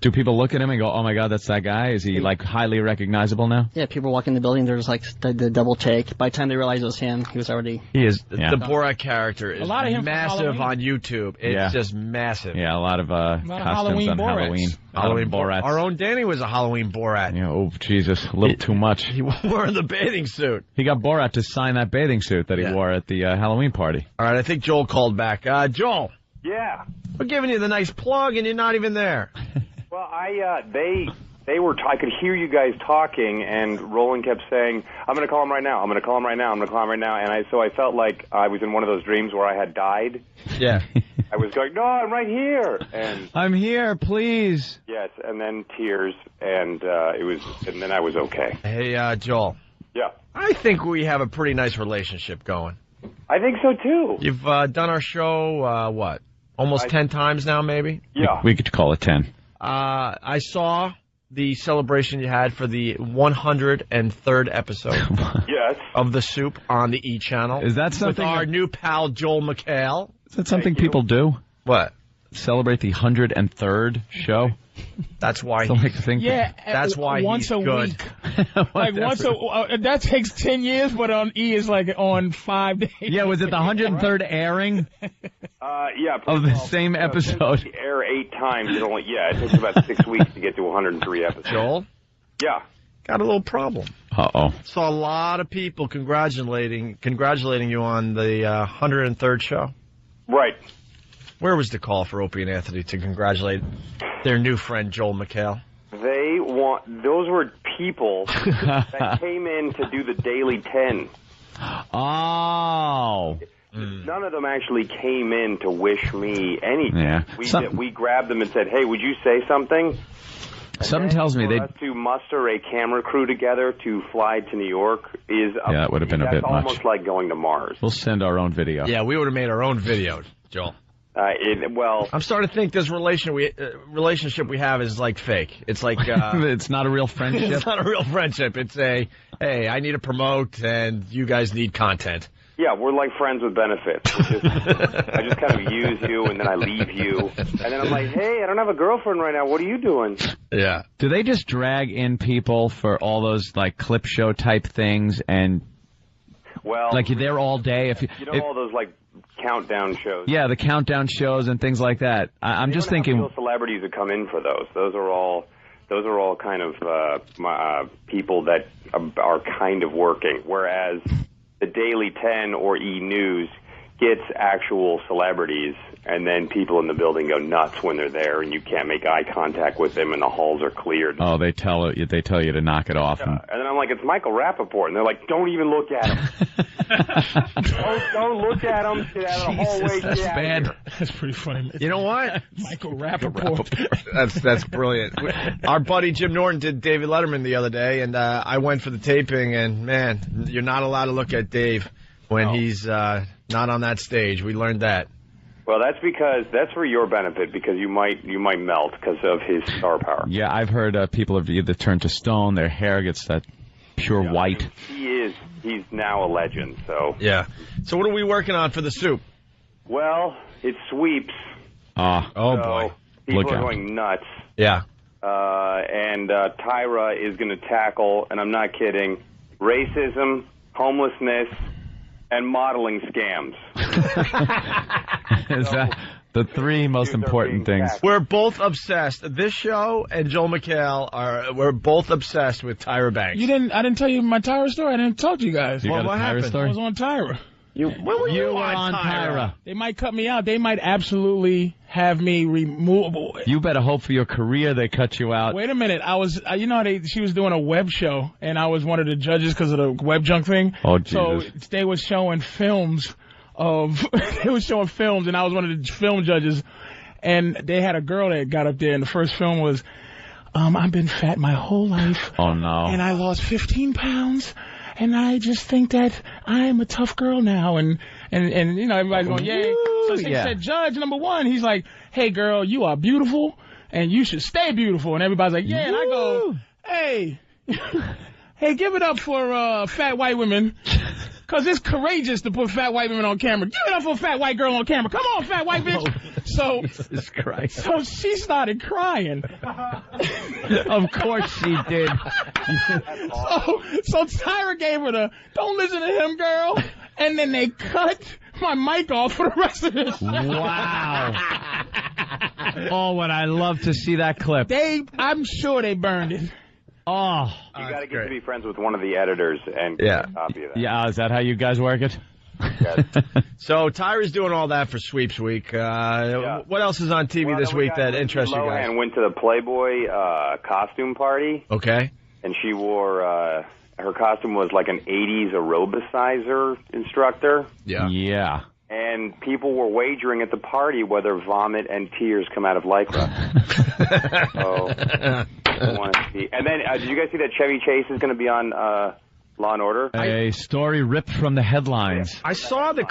Do people look at him and go, "Oh my God, that's that guy"? Is he like highly recognizable now? Yeah, people walk in the building. They're just like the double take. By the time they realized it was him, he was already. He is. Yeah. The Borat character is A lot of him from massive Halloween. on YouTube. It's just massive. Yeah, a lot of costumes Halloween on Borats. Halloween. Halloween Borats. Our own Danny was a Halloween Borat. Yeah, oh, Jesus, a little too much. He wore the bathing suit. He got Borat to sign that bathing suit that he wore at the Halloween party. All right, I think Joel called back. Joel. Yeah. We're giving you the nice plug, and you're not even there. Well, they were. I could hear you guys talking, and Roland kept saying, "I'm going to call him right now. I'm going to call him right now. I'm going to call him right now." And so I felt like I was in one of those dreams where I had died. Yeah. I was going, "No, I'm right here," and I'm here, please. yes, and then tears, and then I was okay. Hey, Joel. Yeah. I think we have a pretty nice relationship going. I think so too. You've done our show, what, almost 10 times now, maybe? Yeah. We could call it 10. I saw the celebration you had for the 103rd episode Yes. of The Soup on the E! Channel. Is that something With our new pal, Joel McHale. Is that something people do? What? Celebrate the 103rd show? That's why. That's why once he's a good. week. Like once that takes 10 years, but on E is like on 5 days. Yeah, was it the 103rd airing? Yeah. Of the same episode. Air 8 times. It takes about 6 weeks to get to 103 episodes. Joel? Yeah. Got a little problem. Uh-oh. Saw a lot of people congratulating you on the 103rd show. Right. Where was the call for Opie and Anthony to congratulate their new friend Joel McHale? Those were people that came in to do the Daily 10. Oh. None of them actually came in to wish me anything. Yeah. We grabbed them and said, "Hey, would you say something?" Something tells me for us to muster a camera crew together to fly to New York is that would have been a bit much. That's almost like going to Mars. We'll send our own video. Yeah, we would have made our own video, Joel. I'm starting to think this relationship we have is like fake. It's like it's not a real friendship. It's not a real friendship. It's hey, I need to promote, and you guys need content. Yeah, we're like friends with benefits. I just kind of use you, and then I leave you, and then I'm like, hey, I don't have a girlfriend right now. What are you doing? Yeah. Do they just drag in people for all those like clip show type things, and like you're there all day? If all those like countdown shows. Yeah, the countdown shows and things like that. I'm just thinking real celebrities that come in for those. Those are all kind of people that are kind of working, whereas the Daily 10 or E! News gets actual celebrities, and then people in the building go nuts when they're there, and you can't make eye contact with them, and the halls are cleared. Oh, they tell you to knock it off. And then I'm like, it's Michael Rappaport, and they're like, don't even look at him. don't look at him. Get out of the hallway. That's get bad. Out of here. That's pretty funny. You know what? Michael Rappaport. That's brilliant. Our buddy Jim Norton did David Letterman the other day, and I went for the taping, and man, you're not allowed to look at Dave when he's not on that stage. We learned that. Well, that's for your benefit, because you might melt because of his star power. Yeah, I've heard people have either turned to stone, their hair gets that pure white. He's now a legend. So yeah. So what are we working on for the soup? Well, it sweeps. Boy. People are going nuts. Yeah. And Tyra is going to tackle, and I'm not kidding, racism, homelessness, and modeling scams. Is that the three most important things? We're both obsessed. This show and Joel McHale we're both obsessed with Tyra Banks. I didn't tell you my Tyra story. I didn't talk to you guys. What happened? I was on Tyra. When were you on Tyra? They might cut me out. They might absolutely have me removed. You better hope for your career they cut you out. Wait a minute. I was, she was doing a web show, and I was one of the judges because of the web junk thing. Oh, Jesus. So they were showing films and I was one of the film judges, and they had a girl that got up there, and the first film was, I've been fat my whole life. Oh, no. And I lost 15 pounds. And I just think that I am a tough girl now, and everybody's going, yay. So she said, Judge number one, he's like, hey girl, you are beautiful, and you should stay beautiful. And everybody's like, yeah. And I go, hey, give it up for fat white women, because it's courageous to put fat white women on camera. Give it up for a fat white girl on camera. Come on, fat white bitch. So, Jesus Christ. So she started crying. Of course she did. So Tyra gave her the, don't listen to him, girl. And then they cut my mic off for the rest of this. Wow. Oh, would I love to see that clip. I'm sure they burned it. Oh. You got to get to be friends with one of the editors and get a copy of that. Yeah, is that how you guys work it? Yes. So Tyra's doing all that for Sweeps Week. What else is on TV this week that interests you guys? And went to the Playboy costume party. Okay. And she wore her costume was like an 80s aerobicizer instructor. Yeah. Yeah. And people were wagering at the party whether vomit and tears come out of Lycra. I want to see. And then, did you guys see that Chevy Chase is going to be on Law and Order? A story ripped from the headlines. I saw the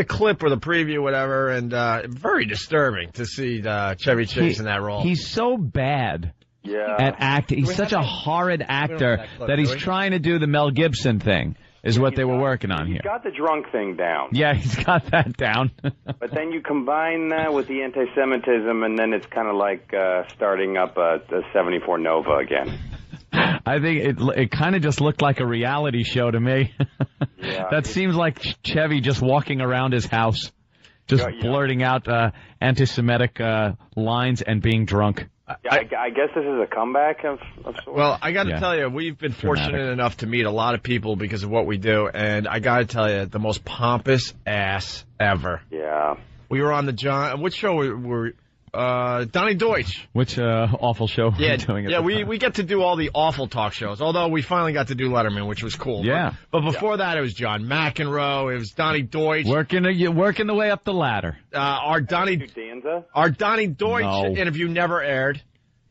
clip or the preview, whatever, and very disturbing to see Chevy Chase in that role. He's so bad. Yeah. At acting. He's such a horrid actor that he's trying to do the Mel Gibson thing, is what they were working on here. He's got the drunk thing down. Yeah, he's got that down. But then you combine that with the anti-Semitism, and then it's kind of like starting up a 74 Nova again. I think it kind of just looked like a reality show to me. Yeah, that seems like Chevy just walking around his house, just blurting out anti-Semitic lines and being drunk. I guess this is a comeback of sorts. Well, I got to tell you, we've been fortunate enough to meet a lot of people because of what we do, and I got to tell you, the most pompous ass ever. Yeah. We were on the John. Which show were Donnie Deutsch. Which awful show Yeah, we're doing at yeah. the We time. get to do all the awful talk shows. Although we finally got to do Letterman, which was cool. Yeah. But before that, it was John McEnroe. It was Donnie Deutsch. Working the way up the ladder. Our Donnie Deutsch interview never aired.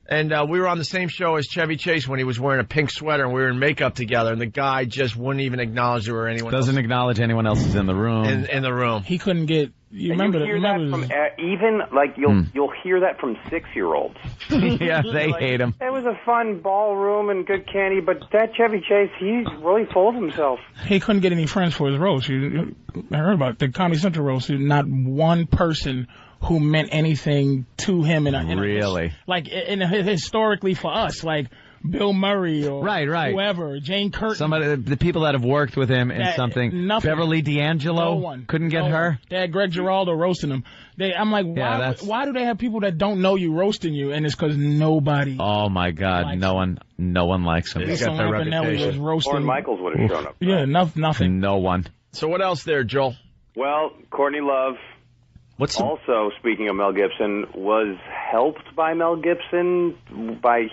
And we were on the same show as Chevy Chase when he was wearing a pink sweater, and we were in makeup together, and the guy just wouldn't even acknowledge there were anyone Doesn't else acknowledge anyone else is in the room. in the room. He couldn't get. You remember hear that from even like you'll hear that from 6-year-olds. Yeah, they hate him. It was a fun ballroom and good candy, but that Chevy Chase, he's really full of himself. He couldn't get any friends for his roast. I heard about the Comedy Central roast. Not one person who meant anything to him Really? Historically for us, like Bill Murray or whoever, Jane Curtin. Somebody, the people that have worked with him in something. Nothing. Beverly D'Angelo. No one. Couldn't get her. They had Greg Giraldo roasting him. I'm like, why do they have people that don't know you roasting you? And it's because nobody. Oh my God, no one likes him. He's got their reputation. Lorne Michaels would have shown up. Yeah, nothing. No one. So what else there, Joel? Well, Courtney Love. Also, speaking of Mel Gibson, was helped by Mel Gibson.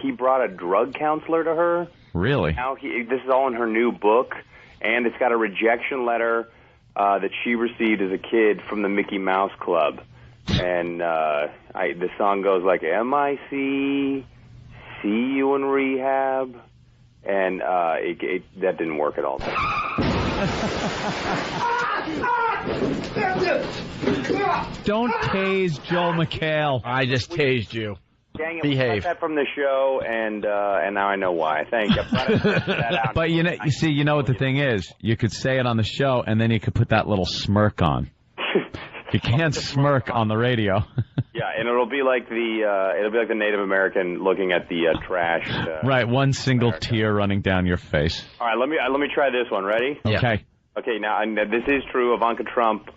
He brought a drug counselor to her. Really? Now this is all in her new book, and it's got a rejection letter that she received as a kid from the Mickey Mouse Club. And the song goes like, MIC, see you in rehab. And that didn't work at all. Don't tase Joel McHale. I just tased you. Dang it, Behave. we got that from the show, and now I know why. Thank you. But you know what the thing is? You could say it on the show, and then you could put that little smirk on. You can't smirk on the radio. Yeah, and it'll be like the Native American looking at the trash. Right, one single tear running down your face. All right, let me try this one. Ready? Okay. Okay, now and this is true. Ivanka Trump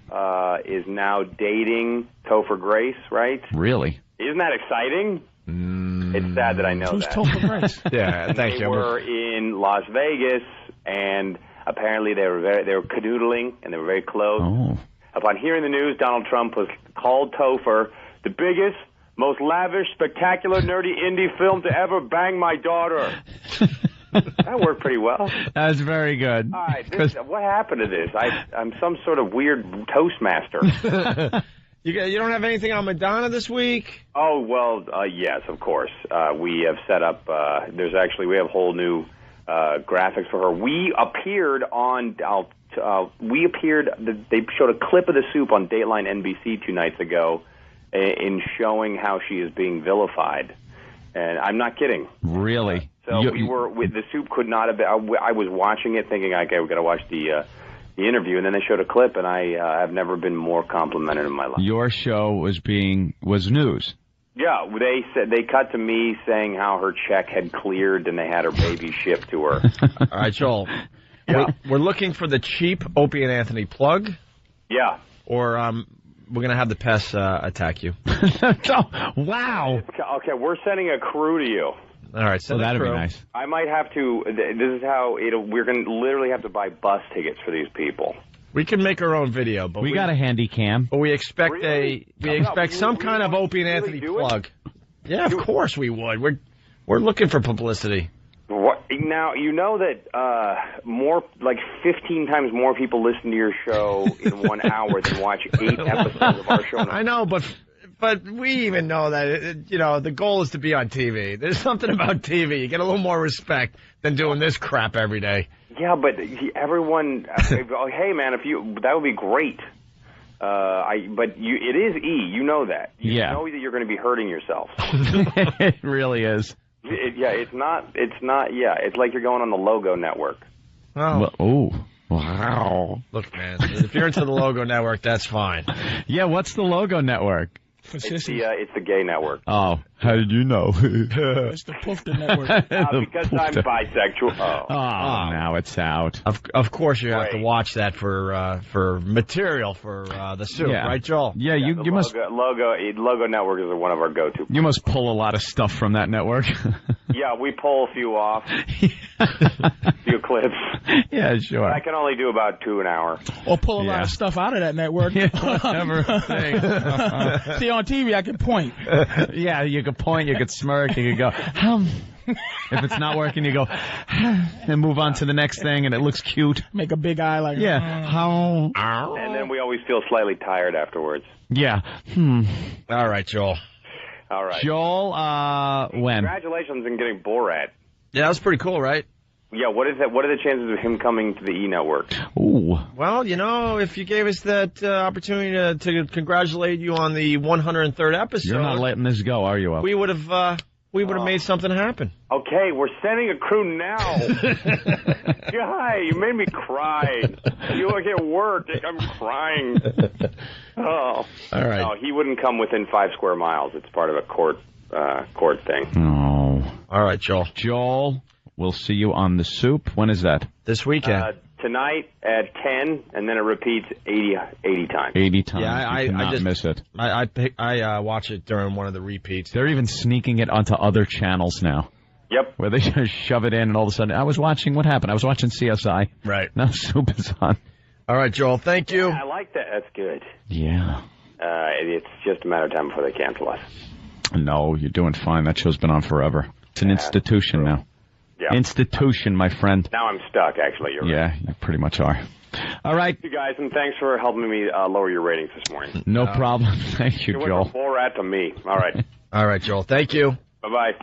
is now dating Topher Grace, right? Really? Isn't that exciting? It's sad that I know Who's that. Topher Grace? Yeah, thank you. They were in Las Vegas, and apparently they were canoodling, and they were very close. Oh. Upon hearing the news, Donald Trump called Topher the biggest, most lavish, spectacular, nerdy indie film to ever bang my daughter. That worked pretty well. That's very good. All right, what happened to this? I'm some sort of weird Toastmaster. You don't have anything on Madonna this week? Oh, well, yes, of course. We have set up, we have whole new graphics for her. We appeared they showed a clip of the soup on Dateline NBC 2 nights ago in showing how she is being vilified. And I'm not kidding. Really? So the soup could not have been, I was watching it thinking, okay, we've got to watch the interview, and then they showed a clip, and I have never been more complimented in my life. Your show was news. Yeah, they cut to me saying how her check had cleared and they had her baby shipped to her. All right, Joel. Yeah. We're looking for the cheap Opie and Anthony plug. Yeah. Or we're going to have the pests attack you. Wow. Okay, we're sending a crew to you. All right, so that'd be nice. I might have to. This is how we're going to literally have to buy bus tickets for these people. We can make our own video, but we got a handy cam. But we expect some kind of Opie and Anthony plug. Yeah, of course we would. We're looking for publicity. What now? You know that 15 times more people listen to your show in 1 hour than watch 8 episodes of our show. I know, but we even know that, the goal is to be on TV. There's something about TV. You get a little more respect than doing this crap every day. Yeah, but everyone, hey man, that would be great. It is E. You know that. You know that you're going to be hurting yourself. It really is. It's not. Yeah, it's like you're going on the Logo Network. Oh. Oh. Wow. Look, man, if you're into the Logo Network, that's fine. Yeah, what's the Logo Network? It's the gay network. Oh, How did you know? It's the Poofter Network. Because I'm bisexual. Oh, now it's out. Of course you have to watch that for material for the soup, right, Joel? Yeah, you must. Logo Network is one of our go-to. You must pull a lot of stuff from that network. Yeah, we pull a few off. A few clips. Yeah, sure. I can only do about 2 an hour. Or pull a lot of stuff out of that network. Whatever. See, on TV, I can point. Yeah, you could point, you could smirk, you could go, If it's not working, you go, and move on to the next thing, and it looks cute. Make a big eye like, how? And then we always feel slightly tired afterwards. Yeah. All right, Joel. All right. Joel, when? Congratulations on getting Borat. Yeah, that was pretty cool, right? Yeah, what are the chances of him coming to the E! Network? Ooh. Well, if you gave us that opportunity to congratulate you on the 103rd episode... You're not letting this go, are you, Up? We would have made something happen. Okay, we're sending a crew now. Guy, you made me cry. You look at work, I'm crying. Oh. All right. No, he wouldn't come within 5 square miles. It's part of a court thing. No. All right, Joel. Joel, we'll see you on the soup. When is that? This weekend. Tonight at 10, and then it repeats 80 times. 80 times. Yeah, I just miss it. I watch it during one of the repeats. They're even sneaking it onto other channels now. Yep. Where they just shove it in, and all of a sudden, what happened? I was watching CSI. Right. Now Soup is on. All right, Joel, thank you. Yeah, I like that. That's good. Yeah. It's just a matter of time before they cancel us. No, you're doing fine. That show's been on forever. It's an institution now. Yeah. Institution, my friend. Now I'm stuck, actually. You're right. You pretty much are. All right. You guys, and thanks for helping me lower your ratings this morning. No problem. Thank you, went Joel. from Borat to me. All right. All right, Joel. Thank you. Bye-bye.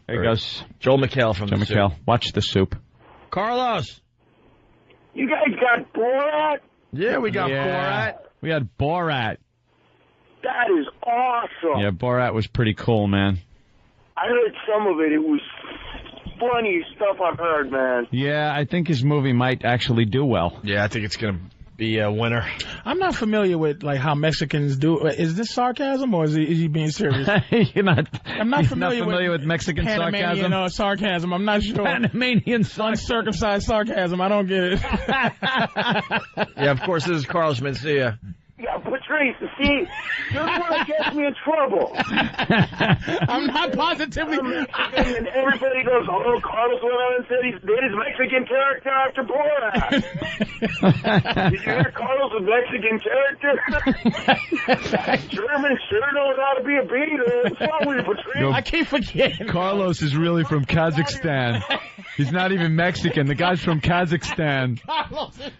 There goes Joel McHale from Joel the McHale. Soup. Watch the soup. Carlos. You guys got Borat? Yeah, we got Borat. We had Borat. That is awesome. Yeah, Borat was pretty cool, man. I heard some of it. It was funny stuff I've heard, man. Yeah, I think his movie might actually do well. Yeah, I think it's going to be a winner. I'm not familiar with how Mexicans do. Is this sarcasm or is he being serious? I'm not familiar with Mexican Panamanian sarcasm. I'm not sure. Panamanian uncircumcised sarcasm. I don't get it. Yeah, of course, this is Carlos Mencia. Yeah, Patrice, see, you're the one that gets me in trouble. I'm not positively. And everybody goes, oh, Carlos went on and said he did his Mexican character after Borat. Did you hear Carlos a Mexican character? That German sure knows how to be a beater. What's wrong with you, Patrice? I keep forgetting. Carlos is really from Kazakhstan. He's not even Mexican. The guy's from Kazakhstan. Carlos is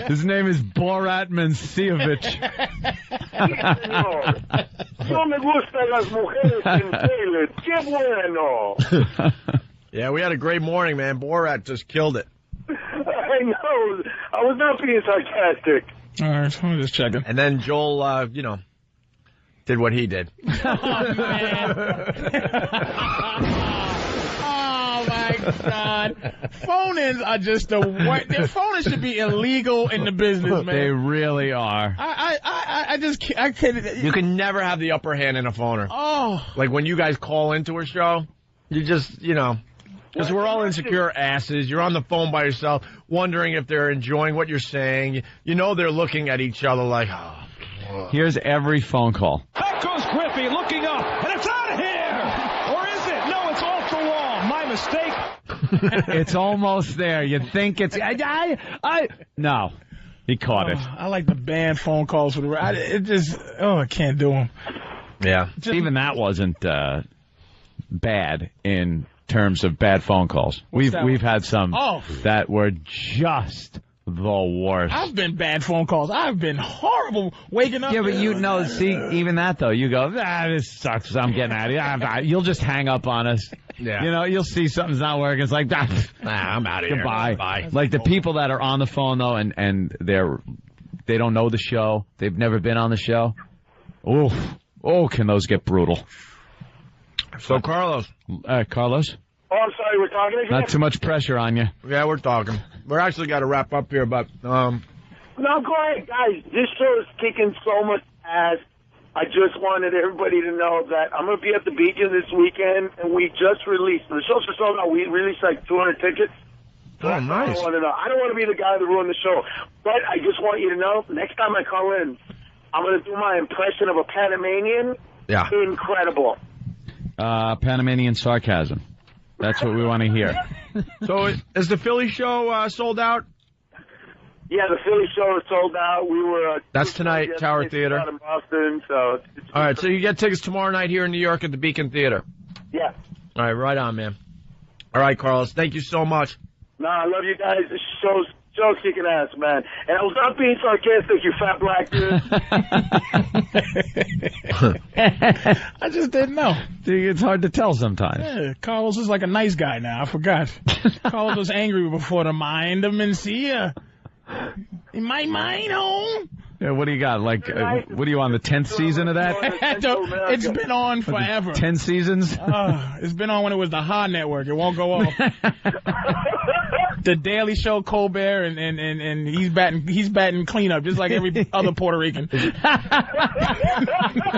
His name is Borat Mencievich. Yo me gustan las mujeres sensibles. Qué bueno. Yeah, we had a great morning, man. Borat just killed it. I know. I was not being sarcastic. All right, I'm just checking. And then Joel, did what he did. Oh, my God. Phone-ins are just the worst. Their phone-ins should be illegal in the business, man. They really are. I couldn't. You can never have the upper hand in a phoner. Oh. Like when you guys call into a show, you just, because we're all insecure asses. You're on the phone by yourself, wondering if they're enjoying what you're saying. You know they're looking at each other like, oh. Here's every phone call. Back goes Griffey, looking up, and it's out of here! Or is it? No, it's off the wall. My mistake. It's almost there. You think it's... No. He caught it. I like the banned phone calls for the... I can't do them. Yeah. Even that wasn't bad in terms of bad phone calls. We've had some that were just the worst. I've been bad phone calls. I've been horrible waking up. Yeah, but see, even that though, you go, this sucks. I'm getting out of here. You'll just hang up on us. Yeah. You'll see something's not working. It's like, I'm out of here. Goodbye. Bye. Like the people that are on the phone though, and they don't know the show. They've never been on the show. Can those get brutal? So Carlos. Carlos? Oh, I'm sorry, we're talking again? Not too much pressure on you. Yeah, we're talking. We're actually got to wrap up here, but... No, go ahead, guys. This show is kicking so much ass. I just wanted everybody to know that I'm going to be at the Beacon this weekend, and we just released, the shows are sold out, we released like 200 tickets. Oh, nice. I don't want to be the guy that ruined the show, but I just want you to know, next time I call in, I'm going to do my impression of a Panamanian. Yeah. Incredible. Panamanian sarcasm. That's what we want to hear. So is the Philly show sold out? Yeah, the Philly show is sold out. We were... That's tonight, Tower Theater. Out in Boston, so... All right, so you get tickets tomorrow night here in New York at the Beacon Theater. Yeah. All right, right on, man. All right, Carlos, thank you so much. No, I love you guys. This show's kicking ass, man. And I was not being sarcastic, you fat black dude. I just didn't know. It's hard to tell sometimes. Yeah, Carlos is like a nice guy now. I forgot. Carlos was angry before the mind of Mencia. In my mind, home. Yeah, what do you got? Like, what are you on the 10th season of that? It's been on forever. 10 seasons? It's been on when it was the Hard Network. It won't go off. The Daily Show, Colbert, and he's batting cleanup just like every other Puerto Rican.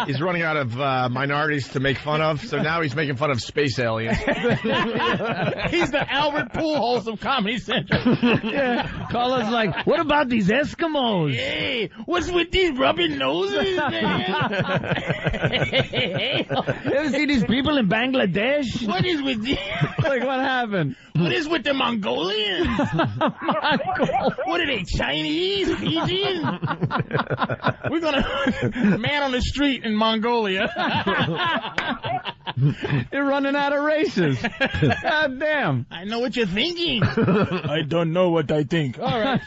He's running out of minorities to make fun of, so now he's making fun of space aliens. He's the Albert Pujols of Comedy Central. Yeah. Carlos like, what about these Eskimos? Hey, what's with these rubbing noses, man? Ever see these people in Bangladesh? What is with these? Like, what happened? What is with the Mongolians? What are they, Chinese? Fijian? We're gonna man on the street in Mongolia. You're running out of races. God damn. I know what you're thinking. I don't know what I think. All right.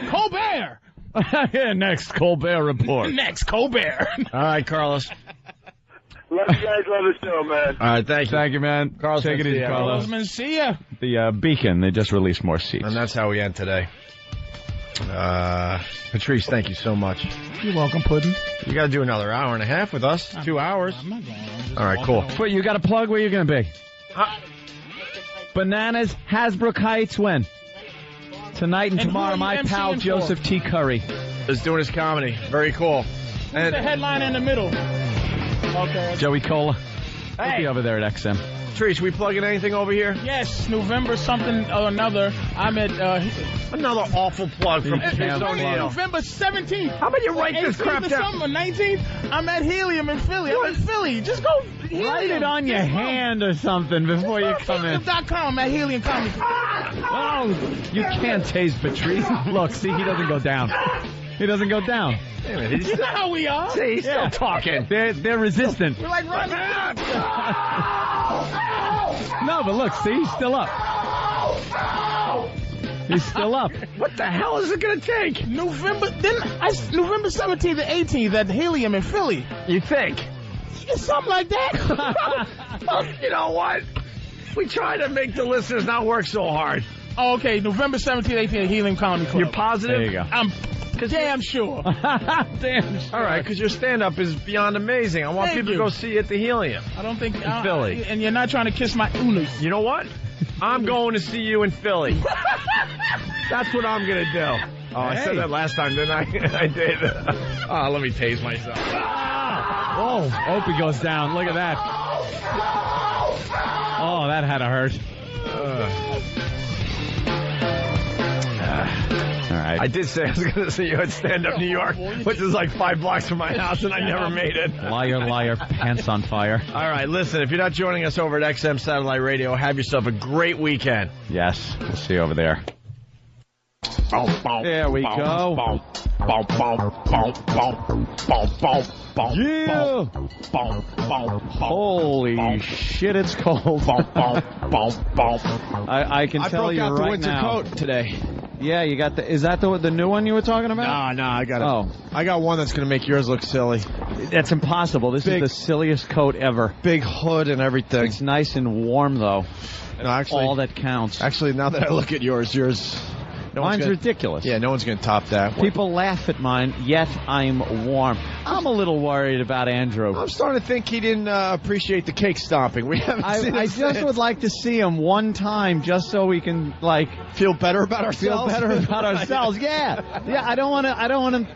Colbert. Yeah, next Colbert report. Next Colbert. All right, Carlos. Love you guys. Love the show, man. All right, thank you. Thank you, man. Carlos, take it easy, Carlos. Mencia. The Beacon, they just released more seats. And that's how we end today. Patrice, thank you so much. You're welcome, Puddin'. You got to do another hour and a half with us. 2 hours. I'm not going. All right, cool. Wait, you got a plug? Where you going to be? Bananas, Hasbrook Heights, when? Tonight and tomorrow, my pal Joseph T. Curry is doing his comedy. Very cool. Who's the headline in the middle? Okay. Joey Koala. He'll be over there at XM. Patrice, we plugging anything over here? Yes, November something or another. I'm at another awful plug from Patrice O'Neill. November 17th. How about you write this crap down? December 19th. I'm at Helium in Philly. I'm in Philly. Just go. Write it on your hand or something before you come in. Phillip.com at Helium Comedy. Oh, you can't taste Patrice. Look, see, he doesn't go down. He doesn't go down. You know how we are. See, he's still talking. They're resistant. We're like running out. No, but look, see, he's still up. He's still up. What the hell is it going to take? November 17th and 18th at Helium in Philly. You think? It's something like that. Well, you know what? We try to make the listeners not work so hard. Oh, okay, November 17th, 18th at Helium Comedy Club. You're positive? There you go. I'm damn sure. Damn sure. All right, because your stand-up is beyond amazing. I want people to go see you at the Helium. I don't think... in Philly. And you're not trying to kiss my unas. You know what? I'm going to see you in Philly. That's what I'm going to do. Oh, I said that last time, didn't I? I did. Oh, let me tase myself. Oh, Opie goes down. Look at that. Oh, that had to hurt. All right. I did say I was going to see you at Stand Up New York, which is like 5 blocks from my house, and I never made it. Liar, liar, pants on fire. All right, listen, if you're not joining us over at XM Satellite Radio, have yourself a great weekend. Yes, we'll see you over there. There we go. Yeah. Holy shit, it's cold. I can tell you right now. I broke out the winter coat today. Yeah, you got the. Is that the new one you were talking about? No, I got it. Oh, I got one that's going to make yours look silly. That's impossible. This is the silliest coat ever. Big hood and everything. It's nice and warm though. No, actually, all that counts. Actually, now that I look at yours. Mine's ridiculous. Yeah, no one's going to top that. People laugh at mine, yet I'm warm. I'm a little worried about Andrew. I'm starting to think he didn't appreciate the cake stomping. We haven't seen I just would like to see him one time just so we can, like... Feel better about ourselves? Yeah. Yeah, I don't want him...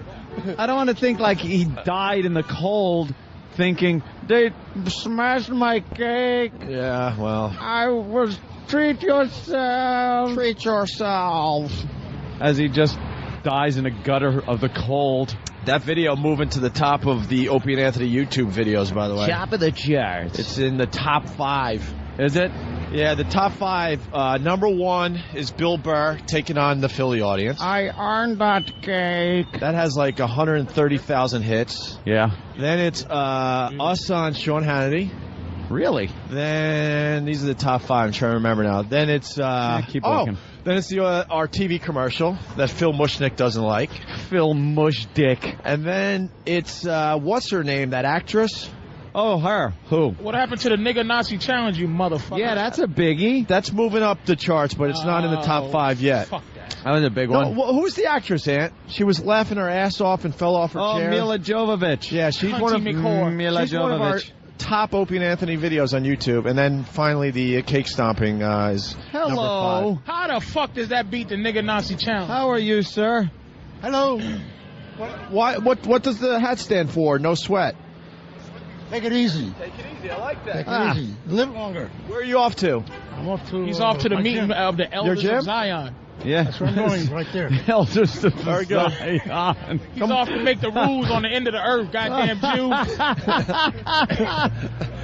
I don't want to think like he died in the cold, thinking they smashed my cake. Yeah, well. I was treat yourself. Treat yourself. As he just dies in a gutter of the cold. That video moving to the top of the Opie and Anthony YouTube videos, by the way. Top of the charts. It's in the top 5. Is it? Yeah, the top 5. Number 1 is Bill Burr taking on the Philly audience. I earned that cake. That has like 130,000 hits. Yeah. Then it's us on Sean Hannity. Really? Then these are the top 5. I'm trying to remember now. Then it's keep looking. Then it's our TV commercial that Phil Mushnick doesn't like. Phil Mushdick. And then it's what's her name? That actress. Oh, her. Who? What happened to the nigga Nazi challenge, you motherfucker? Yeah, that's a biggie. That's moving up the charts, but it's not in the top 5 yet. Fuck that. That was a big one. Who's the actress, Ant? She was laughing her ass off and fell off her chair. Oh, Mila Jovovich. Yeah, she's one of our top Opie and Anthony videos on YouTube. And then finally the cake stomping is number 5. How the fuck does that beat the nigga Nazi challenge? How are you, sir? Hello. What does the hat stand for? No sweat. Take it easy. Take it easy. I like that. Take it easy. Live longer. Where are you off to? I'm off to. He's off to the meeting of the Elders of Zion. Yeah. That's where I'm going, right there. Elders of There we go. Zion. He's off to make the rules on the end of the earth, goddamn Jew.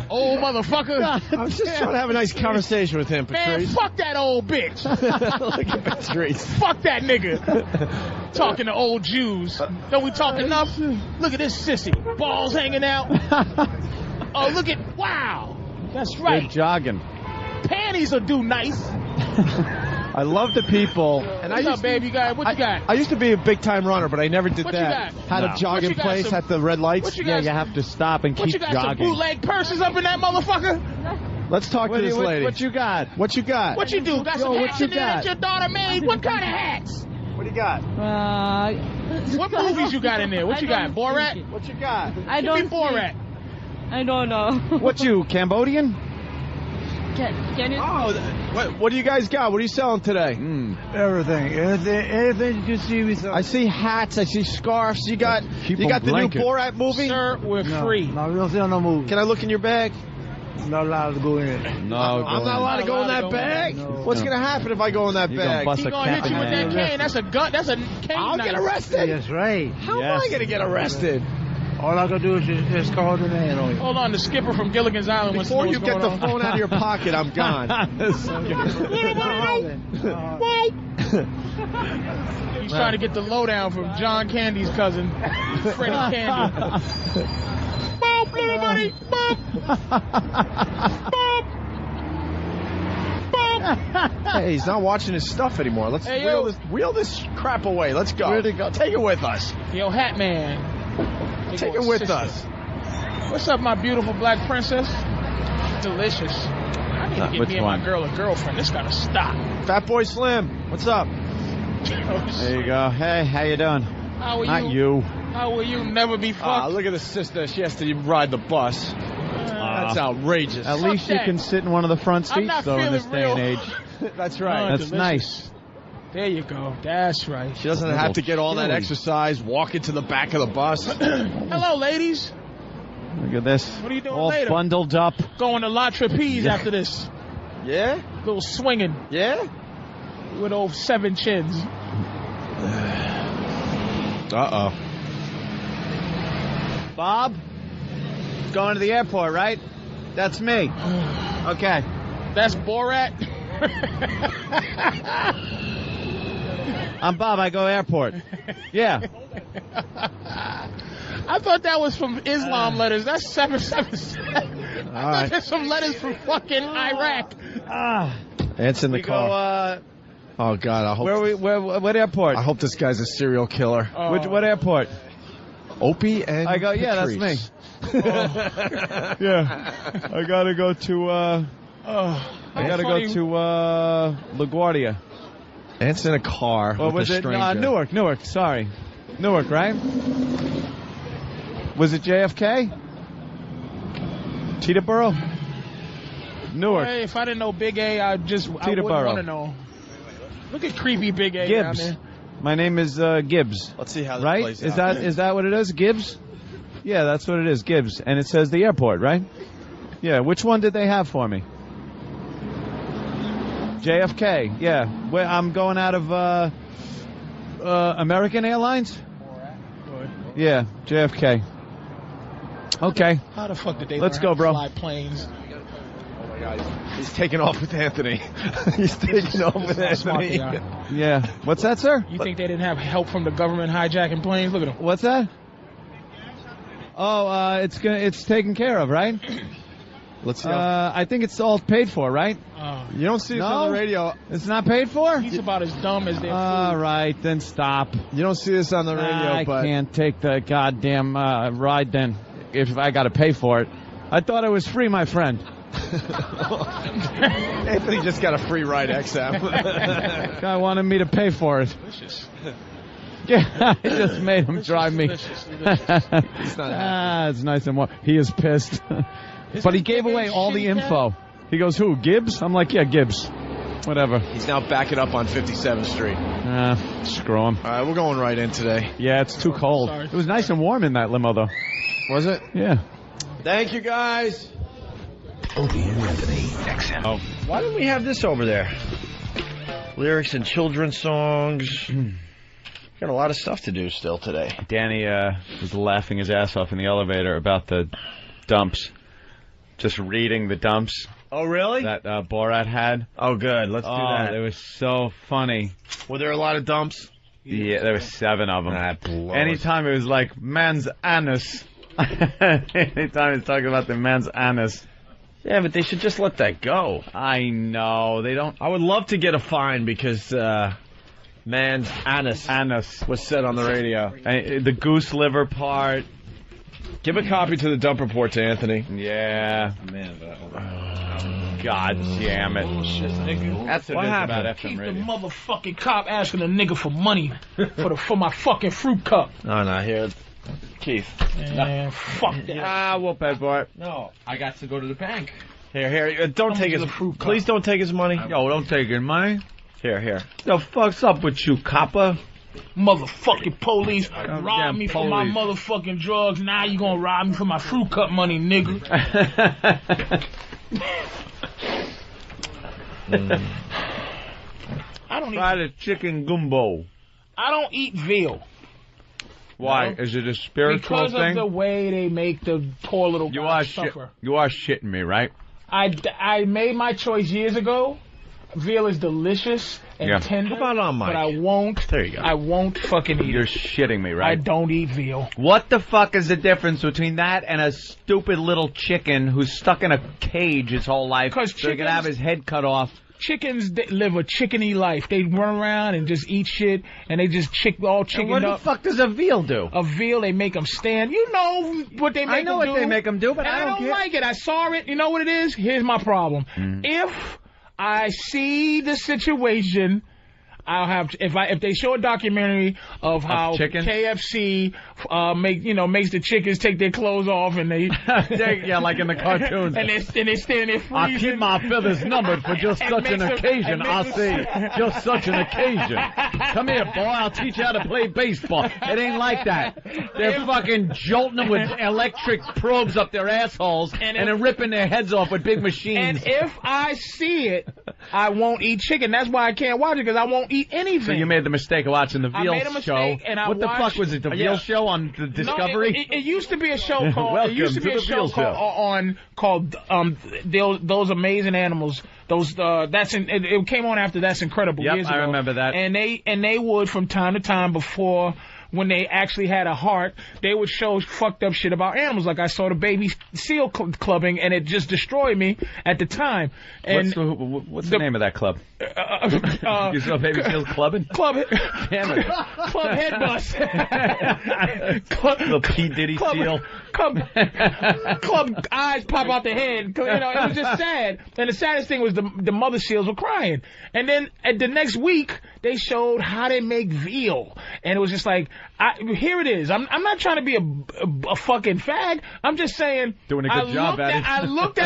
Old motherfucker. I'm just trying to have a nice conversation with him, Patrice. Man, fuck that old bitch. Look at Patrice. Fuck that nigga. Talking to old Jews. Don't we talk enough? Look at this sissy. Balls hanging out. Oh, look at, wow. That's right. Good jogging. Panties will do nice. I love the people. And What's up, babe? You got, what you got? I used to be a big time runner, but I never did What that. you got? Had a jogging place at the red lights. What you got? Yeah, you have to stop and What keep you got? jogging. Some bootleg purses up in that motherfucker? Let's talk to this lady. What you got? What you got? What you do? Got some hats in there that your daughter made? What kind of hats? What do you got? What movies you got in there? What you got? Borat? What you got? I don't Borat. I don't know. What you, Cambodian? Can you? Oh, what do you guys got? What are you selling today? Everything. Anything you see we sell. I see hats. I see scarves. You got the new Borat movie? Sir, we're free. No, we don't sell no movie. Can I look in your bag? I'm not allowed to go in it. I'm not allowed to go in that bag? No. What's going to happen if I go in that bag? He's going to hit you with that cane. That's a gun. That's a cane. I'll get arrested. That's right. How am I going to get arrested? All I gotta do is just call the man on you. Hold on, the skipper from Gilligan's Island. Before you get the phone out of your pocket, I'm gone. He's trying to get the lowdown from John Candy's cousin, Freddie Candy. Boop, little buddy. Boop. Boop. Boop. Hey, he's not watching his stuff anymore. Let's wheel this crap away. Let's go. Where'd it go? Take it with us. Yo, Hat Man. Take it with us. What's up, my beautiful black princess? Delicious. I need to get me and my girl a girlfriend. This gotta stop. Fat Boy Slim, what's up? There you go. Hey, how you doing? How are you? Not you. How will you never be fucked? Look at the sister. She has to ride the bus. That's outrageous. At least you can sit in one of the front I'm seats, not though, in this day and age. That's right. That's nice. There you go. That's right. She doesn't have to get all that exercise, walk into the back of the bus. Hello, ladies. Look at this. What are you doing all later? Bundled up. Going to La Trapeze after this. Yeah? Little swinging. Yeah? With old 7 chins. Uh-oh. Bob? Going to the airport, right? That's me. Okay. That's Borat? I'm Bob. I go airport. Yeah. I thought that was from Islam letters. That's 777. I thought there's some letters from fucking Iraq. It's in the car. Go, oh, God. I hope what airport? I hope this guy's a serial killer. What airport? Opie and I go, yeah, Patrice. that's me. Yeah. I got to go to, I got to go to LaGuardia. Ant's in a car Or with was a it stranger. Newark, sorry. Newark, right? Was it JFK? Teterboro? Newark. Hey, if I didn't know Big A, I wouldn't Teterboro. want to know. Look at creepy Big A Gibbs. down My name is Gibbs. Let's see how this Right? plays Is out. that what it is? Gibbs? Yeah, that's what it is. Gibbs. And it says the airport, right? Yeah. Which one did they have for me? JFK. Yeah. I'm going out of American Airlines? Yeah, JFK. Okay. How the fuck did they Let's learn go, how to bro. fly planes? Oh my God. He's taking off with Anthony. He's taking off with Anthony. Yeah. What's that, sir? You think they didn't have help from the government hijacking planes? Look at them. What's that? Oh, it's taken care of, right? Let's see. I think it's all paid for, right? You don't see this on the radio. It's not paid for? He's about as dumb as their All food. right, then stop. You don't see this on the radio, I can't take the goddamn ride then if I got to pay for it. I thought it was free, my friend. Anthony just got a free ride XM. Guy wanted me to pay for it. Yeah, I just made him drive me. He's not happy. It's nice and warm. He is pissed. But he gave away all the info. He goes, who, Gibbs? I'm like, yeah, Gibbs. Whatever. He's now backing up on 57th Street. Screw him. All right, we're going right in today. Yeah, it's too cold. It was nice and warm in that limo, though. Was it? Yeah. Thank you, guys. Opie and Anthony, XM. Oh. Why didn't we have this over there? Lyrics and children's songs. Got a lot of stuff to do still today. Danny was laughing his ass off in the elevator about the dumps. Just reading the dumps. Oh, really? That Borat had. Oh, good. Let's do that. It was so funny. Were there a lot of dumps? Yeah, there were 7 of them. That blows. Anytime it was like, man's anus. Anytime he's talking about the man's anus. Yeah, but they should just let that go. I know. They don't. I would love to get a fine because man's anus was said on the radio. The goose liver part. Give a copy to the dump report to Anthony. Yeah. Man, God damn it. That's what What it is happened? about FM Keep the radio. motherfucking cop asking a nigga for money for my fucking fruit cup. No, here. Keith. Man, fuck that. We'll pay for it. No. I got to go to the bank. Here. Don't take his. Please don't take his money. Yo, don't take his money. Here. The fuck's up with you, copper? Motherfucking police robbed damn me for my police. motherfucking drugs. Now you gonna rob me for my fruit cup money, nigga. I don't Try the chicken gumbo. I don't eat veal. Why? No. Is it a spiritual Because thing? of the way they make the poor little You guy are suffer. you are shitting me, right? I made my choice years ago. Veal is delicious and Yeah. tender. How about on Mike? But I won't. There you go. I won't fucking eat You're it. shitting me, I right? don't eat veal. What the fuck is the difference between that and a stupid little chicken who's stuck in a cage his whole life so he can have his head cut off? Chickens they live a chickeny life. They run around and just eat shit, and they just all chickened And what up. the fuck does a veal do? A veal, they make them stand. You know what they make I know them what do. they make them do, but And I don't get- like it. I saw it. You know what it is? Here's my problem. If I see the situation, I'll have if they show a documentary of how chickens? KFC makes the chickens take their clothes off and they Yeah, like in the cartoons. and they stand there freezing. I keep my feathers numbered for just And such an makes them- occasion. and I makes say, them- just such an occasion. Come here, boy. I'll teach you how to play baseball. It ain't like that. They're fucking jolting them with electric probes up their assholes and then ripping their heads off with big machines. And if I see it, I won't eat chicken. That's why I can't watch it, because I won't eat anything. So you made the mistake of watching the I Veal made a show. mistake, and I What the watched- fuck was it? The Veal show on the Discovery? No, it used to be a show called. Welcome it used to be to a the show Veal called Those Amazing Animals. It came on after That's Incredible. Yep, years I ago. remember that. And they would from time to time before. When they actually had a heart, they would show fucked up shit about animals. Like I saw the baby seal clubbing, and it just destroyed me at the time. And What's the name of that club? You saw baby seals clubbing? Damn it. Club head bust. Little P. Diddy seal. Club eyes pop out the head. You know, it was just sad. And the saddest thing was the mother seals were crying. And then at the next week, they showed how they make veal. And it was just like, here it is. I'm not trying to be a fucking fag. I'm just saying. Doing a good job at it. I looked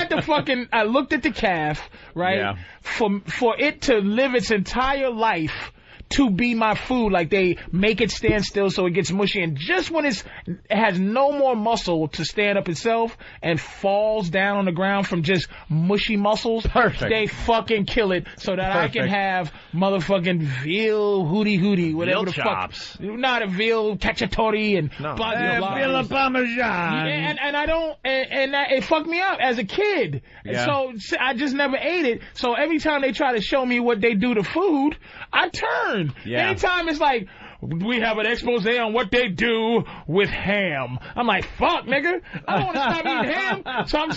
at the calf, right? Yeah. For it to live its entire life to be my food. Like they make it stand still so it gets mushy, and just when it has no more muscle to stand up itself and falls down on the ground from just mushy muscles, they fucking kill it so that I can have motherfucking veal hootie, whatever Veal the chops. fuck. Not a veal cacciatore and blah, blah, blah. Veal parmesan. And I don't, and that, it fucked me up as a kid. Yeah. So I just never ate it. So every time they try to show me what they do to food, I turn. Yeah. Anytime it's like, we have an expose on what they do with ham. I'm like, fuck, nigga. I don't want to stop eating ham. So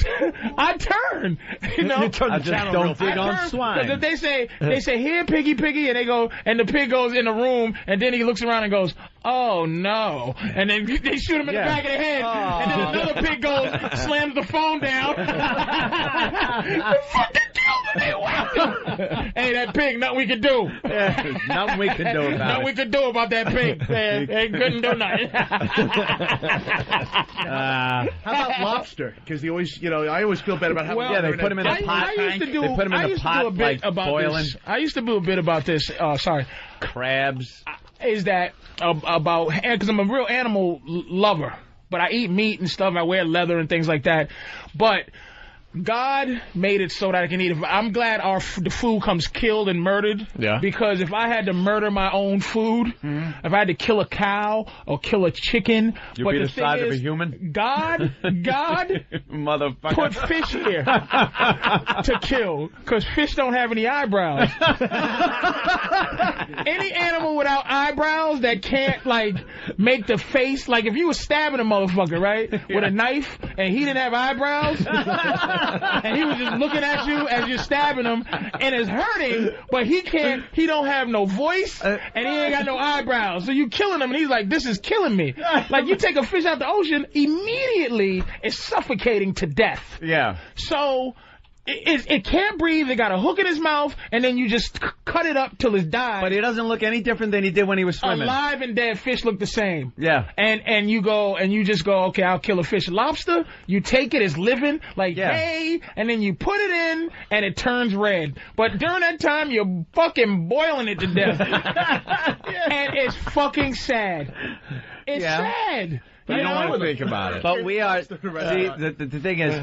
I turn. You know, I just don't dig on swine. They say, here, piggy, and they go, and the pig goes in the room, and then he looks around and goes, oh no. And then they shoot him in the back of the head, and then another pig goes, slams the phone down. Fucking killed him. Hey, that pig, nothing we can do. Nothing we can do about it. Nothing we can do about that pig. They couldn't do nothing. How about lobster? Because they always, I always feel bad about how they put them in a pot. They put them in a pot, like boiling. I used to do a bit about this. Crabs. Is that about, because I'm a real animal lover, but I eat meat and stuff. I wear leather and things like that. But God made it so that I can eat it. I'm glad the food comes killed and murdered. Yeah. Because if I had to murder my own food, if I had to kill a cow or kill a chicken, you'd be the size of a human. God motherfucker, put fish here to kill, because fish don't have any eyebrows. Any animal without eyebrows that can't make the face, like if you were stabbing a motherfucker, right, with a knife, and he didn't have eyebrows. And he was just looking at you as you're stabbing him, and it's hurting, but he don't have no voice, and he ain't got no eyebrows. So you killing him, and he's like, this is killing me. Like, you take a fish out the ocean, immediately it's suffocating to death. Yeah. So it can't breathe. They got a hook in his mouth, and then you just cut it up till it dies. But he doesn't look any different than he did when he was swimming. Alive and dead fish look the same. Yeah. And you just go, okay, I'll kill a fish. Lobster, you take it, it's living, hey, and then you put it in, and it turns red. But during that time, you're fucking boiling it to death. And it's fucking sad. It's sad. But you don't want to think about it. But we are, see, the thing is,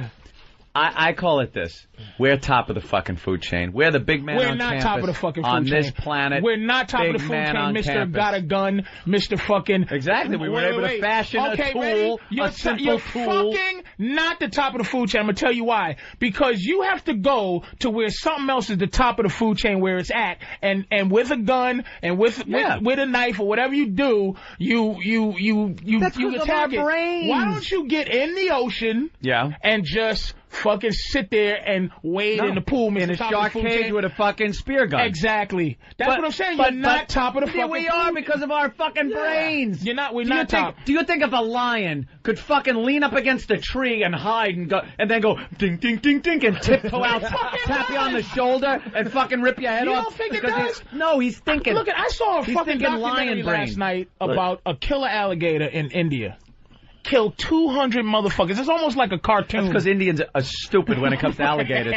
I call it this. We're top of the fucking food chain. We're the big man on campus. We're not top of the fucking food chain. On this planet. We're not top of the food chain, Mr. Got a Gun, Mr. fucking... Exactly. We were able to fashion a tool, a simple tool. You're fucking not the top of the food chain. I'm going to tell you why. Because you have to go to where something else is the top of the food chain, where it's at. And with a gun, and with a knife, or whatever you do, you attack it. Why don't you get in the ocean and just fucking sit there and wade in the pool, Mr. In a shark cage with a fucking spear gun. Exactly. That's what I'm saying. You're not top of the fucking we are because of our fucking brains. We're not top. Do you think if a lion could fucking lean up against a tree and hide and then go ding, ding, ding, ding, and tiptoe out, tap you on the shoulder, and fucking rip your head off? You don't think it does? No, he's thinking. Look, I saw a fucking documentary last night about a killer alligator in India. Killed 200 motherfuckers. It's almost like a cartoon. That's because Indians are stupid when it comes to alligators.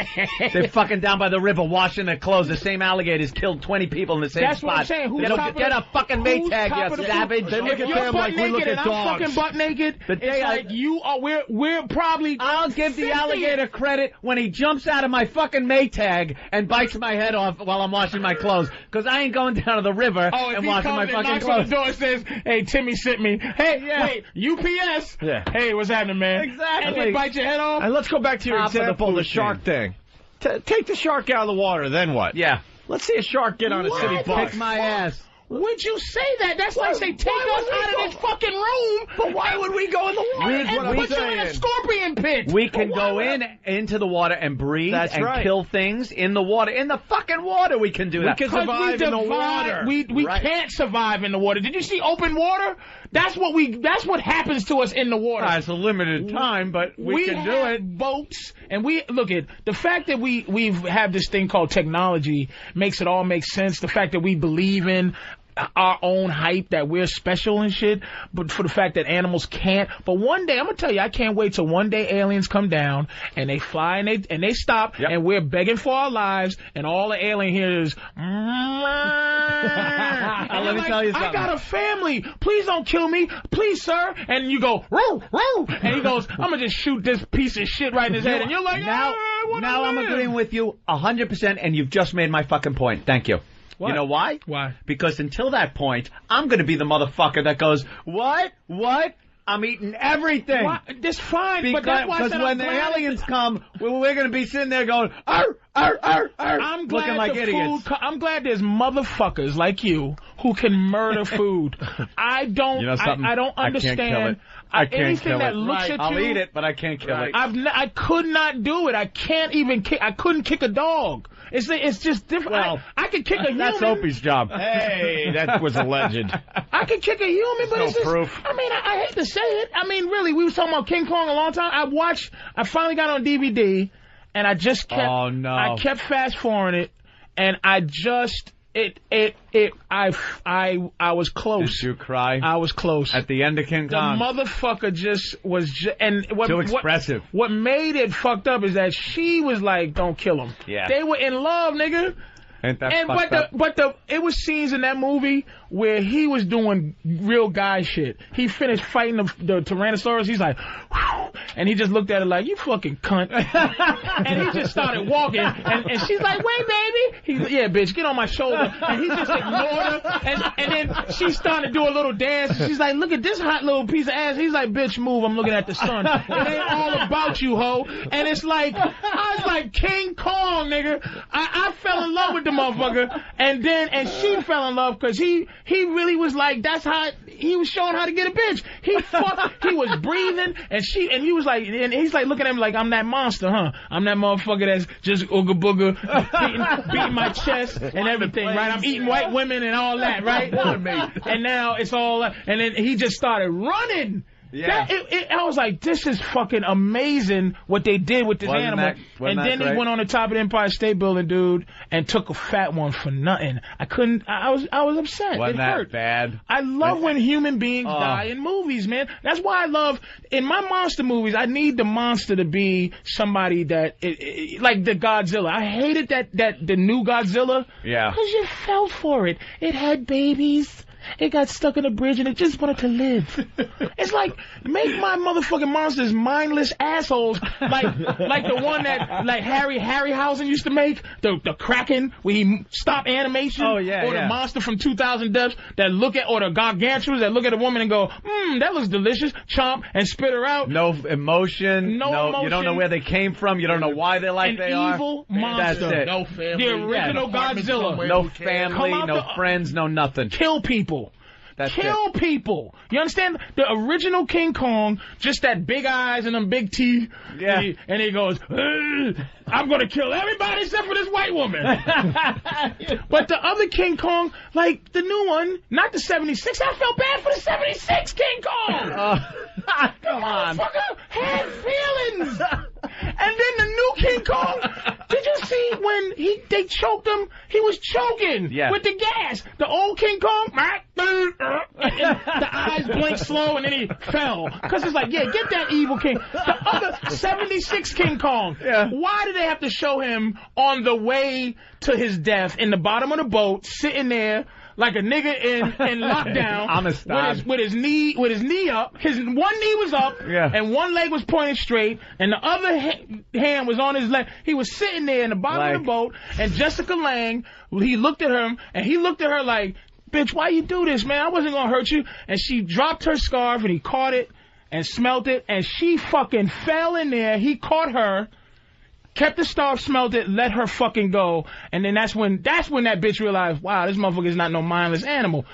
They're fucking down by the river washing their clothes. The same alligators killed 20 people in the same spot. That's what I'm saying. Get a fucking Maytag, you savage. They look at them like we look at dogs. I'm fucking butt naked. It's like you are. We're probably. I'll give the alligator credit when he jumps out of my fucking Maytag and bites my head off while I'm washing my clothes. Because I ain't going down to the river and washing my fucking clothes. On the door and says, "Hey, Timmy sent me. Hey, wait, UPS." Yeah. Hey, what's happening, man? Exactly. And then bite your head off. And let's go back to your example of the shark thing. Take the shark out of the water, then what? Yeah. Let's see a shark get on a city bus. Kick my ass. Would you say that? That's like say take us out of this fucking room. But why would we go in the water? And put you in a scorpion pit. We can go into the water and breathe kill things in the water. In the fucking water we can do that. We can survive in the water. We can't survive in the water. Did you see open water? That's what happens to us in the water. It's a limited time, but we can do it. Boats, and look at the fact that we have this thing called technology makes it all make sense. The fact that we believe in our own hype that we're special and shit, but for the fact that animals can't. But one day, I'm gonna tell you, I can't wait till one day aliens come down and they fly and they stop and we're begging for our lives and all the alien here is. Let me tell you something. I got a family. Please don't kill me, please, sir. And you go, roo, roo, and he goes, I'm gonna just shoot this piece of shit right in his head. And you're like, now I'm agreeing with you 100%, and you've just made my fucking point. Thank you. What? You know why? Why? Because until that point, I'm going to be the motherfucker that goes, what? I'm eating everything. What? That's fine, but that's why I said when the aliens come, we're going to be sitting there going, arr, arr, arr, arr, I'm glad looking like idiots. I'm glad there's motherfuckers like you who can murder food. I don't. You know something? I don't understand. I can't kill it. I can't anything kill that it. looks at you. I'll eat it, but I can't kill it. I could not do it. I can't even kick. I couldn't kick a dog. It's just different. Well, I could kick a human. That's Opie's job. Hey, that was alleged. I could kick a human, but no it's just. Proof. I mean, I hate to say it. I mean, really, we was talking about King Kong a long time. I finally got on DVD, and I just kept. Oh no! I kept fast forwarding it, and I just. I was close. Did you cry? I was close. At the end of King Kong? The motherfucker just was too expressive. What made it fucked up is that she was like, don't kill him. Yeah. They were in love, nigga. Ain't that fucked up? But it was scenes in that movie where he was doing real guy shit. He finished fighting the Tyrannosaurus. He's like, whew, and he just looked at her like, you fucking cunt. And he just started walking. And she's like, wait, baby. He's yeah, bitch, get on my shoulder. And he just ignored her. And then she started to do a little dance. She's like, look at this hot little piece of ass. He's like, bitch, move. I'm looking at the sun. It ain't all about you, ho. And it's like, I was like, King Kong, nigga. I fell in love with the motherfucker. And she fell in love because he really was like, that's how he was showing how to get a bitch. He was breathing and he was like, and he's like looking at him like, I'm that monster, huh? I'm that motherfucker that's just ooga booga beating my chest and everything, right? I'm eating white women and all that, right? And now it's all, and then he just started running. Yeah. I was like, this is fucking amazing what they did with this animal. And then he went on the top of the Empire State Building, dude, and took a fat one for nothing. I was upset. Wasn't it that hurt. bad? I love when human beings die in movies, man. That's why I love, in my monster movies, I need the monster to be somebody that, like the Godzilla. I hated that the new Godzilla. Yeah. Because you felt for it. It had babies. It got stuck in a bridge and it just wanted to live. It's like, make my motherfucking monsters mindless assholes, like the one that like Harryhausen used to make, the Kraken, where he stopped animation, or the monster from 2000 Depths that look at, or the gargantuans that look at a woman and go, that looks delicious, chomp and spit her out. No emotion. No emotion. You don't know where they came from. You don't know why they're like they are. An evil monster. That's it. No family. The original Godzilla. No family. No friends. No nothing. Kill people. Kill people. You understand? The original King Kong, just that big eyes and them big teeth. Yeah. And he goes, I'm going to kill everybody except for this white woman. But the other King Kong, like the new one, not the 76. I felt bad for the 76 King Kong. Come on. Motherfucker had feelings. And then the new King Kong, did you see when they choked him? He was choking with the gas. The old King Kong, the eyes blinked slow and then he fell. Because it's like, get that evil king. The other 76 King Kong, why did they have to show him on the way to his death in the bottom of the boat, sitting there like a nigga in lockdown with his knee up. His one knee was up and one leg was pointed straight and the other hand was on his leg. He was sitting there in the bottom of the boat and Jessica Lange, he looked at him and he looked at her like, bitch, why you do this, man? I wasn't gonna hurt you. And she dropped her scarf and he caught it and smelt it and she fucking fell in there. He caught her. Kept the scarf, smelled it, let her fucking go, and then that's when that bitch realized, wow, this motherfucker's not no mindless animal.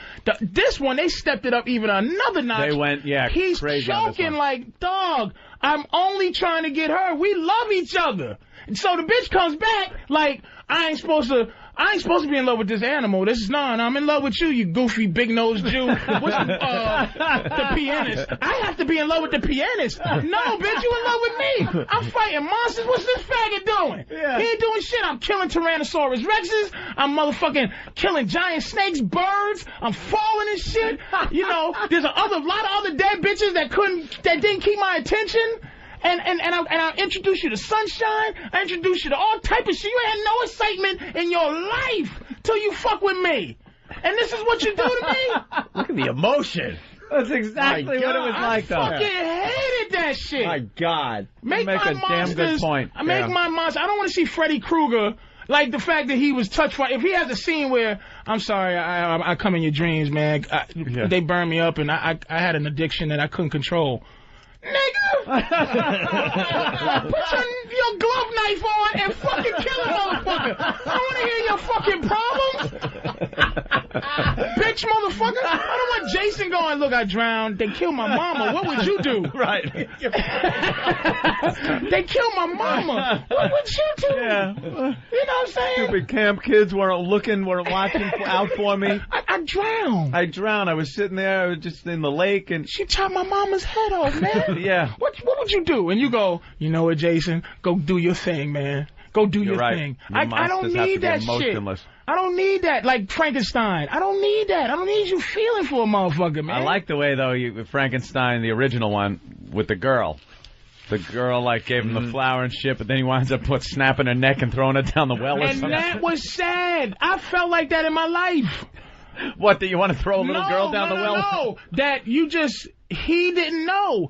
This one, they stepped it up even another notch. They went, he's crazy choking like, dog, I'm only trying to get her. We love each other. So the bitch comes back like, I ain't supposed to I ain't supposed to be in love with this animal. I'm in love with you, you goofy big-nosed Jew. What's the pianist? I have to be in love with the pianist. No, bitch, you in love with me. I'm fighting monsters. What's this faggot doing? Yeah. He ain't doing shit. I'm killing Tyrannosaurus Rexes. I'm motherfucking killing giant snakes, birds. I'm falling and shit. You know, there's a lot of other dead bitches that didn't keep my attention. And I introduced you to sunshine. I introduced you to all type of shit. You had no excitement in your life till you fuck with me. And this is what you do to me? Look at the emotion. That's exactly what it was like, though. I fucking hated that shit. My God. Make a damn good point. Make my monster. I don't want to see Freddy Krueger. Like the fact that he was touched by. If he has a scene where, I'm sorry, I come in your dreams, man. They burned me up, and I had an addiction that I couldn't control. Nigga! Put your glove knife on and fucking kill a motherfucker. I want to hear your fucking problems. Bitch, motherfucker. I don't want Jason going, look, I drowned. They killed my mama. What would you do? Right. They killed my mama. What would you do? Yeah. You know what I'm saying? Stupid camp kids weren't watching out for me. I drowned. I was sitting there, I was just in the lake, and she chopped my mama's head off, man. Yeah. What would you do? And you go, you know what, Jason? Go do your thing, man. Go do your thing. I don't need that shit. I don't need that. Like Frankenstein. I don't need that. I don't need you feeling for a motherfucker, man. I like the way, though, Frankenstein, the original one, with the girl. The girl, like, gave him the flower and shit, but then he winds up snapping her neck and throwing it down the well or something. And that was sad. I felt like that in my life. What, that you want to throw a little girl down the well? No, that he didn't know.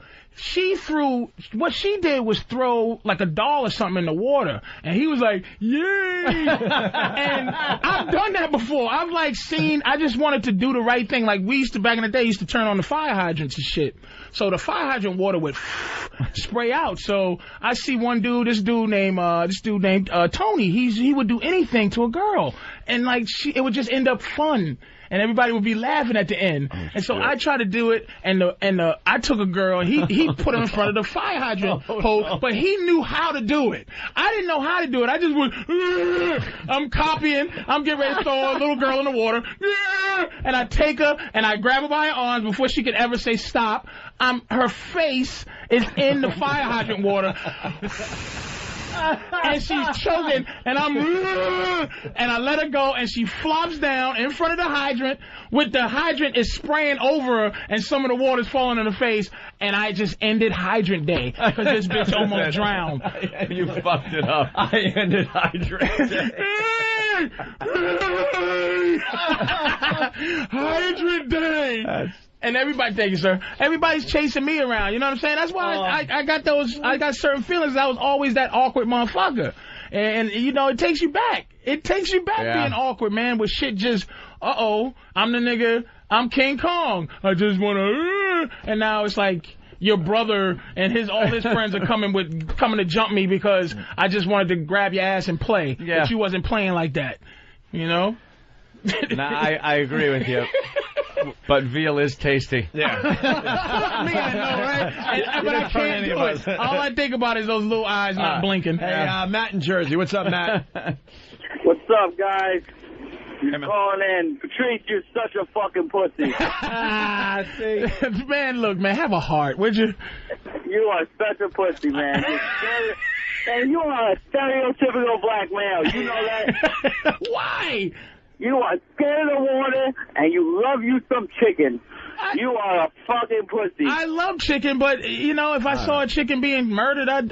What she did was throw like a doll or something in the water, and he was like, yay! And I've done that before. I just wanted to do the right thing. Like back in the day, used to turn on the fire hydrants and shit. So the fire hydrant water would spray out. So I see this dude named Tony. He would do anything to a girl, and it would just end up fun. And everybody would be laughing at the end. And so I tried to do it, and I took a girl, and he put her in front of the fire hydrant hole, but he knew how to do it. I didn't know how to do it. I just went, I'm copying, I'm getting ready to throw a little girl in the water, and I take her, and I grab her by her arms before she could ever say stop. Her face is in the fire hydrant water. And she's choking, and I let her go, and she flops down in front of the hydrant, with the hydrant is spraying over her, and some of the water's falling in her face, and I just ended hydrant day, because this bitch almost drowned. You fucked it up. I ended hydrant day. Hydrant day. And everybody, thank you, sir. Everybody's chasing me around. You know what I'm saying? That's why I got certain feelings. I was always that awkward motherfucker. And it takes you back. It takes you back being awkward, man, with shit just, I'm the nigga, I'm King Kong. I just wanna, and now it's like your brother and all his friends are coming to jump me because I just wanted to grab your ass and play. Yeah. But you wasn't playing like that. You know? Nah, I agree with you. But veal is tasty. Yeah. Me, I know, right? But I can't do it. All I think about is those little eyes not blinking. Hey, Matt in Jersey. What's up, Matt? What's up, guys? You're calling in. Patrice, you're such a fucking pussy. Man, look, man, have a heart, would you? You are such a pussy, man. And you are a stereotypical black male. You know that? Why? You are scared of the water, and you love you some chicken. You are a fucking pussy. I love chicken, but, if I saw a chicken being murdered, I'd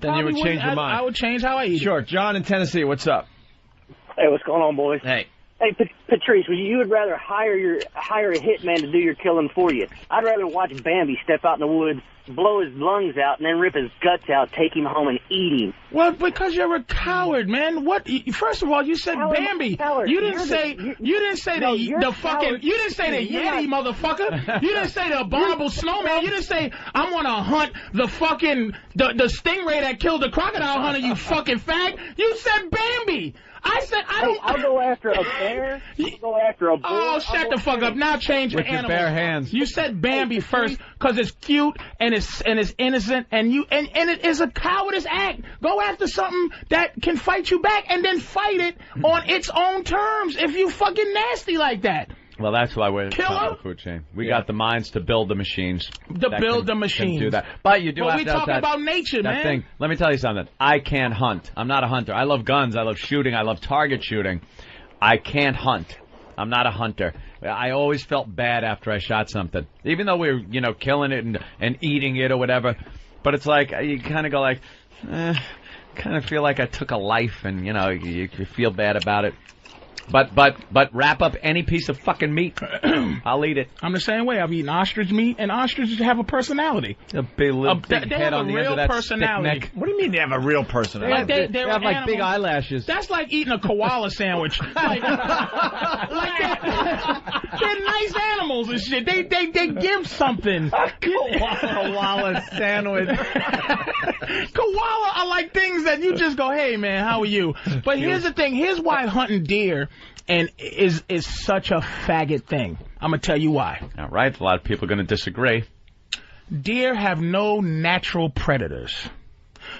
probably change your mind. I would change how I eat it. Sure. John in Tennessee, what's up? Hey, what's going on, boys? Hey. Hey, Patrice, you would rather hire a hitman to do your killing for you. I'd rather watch Bambi step out in the woods, blow his lungs out, and then rip his guts out, take him home, and eat him. Well, because you're a coward, man. What? First of all, you said Bambi. You didn't say the Yeti, motherfucker. You didn't say the abominable snowman. You didn't say I want to hunt the fucking the stingray that killed the crocodile hunter. You fucking fag. You said Bambi. I said I don't. I'll go after a bear. I'll go after a bull. Oh, shut the fuck up! Now change your With your animal. bare hands. You said Bambi first because it's cute and it's innocent and it is a cowardice act. Go after something that can fight you back and then fight it on its own terms. If you fucking nasty like that. Well, that's why we're Killer? top of the food chain. We got the minds to build the machines. Machines. Can do that. But you do But have we to have talking about nature, that man. thing. Let me tell you something. I can't hunt. I'm not a hunter. I love guns. I love shooting. I love target shooting. I can't hunt. I'm not a hunter. I always felt bad after I shot something. Even though we were, killing it and eating it or whatever. But it's like, you kind of go like, kind of feel like I took a life and, you feel bad about it. But wrap up any piece of fucking meat. I'll eat it. I'm the same way. I've eaten ostrich meat, and ostriches have a personality. A big they head have on a the end real of that personality. stick neck. What do you mean they have a real personality? They They have like big eyelashes. That's like eating a koala sandwich. Like they're nice animals and shit. They give something. Koala sandwich. Koala are like things that you just go, hey man, how are you? But here's the thing. Here's why hunting deer is such a faggot thing. I'm gonna tell you why. All right, a lot of people are going to disagree. Deer have no natural predators.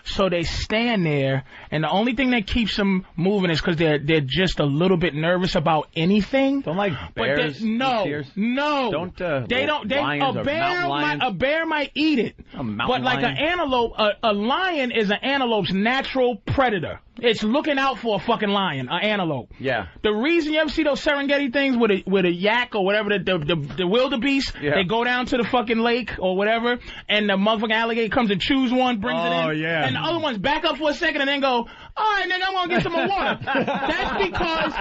So they stand there, and the only thing that keeps them moving is because they're just a little bit nervous about anything. Don't like bears. But no. Don't They don't. A bear might eat it. But like an antelope, a lion is an antelope's natural predator. It's looking out for a fucking lion, an antelope. Yeah. The reason you ever see those Serengeti things with a yak or whatever, the wildebeest, they go down to the fucking lake or whatever, and the motherfucking alligator comes and chews one, brings it in. Oh, yeah. And the other ones back up for a second and then go, all right, nigga, I'm going to get some more water. That's because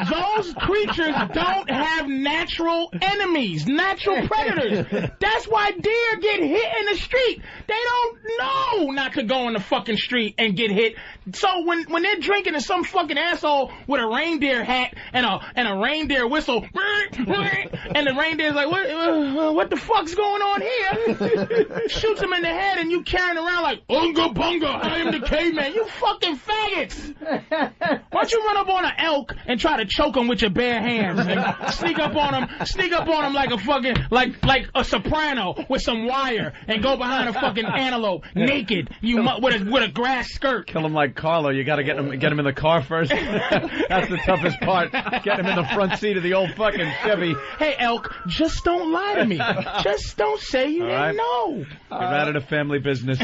those creatures don't have natural enemies, natural predators. That's why deer get hit in the street. They don't know not to go in the fucking street and get hit. So when they're drinking and some fucking asshole with a reindeer hat and a reindeer whistle, and the reindeer's like, what the fuck's going on here? Shoots him in the head and you carrying around like, Unga Bunga, I am the caveman. You fucking faggots. Why don't you run up on an elk and try to choke him with your bare hands and sneak up on him like a fucking, like a soprano with some wire and go behind a fucking antelope naked, with a grass skirt. Kill him like Carlo. You got to get him in the car first. That's the toughest part. Get him in the front seat of the old fucking Chevy. Hey, elk, just don't lie to me. Just don't say you didn't know. Get out of the family business.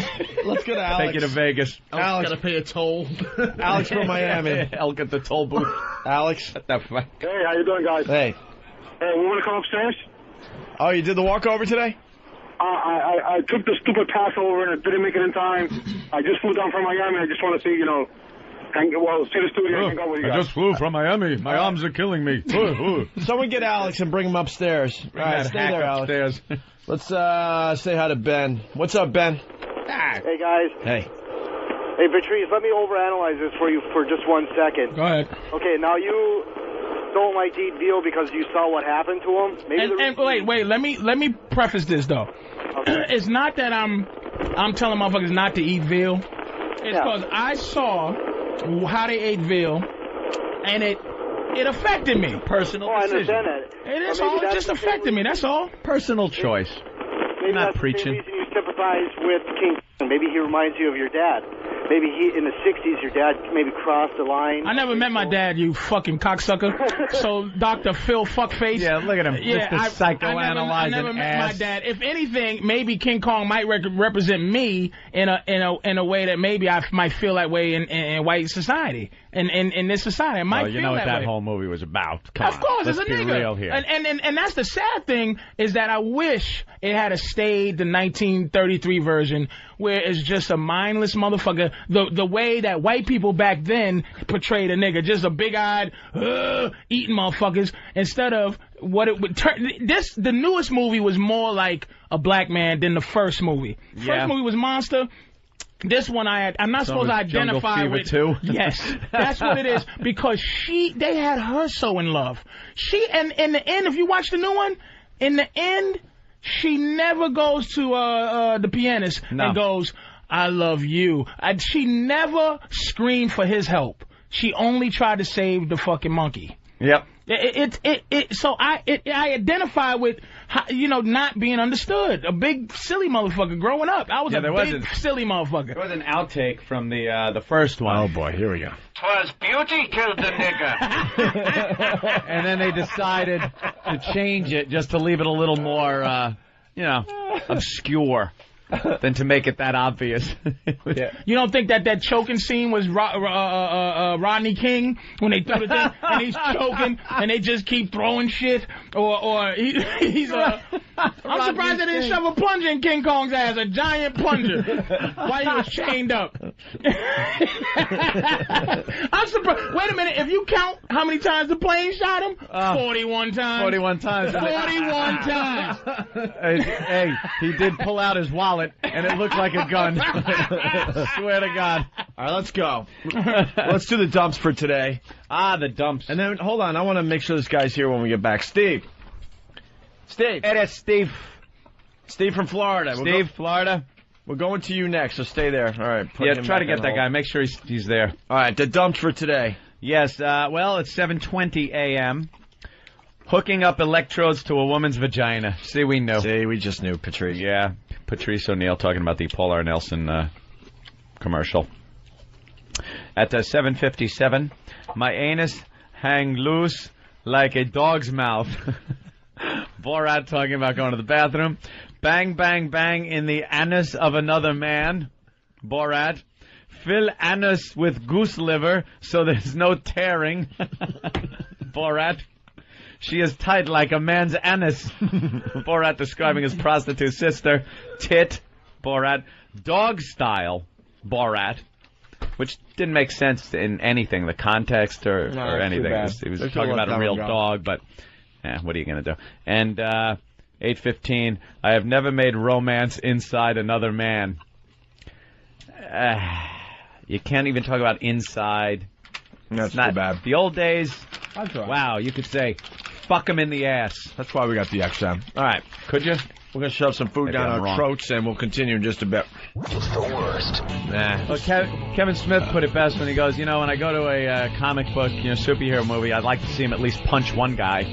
Let's go to Alex. Take you to Vegas. Alex, gotta pay a toll. Alex from Miami. Elk at the toll booth. Alex. What the fuck? Hey, how you doing, guys? Hey. Hey, we want to come upstairs? Oh, you did the walkover today? I took the stupid Passover and I didn't make it in time. I just flew down from Miami. I just want to see, see the studio and go with you guys. I just flew from Miami. My arms are killing me. Someone get Alex and bring him upstairs. All right, stay there, Alex. Let's say hi to Ben. What's up, Ben? Hey, guys. Hey. Hey, Patrice, let me overanalyze this for you for just 1 second. Go ahead. Okay, now you don't like to eat veal because you saw what happened to him? Maybe wait, let me preface this, though. Okay. It's not that I'm telling motherfuckers not to eat veal. It's because I saw how they ate veal, and it affected me. Personal decision. I understand that. It is all just affected me, that's all. Personal choice. Maybe Not that's preaching. the same reason you sympathize with King Kong. Maybe he reminds you of your dad. Maybe in the 60s, your dad maybe crossed the line. I never met my dad, you fucking cocksucker. So, Dr. Phil Fuckface. Yeah, look at him. Yeah, just the psychoanalyzing I never met my dad. If anything, maybe King Kong might represent me in a way that maybe I might feel that way in white society. In this society, I might feel you know what that way. whole movie was about. Come Of course, on. it's a Let's be nigga. real here. And that's the sad thing is that I wish it had stayed the 1933 version where it's just a mindless motherfucker. The way that white people back then portrayed a nigga, just a big-eyed, eating motherfuckers, instead of what it would turn. The newest movie was more like a black man than the first movie. First movie was Monster. This one I'm not supposed to identify with. Too? Yes, that's what it is. Because they had her so in love. And in the end, if you watch the new one, in the end, she never goes to the pianist and goes, I love you. She never screamed for his help. she only tried to save the fucking monkey. Yep. So I identify with, not being understood. A big silly motherfucker growing up. I was silly motherfucker. There was an outtake from the first one. Oh boy, here we go. 'Twas beauty killed the nigger. And then they decided to change it just to leave it a little more, obscure than to make it that obvious. You don't think that choking scene was Rodney King when they threw the thing and he's choking and they just keep throwing shit? Or he's I'm surprised they didn't shove a plunger in King Kong's ass, a giant plunger, while he was chained up. I'm surprised. Wait a minute, if you count how many times the plane shot him, 41 times. 41 times. 41 times. Hey, he did pull out his wallet, and it looked like a gun. Swear to God. All right, let's go. Let's do the dumps for today. The dumps. And then, hold on, I want to make sure this guy's here when we get back. Steve. It is Steve. Steve from Florida. Florida. We're going to you next, so stay there. All right. Try to get that guy. Make sure he's there. All right, the dumps for today. Yes, it's 7:20 a.m. Hooking up electrodes to a woman's vagina. See, we knew. See, we just knew, Patrice. Yeah, Patrice O'Neill talking about the Paul R. Nelson commercial. At 7:57, my anus hang loose like a dog's mouth. Borat talking about going to the bathroom. Bang, bang, bang in the anus of another man. Borat. Fill anus with goose liver so there's no tearing. Borat. She is tight like a man's anus. Borat describing his prostitute sister. Tit. Borat. Dog style. Borat. Which didn't make sense in anything, the context or anything. He was talking about a real dog, but what are you going to do? And 8:15, I have never made romance inside another man. You can't even talk about inside. That's not bad. The old days, wow, you could say, fuck him in the ass. That's why we got the XM. All right. Could you? We're going to shove some food down our throats, and we'll continue in just a bit. It's the worst. Nah. Well, Kevin Smith put it best when he goes, when I go to a comic book, superhero movie, I'd like to see him at least punch one guy.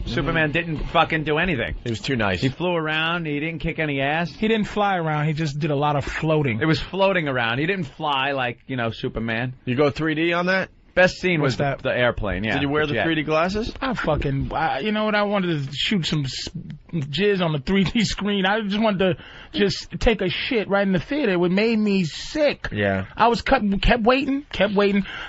Superman didn't fucking do anything. He was too nice. He flew around. He didn't kick any ass. He didn't fly around. He just did a lot of floating. It was floating around. He didn't fly like, Superman. You go 3D on that? Best scene was the airplane, yeah. Did you wear the 3D glasses? You know what? I wanted to shoot some jizz on the 3D screen. I just wanted to take a shit right in the theater. It made me sick. Yeah. I was kept waiting.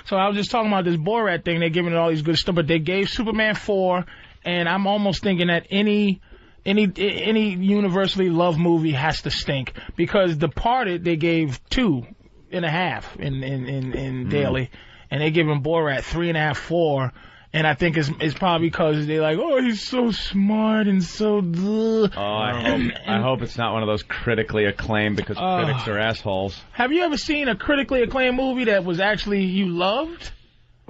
So I was just talking about this Borat thing. They're giving it all these good stuff, but they gave Superman 4, and I'm almost thinking that any universally loved movie has to stink, because Departed they gave 2.5 in daily. And they give him Borat 3.5, 4, and I think it's probably because they're like, oh, he's so smart and so. I hope it's not one of those critically acclaimed, because critics are assholes. Have you ever seen a critically acclaimed movie that was actually you loved?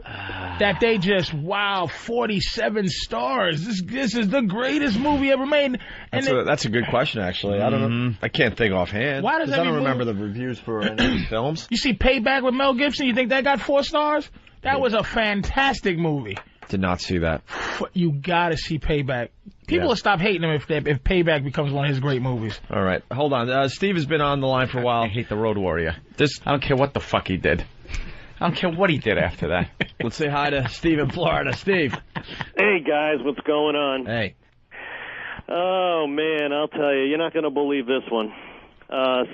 That they just 47 stars. This is the greatest movie ever made. And that's a good question, actually. I don't know. I can't think offhand. Why does I don't remember the reviews for any films. You see Payback with Mel Gibson? You think that got 4 stars? That was a fantastic movie. Did not see that. You gotta see Payback. People will stop hating him if Payback becomes one of his great movies. All right, hold on. Steve has been on the line for a while. I hate the Road Warrior. I don't care what the fuck he did. I don't care what he did after that. Let's say hi to Steve in Florida. Steve. Hey, guys, what's going on? Hey. Oh, man, I'll tell you. You're not going to believe this one.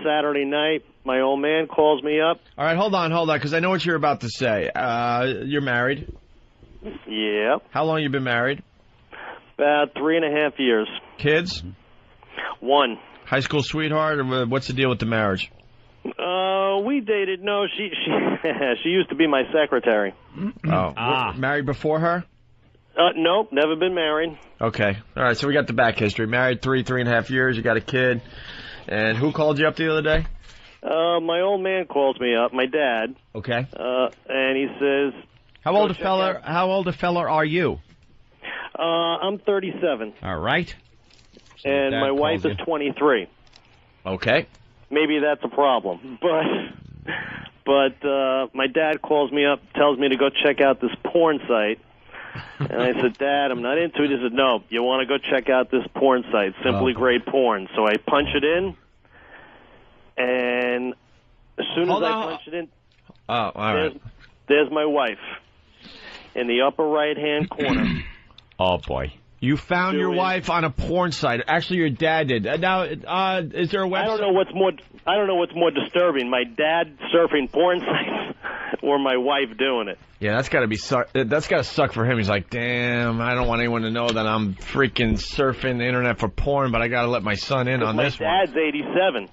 Saturday night, my old man calls me up. All right, hold on, because I know what you're about to say. You're married? Yeah. How long you been married? About 3.5 years. Kids? 1. High school sweetheart, or what's the deal with the marriage? We dated. No, she she used to be my secretary. Oh, married before her? Nope, never been married. Okay. All right, so we got the back history. Married 3.5 years, you got a kid. And who called you up the other day? My old man calls me up, my dad. Okay. And he says... How old a fella are you? I'm 37. All right. So and my wife is 23. Okay. Maybe that's a problem, But my dad calls me up, tells me to go check out this porn site. And I said, Dad, I'm not into it. He said, no, you want to go check out this porn site, Simply Great Porn. So I punch it in, and as soon as I punch it in, there's my wife in the upper right-hand corner. Oh, boy. You found your wife on a porn site. Actually, your dad did. Now, is there a website? I don't know what's more disturbing: my dad surfing porn sites, or my wife doing it. Yeah, that's gotta suck for him. He's like, damn, I don't want anyone to know that I'm freaking surfing the internet for porn, but I gotta let my son in on this one. My dad's 87.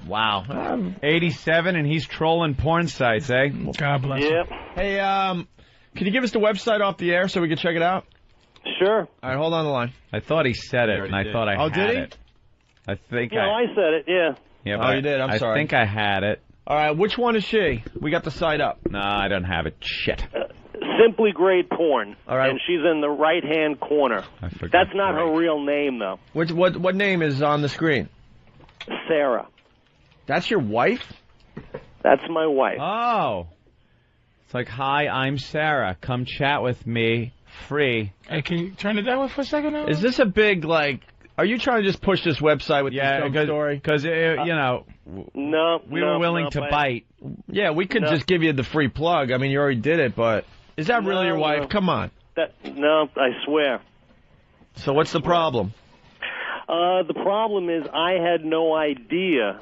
Wow. 87 and he's trolling porn sites, eh? God bless him. Hey, can you give us the website off the air so we can check it out? Sure. All right, hold on the line. I thought he said it, and I thought I had did he? it. I think I said it, yeah. Yeah, you did? I'm sorry. I think I had it. All right, which one is she? We got the site up. No, I don't have it. Shit. Simply Great Porn. All right. And she's in the right-hand corner. I forgot. That's not her real name, though. What name is on the screen? Sarah. That's your wife? That's my wife. Oh. It's like, hi, I'm Sarah. Come chat with me. Free. Hey, can you turn it that way for a second now? Is this a big, are you trying to just push this website with this dumb story? Because, no, we were willing to bite. Yeah, we could just give you the free plug. I mean, you already did it, but is that really your wife? Come on. No, I swear. So what's the problem? The problem is I had no idea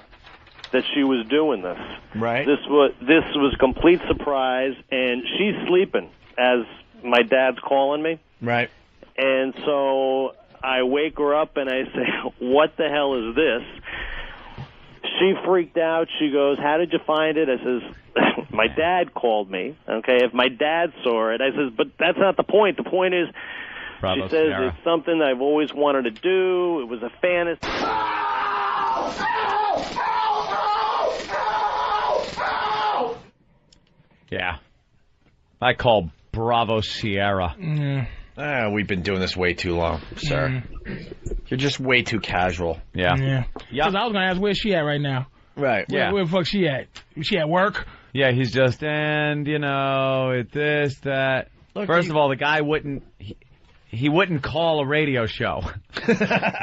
that she was doing this. Right. This was a complete surprise, and she's sleeping as my dad's calling me. Right. And so I wake her up and I say, what the hell is this? She freaked out. She goes, how did you find it? I says, my dad called me. Okay, if my dad saw it. I says, but that's not the point. The point is, Bravo, she says, Sarah. it's something I've always wanted to do. It was a fantasy. Yeah. I call Bravo Sierra. We've been doing this way too long, sir. You're just way too casual. Yeah. Because I was going to ask, where's she at right now? Right. Where the fuck she at? Is she at work? Yeah, he's just, and, this, that. Look, First of all, the guy wouldn't... He wouldn't call a radio show.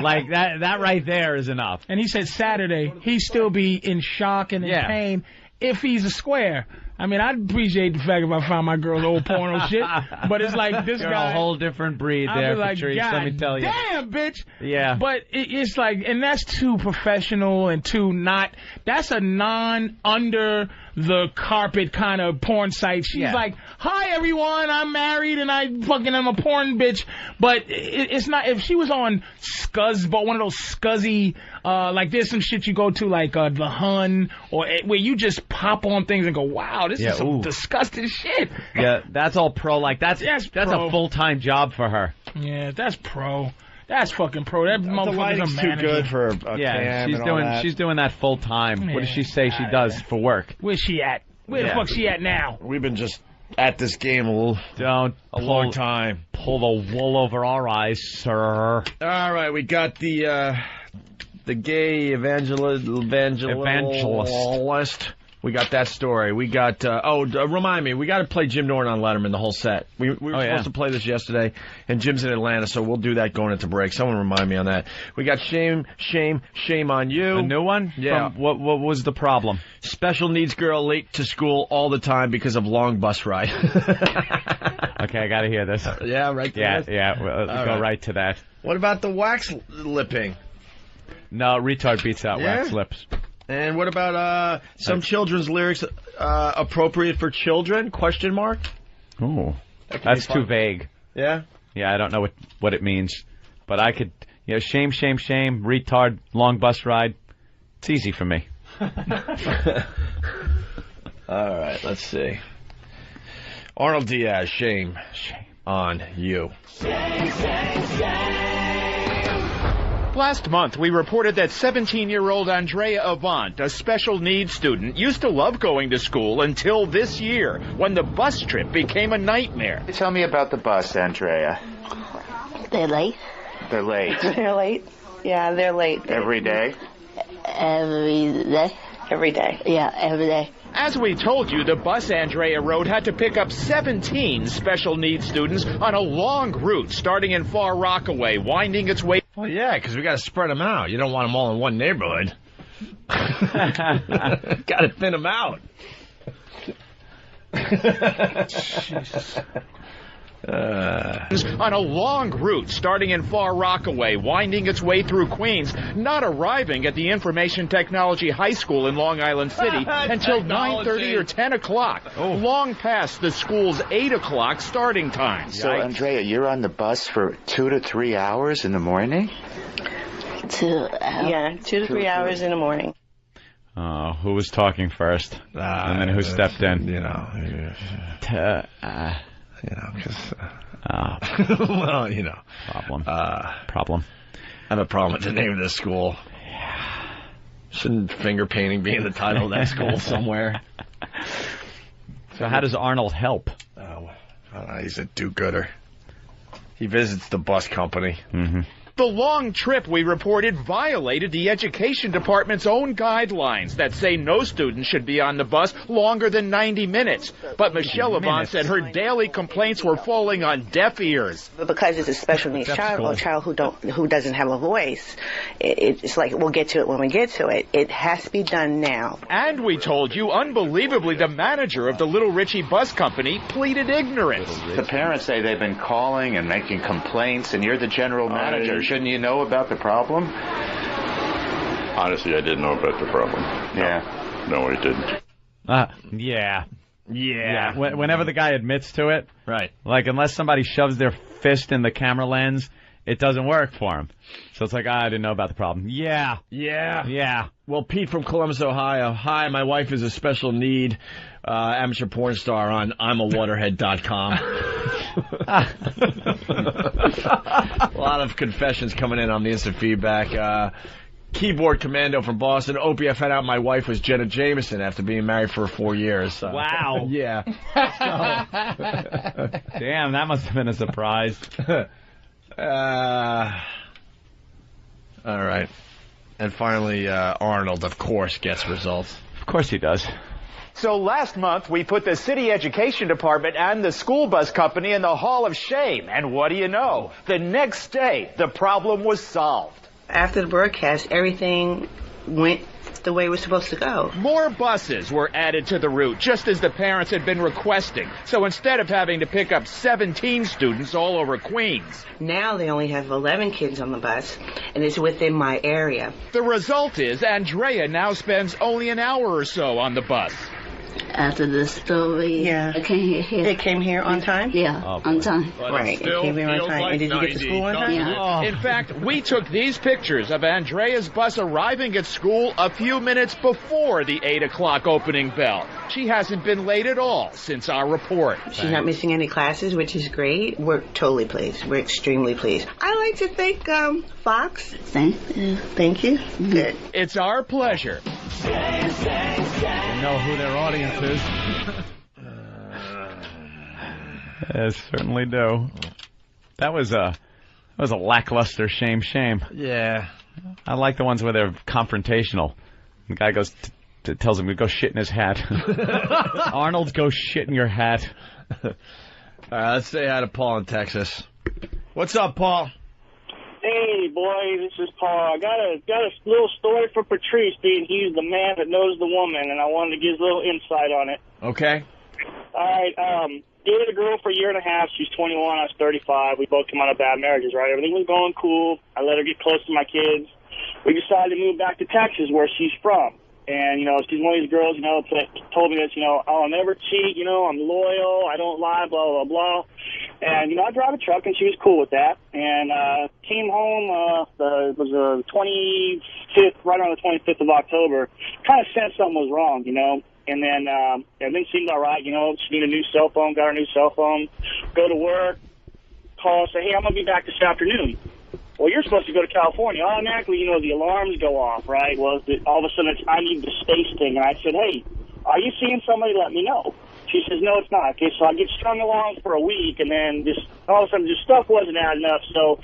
Like, that right there is enough. And he said Saturday, he'd still be in shock and in pain if he's a square. I mean, I'd appreciate the fact if I found my girl's old porno shit, but it's like this You're guy... a whole different breed there, Patrice, let me tell you. Damn, bitch! Yeah. But it's like, and that's too professional and too not... That's a under-the-carpet kind of porn site. She's like, hi, everyone, I'm married and I fucking am a porn bitch. But it's not... If she was on Scuzz, but one of those scuzzy... like there's some shit you go to like The Hun, or where you just pop on things and go, wow, this is some disgusting shit. Yeah, that's all pro. Like that's a full-time job for her. Yeah, that's pro. That's fucking pro. That motherfucker's a too manager. good for a cam she's doing that full time. Yeah. What does she say she does for work? Where's she at? Where the fuck's she at now? We've been just at this game a long time. Pull the wool over our eyes, sir. All right, we got the gay evangelist. We got that story. We got, remind me, we got to play Jim Norton on Letterman the whole set. We were supposed to play this yesterday, and Jim's in Atlanta, so we'll do that going into break. Someone remind me on that. We got Shame on You. A new one? Yeah. What was the problem? Special needs girl late to school all the time because of long bus ride. Okay, I got to hear this. Yeah, right to this? Yeah, let's go right to that. What about the wax lipping? No, retard beats out wax lips. And what about some children's lyrics appropriate for children? Question mark. Oh, that's too vague. Yeah. Yeah, I don't know what it means, but I could. Shame, retard, long bus ride. It's easy for me. All right, let's see. Arnold Diaz, shame on you. Last month, we reported that 17-year-old Andrea Avant, a special needs student, used to love going to school until this year, when the bus trip became a nightmare. Tell me about the bus, Andrea. They're late. They're late. They're late? Yeah, they're late. Every day? Every day. Every day? Yeah, every day. As we told you, the bus Andrea rode had to pick up 17 special needs students on a long route starting in Far Rockaway, winding its way... Well, yeah, because we got to spread them out. You don't want them all in one neighborhood. Got to thin them out. Jesus. On a long route starting in Far Rockaway, winding its way through Queens, not arriving at the Information Technology High School in Long Island City until 9:30 or 10 o'clock, long past the school's 8 o'clock starting time. So, Andrea, you're on the bus for 2 to 3 hours in the morning? 2 to 3 hours in the morning. Oh, who was talking first? And then who stepped in? You know, because... well, you know. Problem. I have a problem with the name of this school. Shouldn't finger painting be in the title of that school somewhere? So how does Arnold help? I don't know, he's a do-gooder. He visits the bus company. Mm-hmm. The long trip, we reported, violated the Education Department's own guidelines that say no student should be on the bus longer than 90 minutes. But Michelle Avant said her daily complaints were falling on deaf ears. But because it's a special needs child or a child who doesn't have a voice, it's like we'll get to it when we get to it. It has to be done now. And we told you, unbelievably, the manager of the Little Richie Bus Company pleaded ignorance. The parents say they've been calling and making complaints, and you're the general manager. Shouldn't you know about the problem? Honestly, I didn't know about the problem. Yeah. No, I didn't. Yeah. Whenever the guy admits to it, right? Like, unless somebody shoves their fist in the camera lens, it doesn't work for him. So it's like, I didn't know about the problem. Yeah. Well, Pete from Columbus, Ohio. Hi, my wife is a special need amateur porn star on I'mAWaterhead.com. A lot of confessions coming in on the instant feedback. Keyboard Commando from Boston. Opie, I found out my wife was Jenna Jameson after being married for 4 years. Wow. Yeah. Damn, that must have been a surprise. All right. And finally, Arnold, of course, gets results. Of course he does. So last month, we put the city education department and the school bus company in the Hall of Shame. And what do you know? The next day, the problem was solved. After the broadcast, everything went the way it was supposed to go. More buses were added to the route, just as the parents had been requesting. So instead of having to pick up 17 students all over Queens, now they only have 11 kids on the bus, and it's within my area. The result is Andrea now spends only an hour or so on the bus. After the story, it came here. It came here on time? Yeah, on time. Right, it came here on time. And did you get to school on time? Yeah. In fact, we took these pictures of Andrea's bus arriving at school a few minutes before the 8 o'clock opening bell. She hasn't been late at all since our report. She's not missing any classes, which is great. We're totally pleased. We're extremely pleased. I like to thank Fox. Thank you. Thank you. Good. It's our pleasure. You know who their audience is. Yes, certainly do. That was a lackluster shame. Yeah. I like the ones where they're confrontational. The guy goes tells him to go shit in his hat. Arnold, go shit in your hat. All right, let's say hi to Paul in Texas. What's up, Paul? Hey, boy, this is Paul. I got a little story for Patrice, being he's the man that knows the woman, and I wanted to give a little insight on it. Okay. All right, dated a girl for a year and a half. She's 21, I was 35. We both came out of bad marriages, right? Everything was going cool. I let her get close to my kids. We decided to move back to Texas, where she's from. And, she's one of these girls, that told me that, I'll never cheat, I'm loyal, I don't lie, blah, blah, blah. And, I drive a truck, and she was cool with that. And came home, it was the 25th, right around the 25th of October. Kind of sensed something was wrong, And then everything seemed all right, She needed a new cell phone, got her new cell phone. Go to work, call, say, hey, I'm going to be back this afternoon. Well, you're supposed to go to California. Automatically, the alarms go off, right? Well, all of a sudden, I need the space thing. And I said, hey, are you seeing somebody? Let me know. She says, no, it's not. Okay, so I get strung along for a week, and then just all of a sudden, just stuff wasn't adding up. So,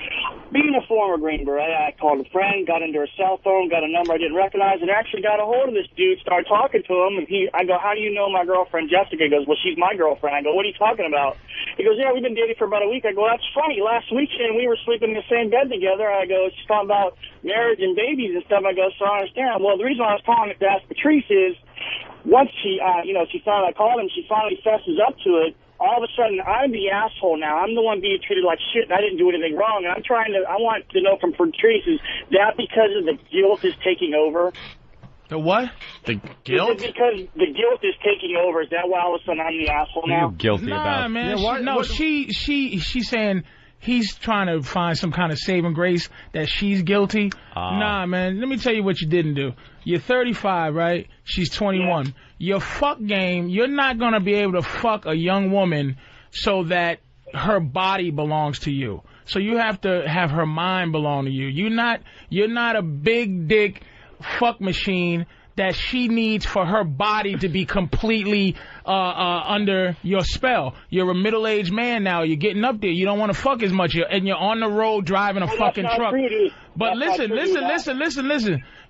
being a former Green Beret, I called a friend, got into her cell phone, got a number I didn't recognize, and actually got a hold of this dude, started talking to him, and I go, how do you know my girlfriend Jessica? He goes, well, she's my girlfriend. I go, what are you talking about? He goes, yeah, we've been dating for about a week. I go, that's funny. Last weekend, we were sleeping in the same bed together. I go, she's talking about marriage and babies and stuff. I go, so I understand. Well, the reason I was calling to ask Patrice is, once she, she finally, I called him, she finally fesses up to it. All of a sudden, I'm the asshole now. I'm the one being treated like shit, and I didn't do anything wrong. And I want to know from Patrice, is that because of the guilt is taking over? The what? The guilt? Is it because the guilt is taking over? Is that why all of a sudden I'm the asshole now? Guilty about? Man, she's saying he's trying to find some kind of saving grace that she's guilty. Nah, man, let me tell you what you didn't do. You're 35, right? She's 21. Yeah. Your fuck game, you're not going to be able to fuck a young woman so that her body belongs to you. So you have to have her mind belong to you. You're not a big dick fuck machine that she needs for her body to be completely under your spell. You're a middle-aged man now. You're getting up there. You don't want to fuck as much. And you're on the road driving a fucking truck. But listen.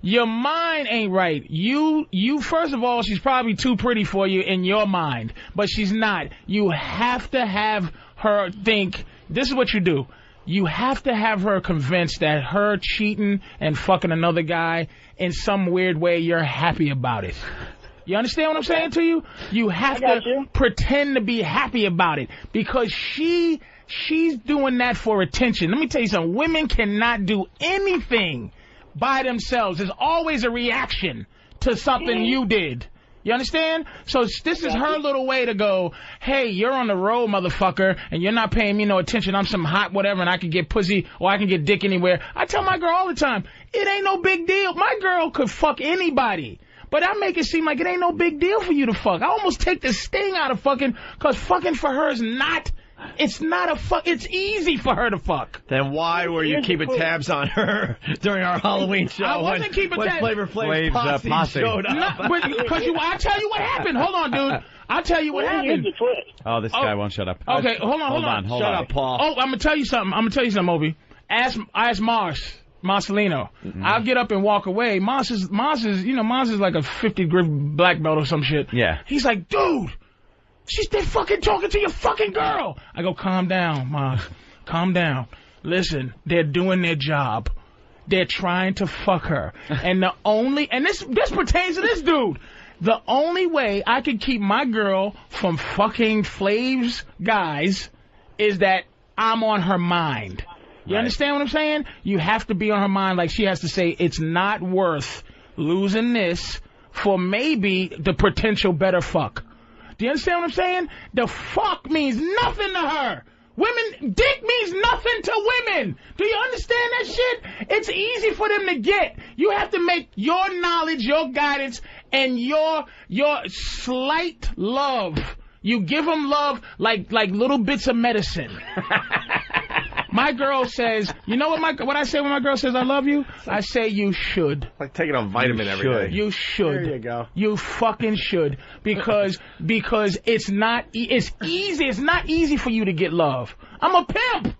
Your mind ain't right. You first of all, she's probably too pretty for you in your mind. But she's not. You have to have her think, this is what you do. You have to have her convinced that her cheating and fucking another guy in some weird way, you're happy about it. You understand what I'm saying to you? You have to pretend to be happy about it because she's doing that for attention. Let me tell you something. Women cannot do anything by themselves. There's always a reaction to something you did. You understand? So this is her little way to go, hey, you're on the road, motherfucker, and you're not paying me no attention. I'm some hot whatever, and I can get pussy or I can get dick anywhere. I tell my girl all the time, it ain't no big deal. My girl could fuck anybody. But I make it seem like it ain't no big deal for you to fuck. I almost take the sting out of fucking, because fucking for her is not... It's not a fuck. It's easy for her to fuck. Then why were you keeping tabs on her during our Halloween show? I wasn't keeping tabs. Flavor Flav's posse showed up. Because I'll tell you what happened. Hold on, dude. I'll tell you what happened. Oh, this guy won't shut up. Okay, hold on. Shut up, Paul. Oh, I'm gonna tell you something, Obi. Ask Marcelino. Mm-hmm. I'll get up and walk away. Mars is like a 50 grip black belt or some shit. Yeah. He's like, dude. They're fucking talking to your fucking girl. I go, calm down, Mom. Calm down. Listen, they're doing their job. They're trying to fuck her. And this pertains to this dude. The only way I can keep my girl from fucking Flav's guys is that I'm on her mind. You understand what I'm saying? You have to be on her mind, like she has to say, it's not worth losing this for maybe the potential better fuck. Do you understand what I'm saying? The fuck means nothing to her. Dick means nothing to women. Do you understand that shit? It's easy for them to get. You have to make your knowledge, your guidance, and your slight love. You give them love like little bits of medicine. My girl says, you know what I say when my girl says I love you? I say you should. Like taking a vitamin every day. You should. There you go. You fucking should. Because it's easy. It's not easy for you to get love. I'm a pimp.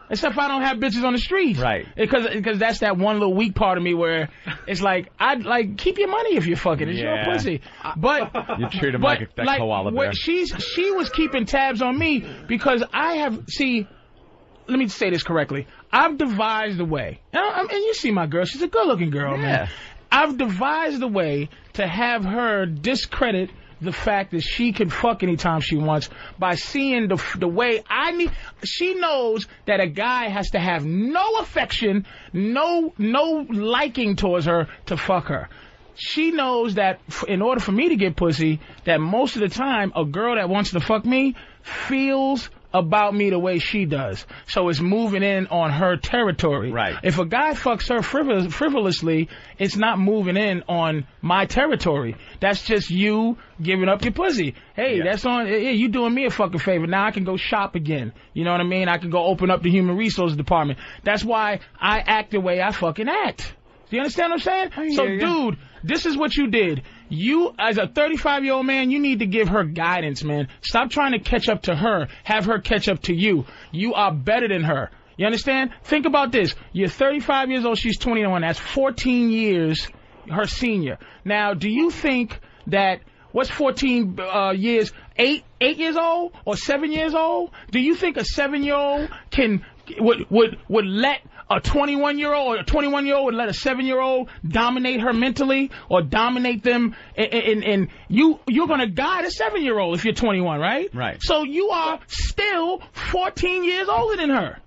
Except if I don't have bitches on the street. Right. Because that's that one little weak part of me where it's like, I'd like, keep your money if you're fucking. It's your pussy. But you treat him like that koala bear. She was keeping tabs on me because let me say this correctly. I've devised a way, and you see my girl, she's a good-looking girl, man. I've devised a way to have her discredit the fact that she can fuck anytime she wants by seeing the way I need. She knows that a guy has to have no affection, no liking towards her to fuck her. She knows that in order for me to get pussy, that most of the time a girl that wants to fuck me feels about me the way she does. So it's moving in on her territory. Right. If a guy fucks her frivolously, it's not moving in on my territory. That's just you giving up your pussy. Hey, that's on. Hey, you doing me a fucking favor. Now I can go shop again. You know what I mean? I can go open up the human resources department. That's why I act the way I fucking act. Do you understand what I'm saying? Dude, this is what you did. You, as a 35-year-old man, you need to give her guidance, man. Stop trying to catch up to her. Have her catch up to you. You are better than her. You understand? Think about this. You're 35 years old. She's 21. That's 14 years her senior. Now, do you think that, what's 14 years? 8 years old or 7 years old? Do you think a 7-year-old would let a 21-year-old or a 21-year-old would let a 7-year-old dominate her mentally or dominate them? And you're going to guide a 7-year-old if you're 21, right? Right. So you are still 14 years older than her.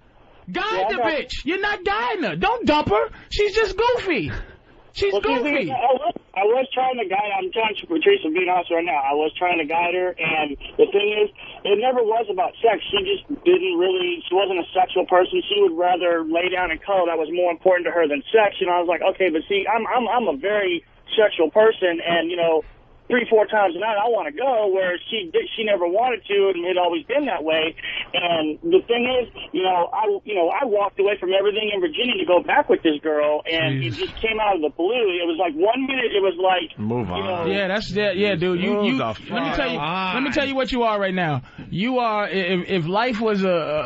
Guide the bitch. You're not guiding her. Don't dump her. She's just goofy. She's goofy. I was trying to guide her. I'm telling you, Patrice, I'm being honest right now. I was trying to guide her, and the thing is, it never was about sex. She just she wasn't a sexual person. She would rather lay down and cuddle. That was more important to her than sex. And I was like, okay, but see, I'm a very sexual person, and, 3-4 times a night I want to go, where she never wanted to, and it had always been that way. And the thing is, I walked away from everything in Virginia to go back with this girl, and it just came out of the blue. It was like 1 minute, it was like move on. Yeah, dude. Let me tell you what you are right now. You are, if life was a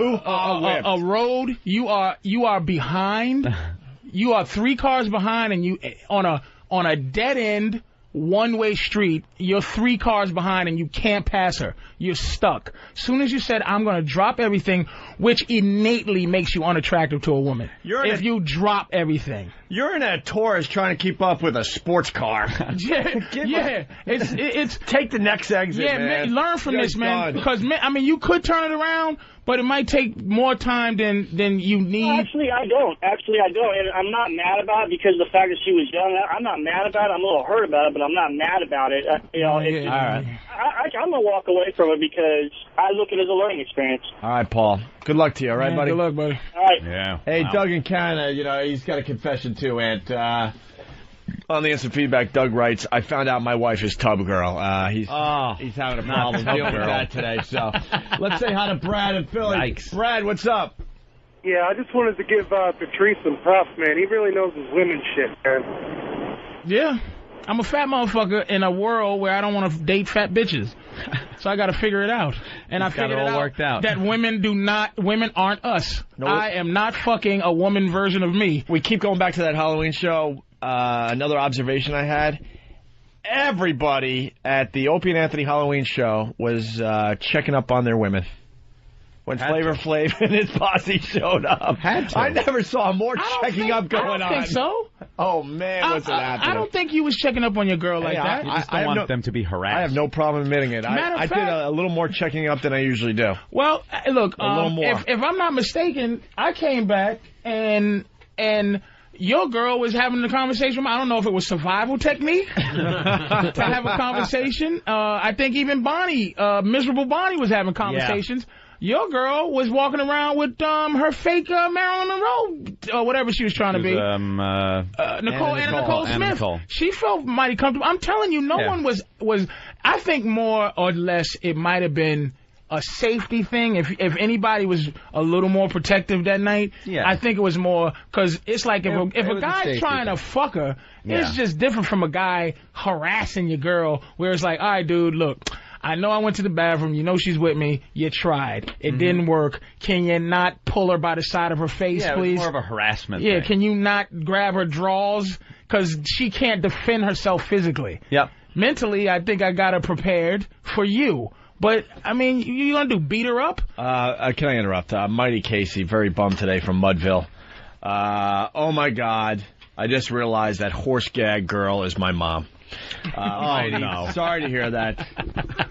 road, you are behind. You are 3 cars behind, and you on a dead end, one-way street, you're 3 cars behind and you can't pass her. You're stuck. Soon as you said, I'm going to drop everything, which innately makes you unattractive to a woman. You drop everything. You're in a Taurus trying to keep up with a sports car. It's take the next exit, man. Learn from this, man. Because, you could turn it around, but it might take more time than you need. Actually, I don't. And I'm not mad about it because the fact that she was young. I'm not mad about it. I'm a little hurt about it, but I'm not mad about it. All right. I'm going to walk away from it because I look at it as a learning experience. All right, Paul. Good luck to you, all right, buddy? Good luck, buddy. All right. Yeah. Hey, wow. Doug in Canada, he's got a confession too, Ant. On the instant feedback, Doug writes, I found out my wife is tub girl. He's having a problem dealing with that today. So let's say hi to Brad and Phillip. Yikes. Brad, what's up? Yeah, I just wanted to give Patrice some props, man. He really knows his women shit, man. Yeah. I'm a fat motherfucker in a world where I don't want to date fat bitches. So I got to figure it out. And I figured it worked out that women aren't us. Nope. I am not fucking a woman version of me. We keep going back to that Halloween show. Another observation I had. Everybody at the Opie and Anthony Halloween show was checking up on their women. When Flavor Flav and his posse showed up. I never saw more checking up going on. I don't think so. Oh, man, what's it happening? I don't think you was checking up on your girl like that. You just don't want them to be harassed. I have no problem admitting it. I did a little more checking up than I usually do. Well, look, a little more. If I'm not mistaken, I came back and your girl was having a conversation. I don't know if it was survival technique to have a conversation. I think even Miserable Bonnie was having conversations. Yeah. Your girl was walking around with her fake Marilyn Monroe or whatever she was trying to be. Nicole Smith. Nicole. She felt mighty comfortable. I'm telling you, no one was. I think more or less it might have been a safety thing. If anybody was a little more protective that night, I think it was more because it's like if a guy's trying to fuck her, it's just different from a guy harassing your girl where it's like, all right, dude, look. I know I went to the bathroom. You know she's with me. You tried. It didn't work. Can you not pull her by the side of her face, please? Yeah, it was more of a harassment thing. Can you not grab her drawers? Because she can't defend herself physically. Yep. Mentally, I think I got her prepared for you. But, you going to beat her up? Can I interrupt? Mighty Casey, very bummed today from Mudville. Oh, my God. I just realized that horse gag girl is my mom. No. Sorry to hear that.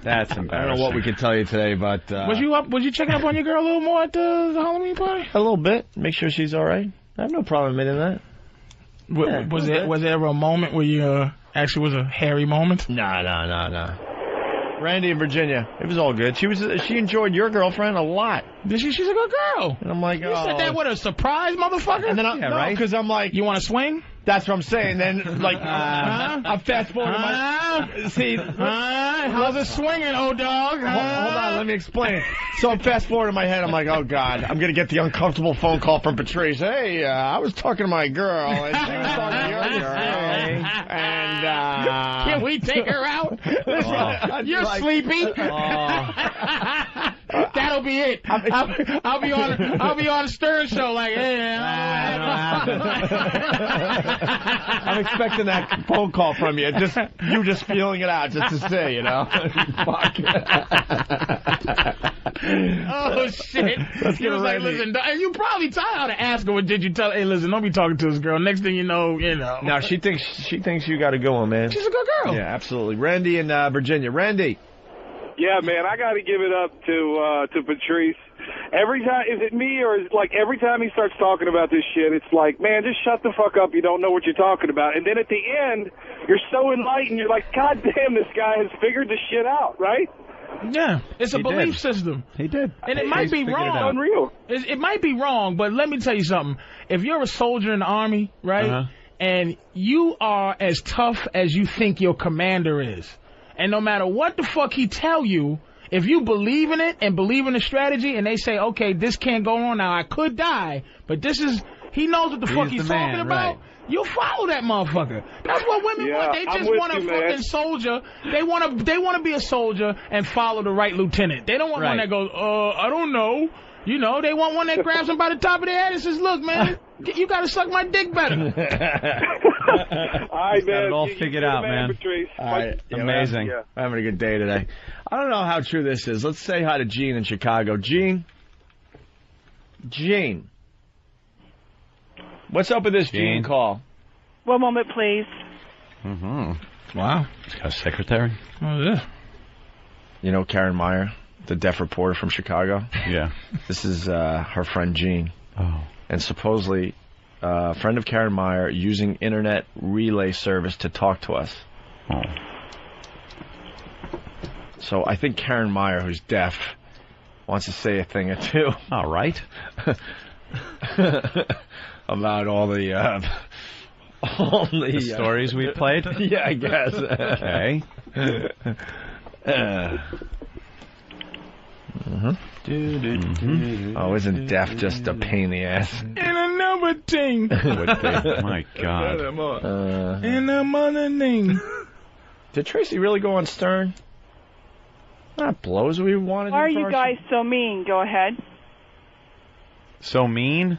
That's embarrassing. I don't know what we can tell you today, but was you checking up on your girl a little more at the Halloween party? A little bit. Make sure she's all right. I have no problem admitting that. Was there ever a moment where you actually was a hairy moment? No. Randy in Virginia, it was all good. She enjoyed your girlfriend a lot. She's a good girl. And I'm like, you said that with a surprise, motherfucker. And then because I'm like, you want to swing? That's what I'm saying. Then, like, I'm fast forwarding how's it swinging, old dog? Hold on, let me explain. So I'm fast forwarding in my head. I'm like, oh, God, I'm going to get the uncomfortable phone call from Patrice. Hey, I was talking to my girl, and she was talking to your girl. And, we take her out? Listen, you're sleepy. That'll be it. I'll be on a Stern show like, hey. I'm expecting that phone call from you. You just feeling it out just to say, Fuck. Oh shit! He was like, listen, and you probably tired to ask her, what did you tell? Hey, listen, don't be talking to this girl. Next thing you know. No, she thinks you got a good one, man. She's a good girl. Yeah, absolutely. Randy in Virginia. Randy. Yeah, man, I got to give it up to Patrice. Every time, is it me or is it like every time he starts talking about this shit, it's like, man, just shut the fuck up. You don't know what you're talking about. And then at the end, you're so enlightened. You're like, God damn, this guy has figured this shit out, right? Yeah, it's a belief system. He did. And it might be wrong. It's unreal. It might be wrong, but let me tell you something. If you're a soldier in the Army, right, and you are as tough as you think your commander is, and no matter what the fuck he tell you, if you believe in it and believe in the strategy, and they say, okay, this can't go on now, I could die, but he knows what the fuck he's talking about. Right. You follow that motherfucker. That's what women want. They just want a fucking soldier. They want to be a soldier and follow the right lieutenant. They don't want one that goes, I don't know. They want one that grabs them by the top of their head and says, look, man, you got to suck my dick better. All right, man. Got it all figured out, man. Patrice. All right. Amazing. We're having a good day today. I don't know how true this is. Let's say hi to Gene in Chicago. Gene. What's up with this Gene call? One moment, please. Mm-hmm. Wow. He's got a secretary. Oh, yeah. Karen Meyer, the deaf reporter from Chicago? Yeah. This is her friend Jean. Oh. And supposedly, a friend of Karen Meyer using internet relay service to talk to us. Oh. So I think Karen Meyer, who's deaf, wants to say a thing or two. All right. About all the stories we played? Yeah, I guess. Okay. Oh, isn't deaf just a pain in the ass? And another thing. My God. And another thing. Did Tracy really go on Stern? That blows we wanted. Why are you guys so mean? Go ahead. So mean?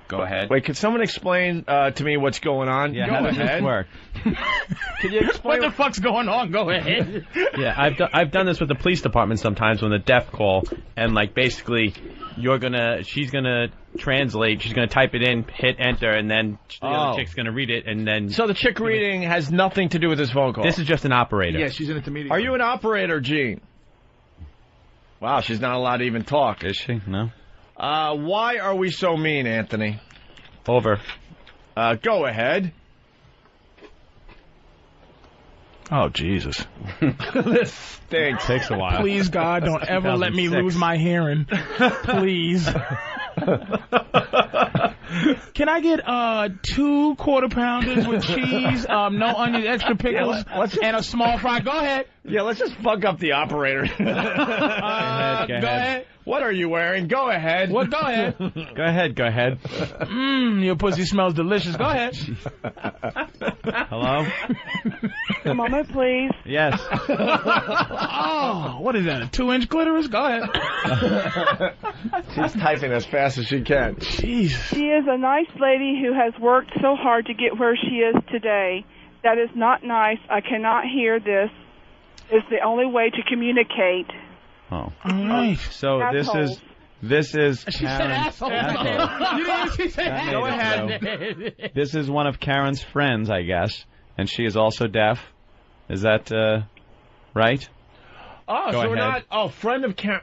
Go ahead. Wait, could someone explain to me what's going on? Yeah, Go how does ahead. this work? Can you explain what the fuck's going on? Go ahead. Yeah, I've done this with the police department sometimes when the deaf call, and basically she's gonna translate, she's gonna type it in, hit enter, and then the other chick's gonna read it, and then. So the chick reading has nothing to do with this phone call. This is just an operator. Yeah, she's an intermediate. Are you an operator, Gene? Wow, she's not allowed to even talk. Is she? No. Why are we so mean, Anthony? Over. Go ahead. Oh, Jesus. This stinks. Takes a while. Please, God, don't ever let me lose my hearing. Please. Can I get 2 quarter pounders with cheese, no onions, extra pickles, and a small fry? Go ahead. Yeah, let's just fuck up the operator. Go ahead. What are you wearing? Go ahead. Well, go ahead. Go ahead. Your pussy smells delicious. Go ahead. Hello? A moment, please. Yes. Oh, what is that, a 2-inch clitoris? Go ahead. She's typing as fast as she can. Jeez. She is a nice lady who has worked so hard to get where she is today. That is not nice. I cannot hear this. It's the only way to communicate. Oh. All right. So Assholes. this is She said asshole. You didn't she said asshole. Go ahead. This is one of Karen's friends, I guess, and she is also deaf. Is that right? Oh, Go so ahead. we're not. Oh, friend of Karen.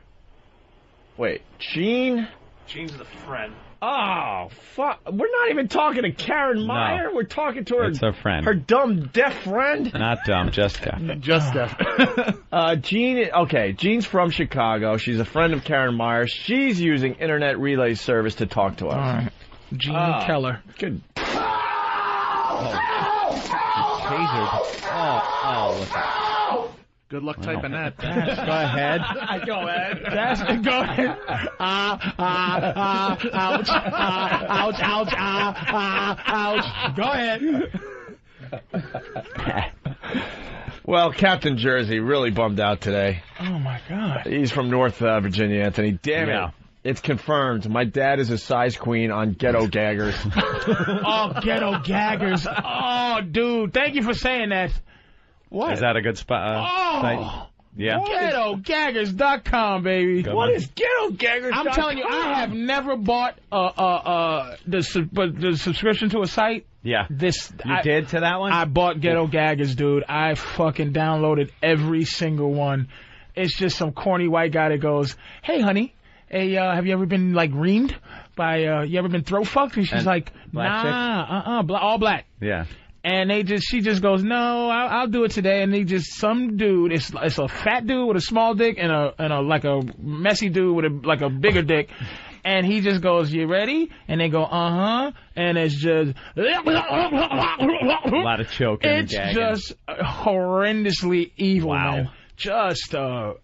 Wait, Gene? Gene's the friend. Oh, fuck. We're not even talking to Karen Meyer. We're talking to her. It's her friend. Her dumb deaf friend. Not dumb, just deaf. Just deaf. Gene. Okay, Gene's from Chicago. She's a friend of Karen Meyer. She's using internet relay service to talk to us. All right. Gene Keller. Good. Tasered. Good luck typing that. Go ahead. Go ahead. Go ahead. Ouch. Ouch. Ouch. Go ahead. Well, Captain Jersey really bummed out today. Oh, my God. He's from North Virginia, Anthony. Damn it. It's confirmed. My dad is a size queen on Ghetto Gaggers. Oh, Ghetto Gaggers. Oh, dude. Thank you for saying that. What? Is that a good spot? Site? Yeah. GhettoGaggers.com, baby. What is GhettoGaggers.com? I'm telling you, I have never bought the subscription to a site. Yeah. You did to that one? I bought Ghetto Gaggers, dude. I fucking downloaded every single one. It's just some corny white guy that goes, "Hey, honey, hey, have you ever been like reamed by? You ever been throat fucked?" And she's like, "Nah, all black." Yeah. And she just goes, "No, I'll do it today." And some dude, it's a fat dude with a small dick and a like a messy dude with a bigger dick. And he just goes, "You ready?" And they go, "Uh-huh." And it's just a lot of choking. It's just horrendously evil, man. Just Ghetto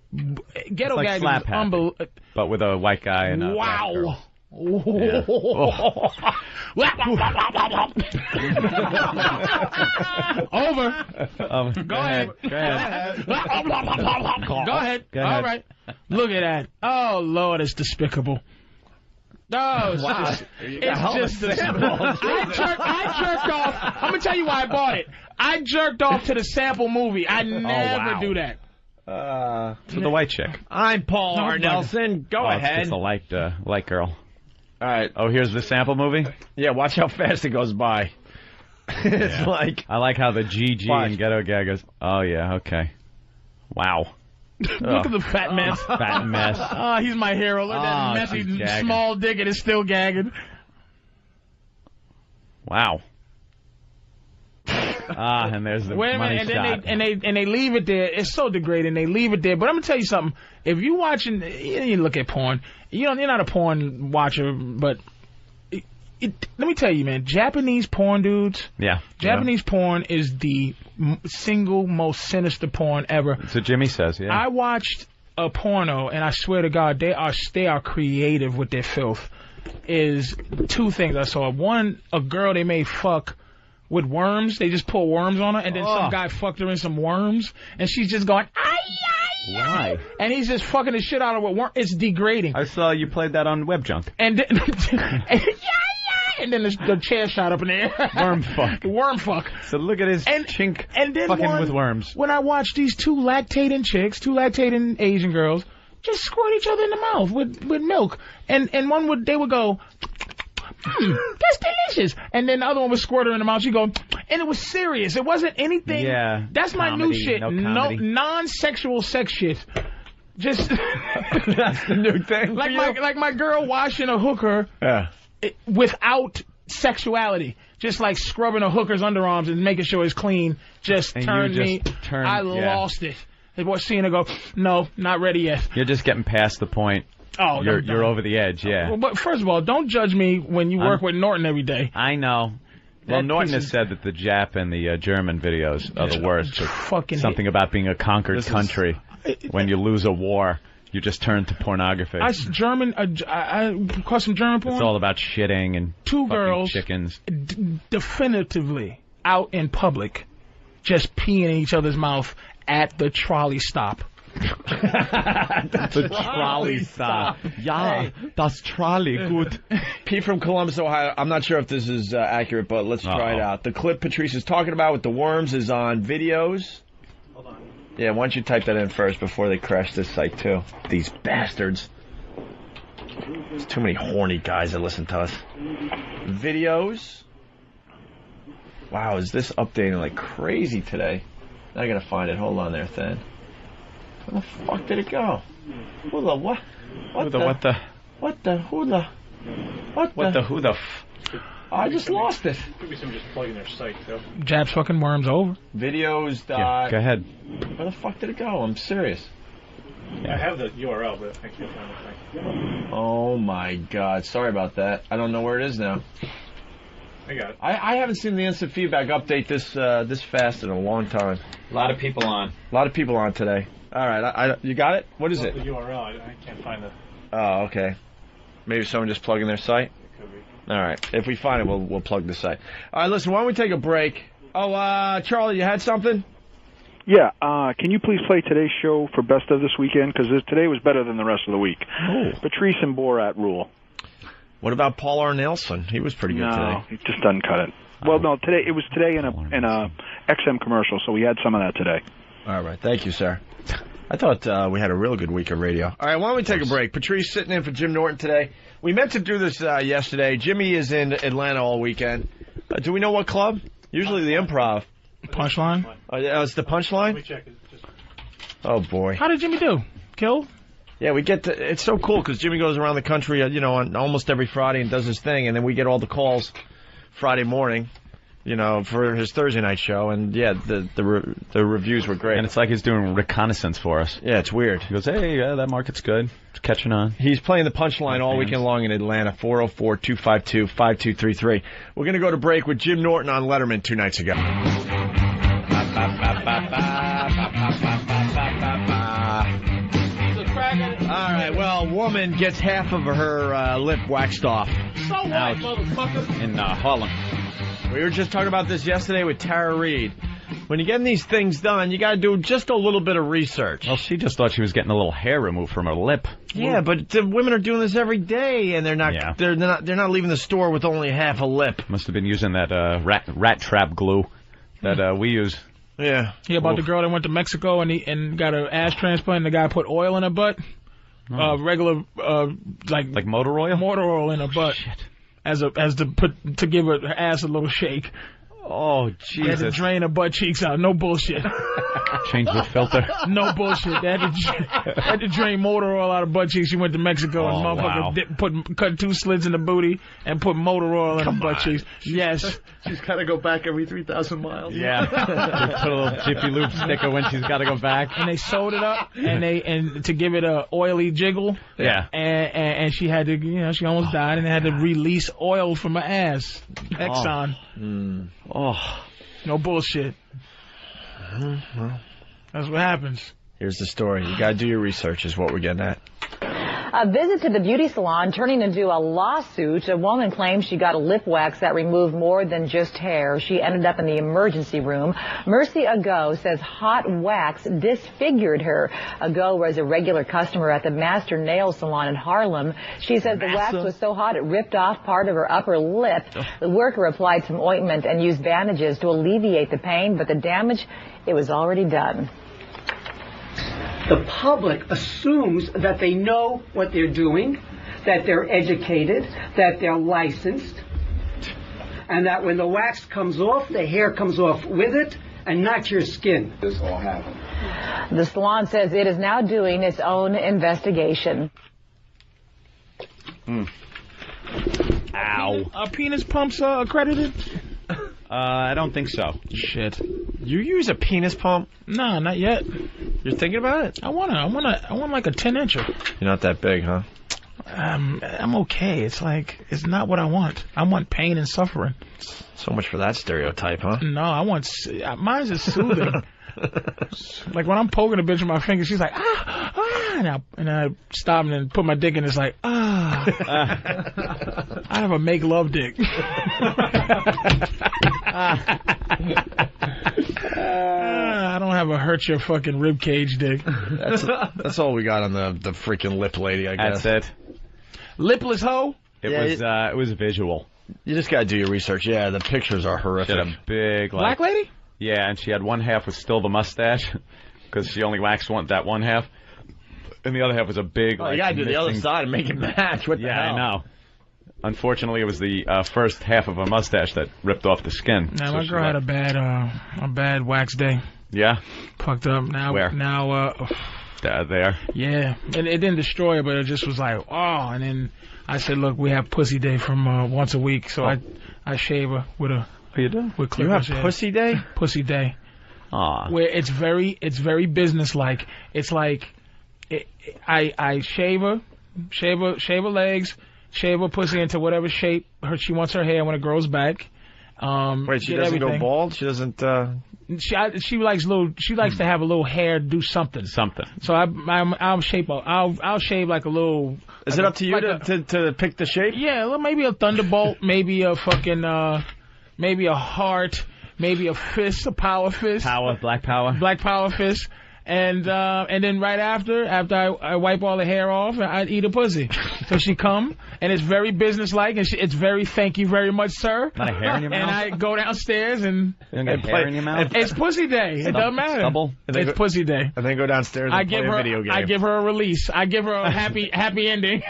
like Gaggers, unbelievable. But with a white guy and a black girl. Yeah. Over. Go ahead. Go ahead. Go ahead. All right. Look at that. Oh, Lord, it's despicable. Oh, it's just I jerked off. I'm going to tell you why I bought it. I jerked off to the sample movie. I never do that. To the white chick. I'm Paul R. Nelson. Go ahead. It's the light girl. All right. Oh, here's the sample movie? Yeah, watch how fast it goes by. It's like... I like how the GG and Ghetto Gaggers... Oh, yeah, okay. Wow. Look at the fat mess. Fat mess. Oh, he's my hero. Look at that messy small dick and it's still gagging. Wow. And there's the money shot. And they leave it there. It's so degrading. They leave it there. But I'm gonna tell you something. If you watching, you look at porn. You're not a porn watcher, but let me tell you, man. Japanese porn dudes. Yeah. Japanese porn is the single most sinister porn ever. That's what Jimmy says. Yeah. I watched a porno, and I swear to God, they are creative with their filth. Is two things I saw. One, a girl they made fuck with worms. They just pour worms on her, and then some guy fucked her in some worms, and she's just going, "Ay, ay, ay." Why? And he's just fucking the shit out of her with worms. It's degrading. I saw you played that on WebJunk. And then, and then the chair shot up in the air. Worm fuck. Worm fuck. So look at his chink and then fucking with worms. When I watched these two lactating Asian girls just squirt each other in the mouth with milk, and one they would go, "That's delicious," and then the other one would squirt her in the mouth. She go, and it was serious. It wasn't anything. Yeah, that's my new shit. No non-sexual sex shit. Just that's the new thing. Like my girl washing a hooker. Yeah. Without sexuality, just like scrubbing a hooker's underarms and making sure it's clean, just turned me. I lost it. They were seeing her go, "No, not ready yet." You're just getting past the point. Oh, you're over the edge, yeah. But first of all, don't judge me when you work with Norton every day. I know. Well, Norton has said that the Jap and the German videos are the worst. Something about being a conquered country. When you lose a war, you just turn to pornography. I caught some German porn. It's all about shitting and two girls chickens. Definitively out in public, just peeing in each other's mouth at the trolley stop. The trolley stop. Yeah, that's trolley. Good. Pete from Columbus, Ohio. I'm not sure if this is accurate, but let's try it out. The clip Patrice is talking about with the worms is on videos. Hold on. Yeah, why don't you type that in first before they crash this site, too? These bastards. There's too many horny guys that listen to us. Videos. Wow, is this updating like crazy today? Now I gotta find it. Hold on there, Thin. Where the fuck did it go? Who the what? Who the? I just lost it. Could be someone just plugging their site, though. Jab's fucking worms over. Videos. Yeah, go ahead. Where the fuck did it go? I'm serious. Yeah, I have the URL, but I can't find the thing. Oh my God! Sorry about that. I don't know where it is now. I got it. I haven't seen the instant feedback update this fast in a long time. A lot of people on. A lot of people on today. All right, you got it? What is it? The URL. I can't find the. Oh, okay. Maybe someone just plugging their site. It could be. All right. If we find it, we'll plug the site. All right. Listen. Why don't we take a break? Oh, Charlie, you had something? Yeah, can you please play today's show for best of this weekend? Because today was better than the rest of the week. Oh. Patrice and Borat rule. What about Paul R. Nelson? He was pretty good today. No, he just doesn't cut it. Well, no, today it was today in a XM commercial, so we had some of that today. All right, thank you, sir. I thought we had a real good week of radio. All right, why don't we take a break? Patrice sitting in for Jim Norton today. We meant to do this yesterday. Jimmy is in Atlanta all weekend. Do we know what club? Usually the Improv. Punchline? It's the Punchline? Let me check it. Oh, boy. How did Jimmy do? Killed? Yeah, we get to, it's so cool because Jimmy goes around the country, on almost every Friday and does his thing, and then we get all the calls Friday morning, for his Thursday night show, and yeah, the reviews were great. And it's like he's doing reconnaissance for us. Yeah, it's weird. He goes, hey, that market's good. It's catching on. He's playing the Punchline all weekend long in Atlanta, 404-252-5233. We're going to go to break with Jim Norton on Letterman 2 nights ago. All right, well, woman gets half of her lip waxed off. So what, motherfucker? In Harlem. We were just talking about this yesterday with Tara Reid. When you're getting these things done, you got to do just a little bit of research. Well, she just thought she was getting a little hair removed from her lip. Yeah, but the women are doing this every day, and they're not leaving the store with only half a lip. Must have been using that rat trap glue that we use. Yeah. Yeah, about the girl that went to Mexico and got an ass transplant, and the guy put oil in her butt. Regular like motor oil? Motor oil in her butt. Shit. To give her ass a little shake. Oh, Jesus. They had to drain her butt cheeks out. No bullshit. Change the filter. No bullshit. They had to drain motor oil out of butt cheeks. She went to Mexico and motherfucker cut 2 slits in the booty and put motor oil in her butt cheeks. Yes. She's got to go back every 3,000 miles. Yeah. Put a little Jiffy Lube sticker when she's got to go back. And they sewed it up and to give it a oily jiggle. Yeah. And she had to, she almost died, and they had to release oil from her ass. Exxon. Oh. No bullshit. Well, that's what happens. Here's the story. You got to do your research is what we're getting at. A visit to the beauty salon turning into a lawsuit. A woman claims she got a lip wax that removed more than just hair. She ended up in the emergency room. Mercy Ago says hot wax disfigured her. Ago was a regular customer at the Master Nail Salon in Harlem. She says the wax was so hot it ripped off part of her upper lip. The worker applied some ointment and used bandages to alleviate the pain, but the damage, it was already done. The public assumes that they know what they're doing, that they're educated, that they're licensed, and that when the wax comes off, the hair comes off with it, and not your skin. This all happened. The salon says it is now doing its own investigation. Ow. Are penis pumps accredited? I don't think so. Shit. You use a penis pump? No, not yet. You're thinking about it? I want like a 10-incher. You're not that big, huh? I'm okay. It's not what I want. I want pain and suffering. So much for that stereotype, huh? No, mine's is soothing. Like when I'm poking a bitch with my finger, she's like, and I stop and then put my dick in, it's like, I have a make love dick. I don't have a hurt your fucking rib cage dick. That's all we got on the freaking lip lady, I guess. That's it. Lipless hoe? It was visual. You just gotta do your research. Yeah, the pictures are horrific. She had a big black lady? Yeah, and she had one half was still the mustache because she only waxed that one half, and the other half was a big. You gotta do the other side and make it match. What the hell? I know. Unfortunately, it was the first half of a mustache that ripped off the skin. Now, my girl had a bad wax day. Yeah? Fucked up. Now, where? Now, there. Yeah. And it didn't destroy her, but it just was like, oh. And then I said, look, we have pussy day from once a week. So I shave her with a... Oh, you do? With You clippers. have pussy day? Pussy day. Aw. Where it's very business-like. It's like, I shave her legs, shave her pussy into whatever shape she wants her hair when it grows back. Wait, she doesn't go bald? She doesn't, She likes to have a little hair do something. Something. So I'll shave like a little. Is it up to you to pick the shape? Yeah, maybe a thunderbolt, maybe a fucking, maybe a heart, maybe a fist, a power fist. Black power. Black power fist. And then right after I wipe all the hair off, I'd eat a pussy. So she come, and it's very businesslike, and it's very thank you very much, sir. Not a hair in your mouth? And I go downstairs and... You don't got hair in your mouth? It's pussy day. It doesn't matter. Stubble? It's pussy day. And then go downstairs and play a video game. I give her a release. I give her a happy ending.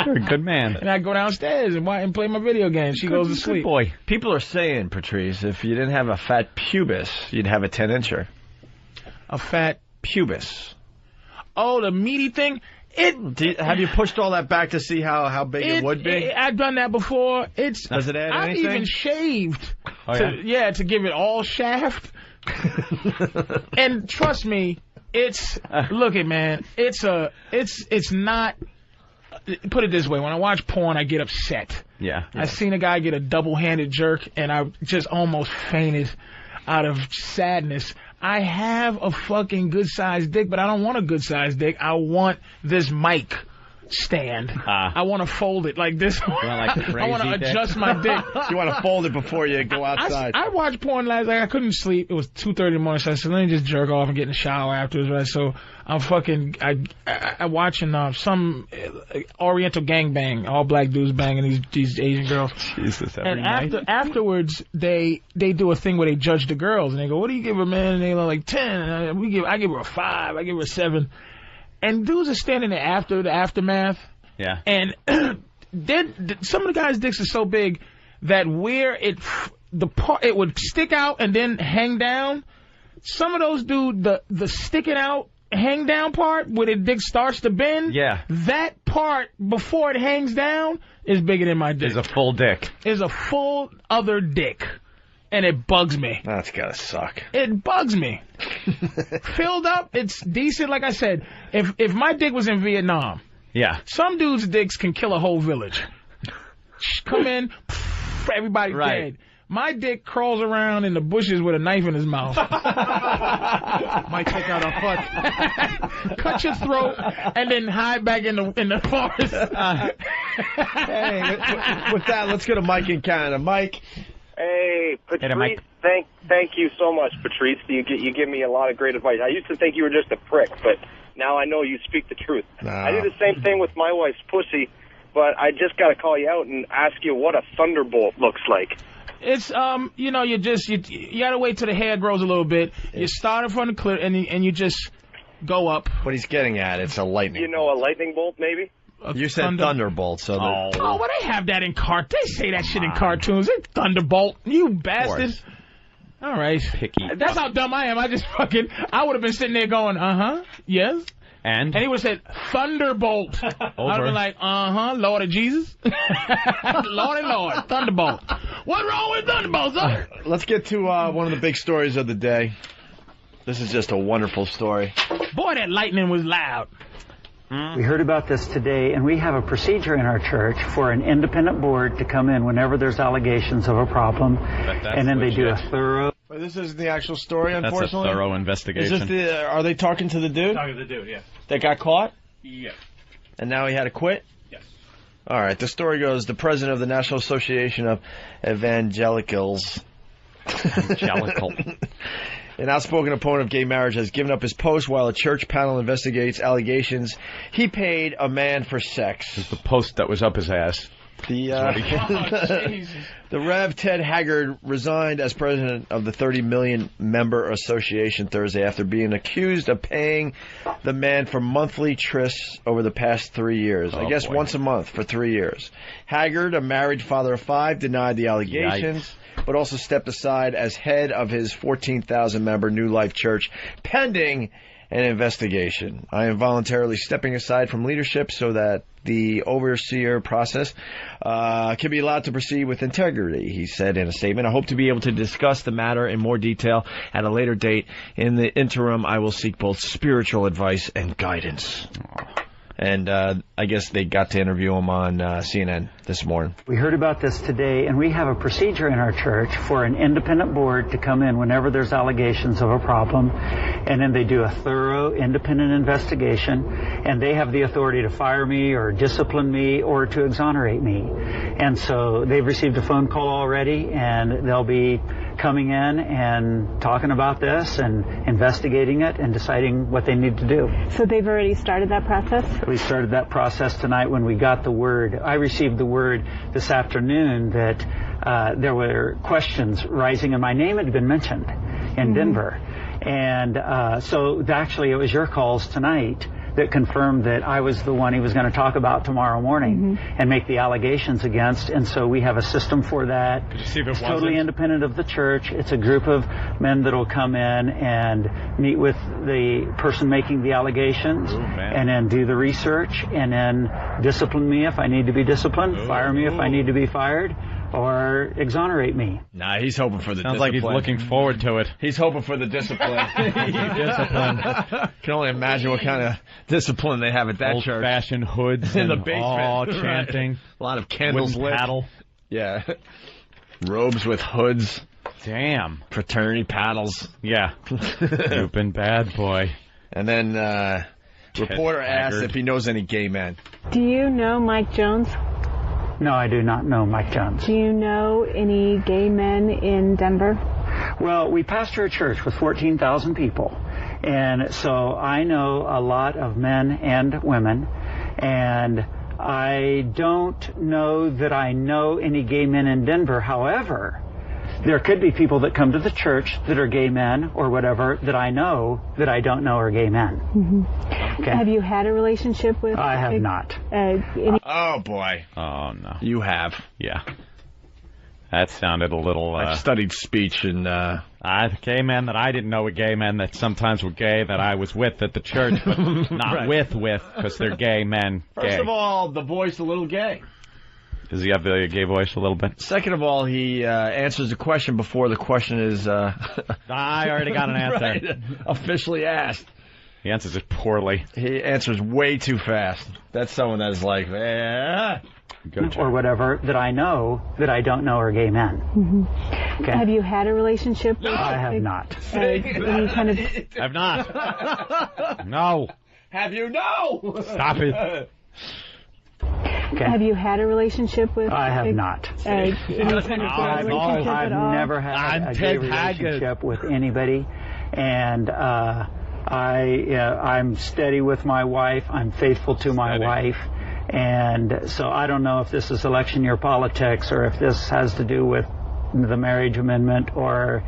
You're a good man. And I go downstairs and play my video game. She goes to sleep. Good boy. People are saying, Patrice, if you didn't have a fat pubis, you'd have a 10-incher. A fat pubis. Oh, the meaty thing? Have you pushed all that back to see how big it would be? I've done that before. Does it add I've anything? even shaved. Oh, to give it all shaft. And trust me, look it, man, it's not, put it this way, when I watch porn, I get upset. Yeah. I seen a guy get a double-handed jerk, and I just almost fainted out of sadness. I have a fucking good-sized dick, but I don't want a good-sized dick. I want this mic stand. I want to fold it like this. I want to adjust my dick. You want to fold it before you go outside. I watched porn last night. I couldn't sleep. It was 2:30 in the morning, so I said, let me just jerk off and get in the shower afterwards, right? So I'm I watching some Oriental gangbang, all black dudes banging these Asian girls. Jesus, every night. And afterwards, they do a thing where they judge the girls, and they go, what do you give her, man? And they're like 10. I give her a 5. I give her a 7. And dudes are standing there after the aftermath. Yeah. And some of the guys' dicks are so big that where it would stick out and then hang down. Some of those dudes, the sticking out, hang down part where the dick starts to bend. Yeah. That part before it hangs down is bigger than my dick. Is a full dick. Is a full other dick. And it bugs me. That's gotta suck. It bugs me. Filled up, it's decent. Like I said, if my dick was in Vietnam, yeah, some dudes' dicks can kill a whole village. Come in, everybody dead. My dick crawls around in the bushes with a knife in his mouth. Might take out a foot. Cut your throat and then hide back in the forest. Hey, with that, let's go to Mike in Canada. Mike. Hey, Patrice, Mike. thank you so much, Patrice. You give me a lot of great advice. I used to think you were just a prick, but now I know you speak the truth. I do the same thing with my wife's pussy, but I just got to call you out and ask you what a thunderbolt looks like. It's you got to wait till the hair grows a little bit. You start from the clear and you just go up. What he's getting at, it's a lightning. You know, a lightning bolt maybe. You said thunderbolt, so well, they have that in They say that shit in cartoons. It's thunderbolt, you bastard. All right, picky. That's how dumb I am. I would have been sitting there going, yes. And he would have said, thunderbolt. I would have been like, Lord of Jesus. Lord, thunderbolt. What's wrong with thunderbolt, sir? Let's get to one of the big stories of the day. This is just a wonderful story. Boy, that lightning was loud. We heard about this today, and we have a procedure in our church for an independent board to come in whenever there's allegations of a problem, and then they do a thorough... Well, this isn't the actual story, unfortunately. That's a thorough investigation. Is this are they talking to the dude? Talking to the dude, yeah. That got caught? Yeah. And now he had to quit? Yes. All right, the story goes, the president of the National Association of Evangelicals... An outspoken opponent of gay marriage has given up his post while a church panel investigates allegations he paid a man for sex. It's the post that was up his ass. The Rev. Ted Haggard resigned as president of the 30 million member association Thursday after being accused of paying the man for monthly trysts over the past 3 years. I guess once a month for 3 years. Haggard, a married father of 5, denied the allegations, but also stepped aside as head of his 14,000-member New Life Church, pending an investigation. I am voluntarily stepping aside from leadership so that the overseer process can be allowed to proceed with integrity, he said in a statement. I hope to be able to discuss the matter in more detail at a later date. In the interim, I will seek both spiritual advice and guidance. And I guess they got to interview him on CNN this morning. We heard about this today, and we have a procedure in our church for an independent board to come in whenever there's allegations of a problem, and then they do a thorough independent investigation, and they have the authority to fire me or discipline me or to exonerate me. And so they've received a phone call already, and they'll be coming in and talking about this and investigating it and deciding what they need to do. So they've already started that process? We started that process tonight when we got the word. I received the word this afternoon that there were questions rising, and my name had been mentioned in Denver. And so actually it was your calls tonight that confirmed that I was the one he was going to talk about tomorrow morning and make the allegations against. And so we have a system for that. It's totally independent of the church. It's a group of men that will come in and meet with the person making the allegations and then do the research and then discipline me if I need to be disciplined, fire me if I need to be fired, or exonerate me. Nah, he's hoping for the Sounds discipline. like he's looking forward to it. He's hoping for the discipline. Can only imagine what kind of discipline they have at that church. Old-fashioned hoods in the and basement. all chanting. Right. A lot of candles lit. Paddle. Yeah. Robes with hoods. Damn. Fraternity paddles. Yeah. You've been bad, boy. And then reporter asked if he knows any gay men. Do you know Mike Jones? No, I do not know Mike Jones. Do you know any gay men in Denver? Well, we pastor a church with 14,000 people, and so I know a lot of men and women, and I don't know that I know any gay men in Denver. However, there could be people that come to the church that are gay men or whatever that I know that I don't know are gay men. Okay. Have you had a relationship with? I have not. Oh, boy. Oh, no. You have. Yeah. That sounded a little... I've studied speech and... gay men that I didn't know were gay men that sometimes were gay that I was with at the church, but not Right. with, because they're gay men. First of all, the voice a little gay. Does he have the gay voice a little bit? Second of all, he answers the question before the question is... I already got an answer. Right. Officially asked. He answers it poorly. He answers way too fast. That's someone that is like... or whatever that I know that I don't know are gay men. Okay. Have you had a relationship with? I have not. Any kind of... I've not. No. Have you? No. Stop it. Okay. Have you had a relationship with? I have not. Any kind of relationship I've at all? never had a gay relationship with anybody, and I'm steady with my wife. I'm faithful to my wife. And so I don't know if this is election year politics or if this has to do with the marriage amendment or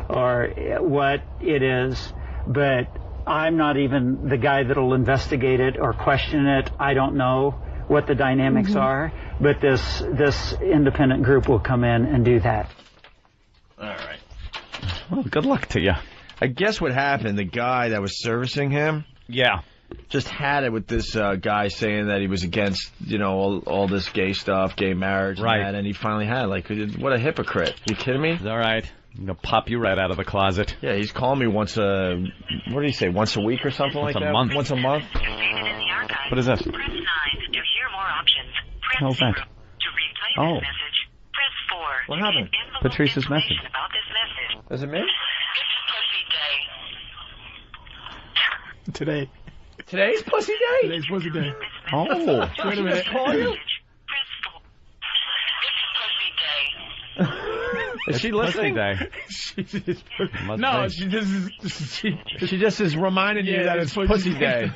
what it is, but I'm not even the guy that'll investigate it or question it. I don't know what the dynamics are, but this independent group will come in and do that. All right. Well, good luck to you. I guess what happened, the guy that was servicing him... Yeah. Just had it with this guy saying that he was against, all this gay stuff, gay marriage, right? And he finally had what a hypocrite! You kidding me? It's all right. I'm gonna pop you right out of the closet. Yeah, he's calling me once what did he say? Once a week or something like that? Once a month. What is this? Press 9 to hear more options. Press How's 0 that? to replay Oh. this message. Press 4. What happened? Patrice's message. About this message. Is it me? Today. Today's pussy day? Today's pussy day. Oh. Wait a minute. Call you? Is she listening? Pussy day. No, she just is reminding you that it's pussy day.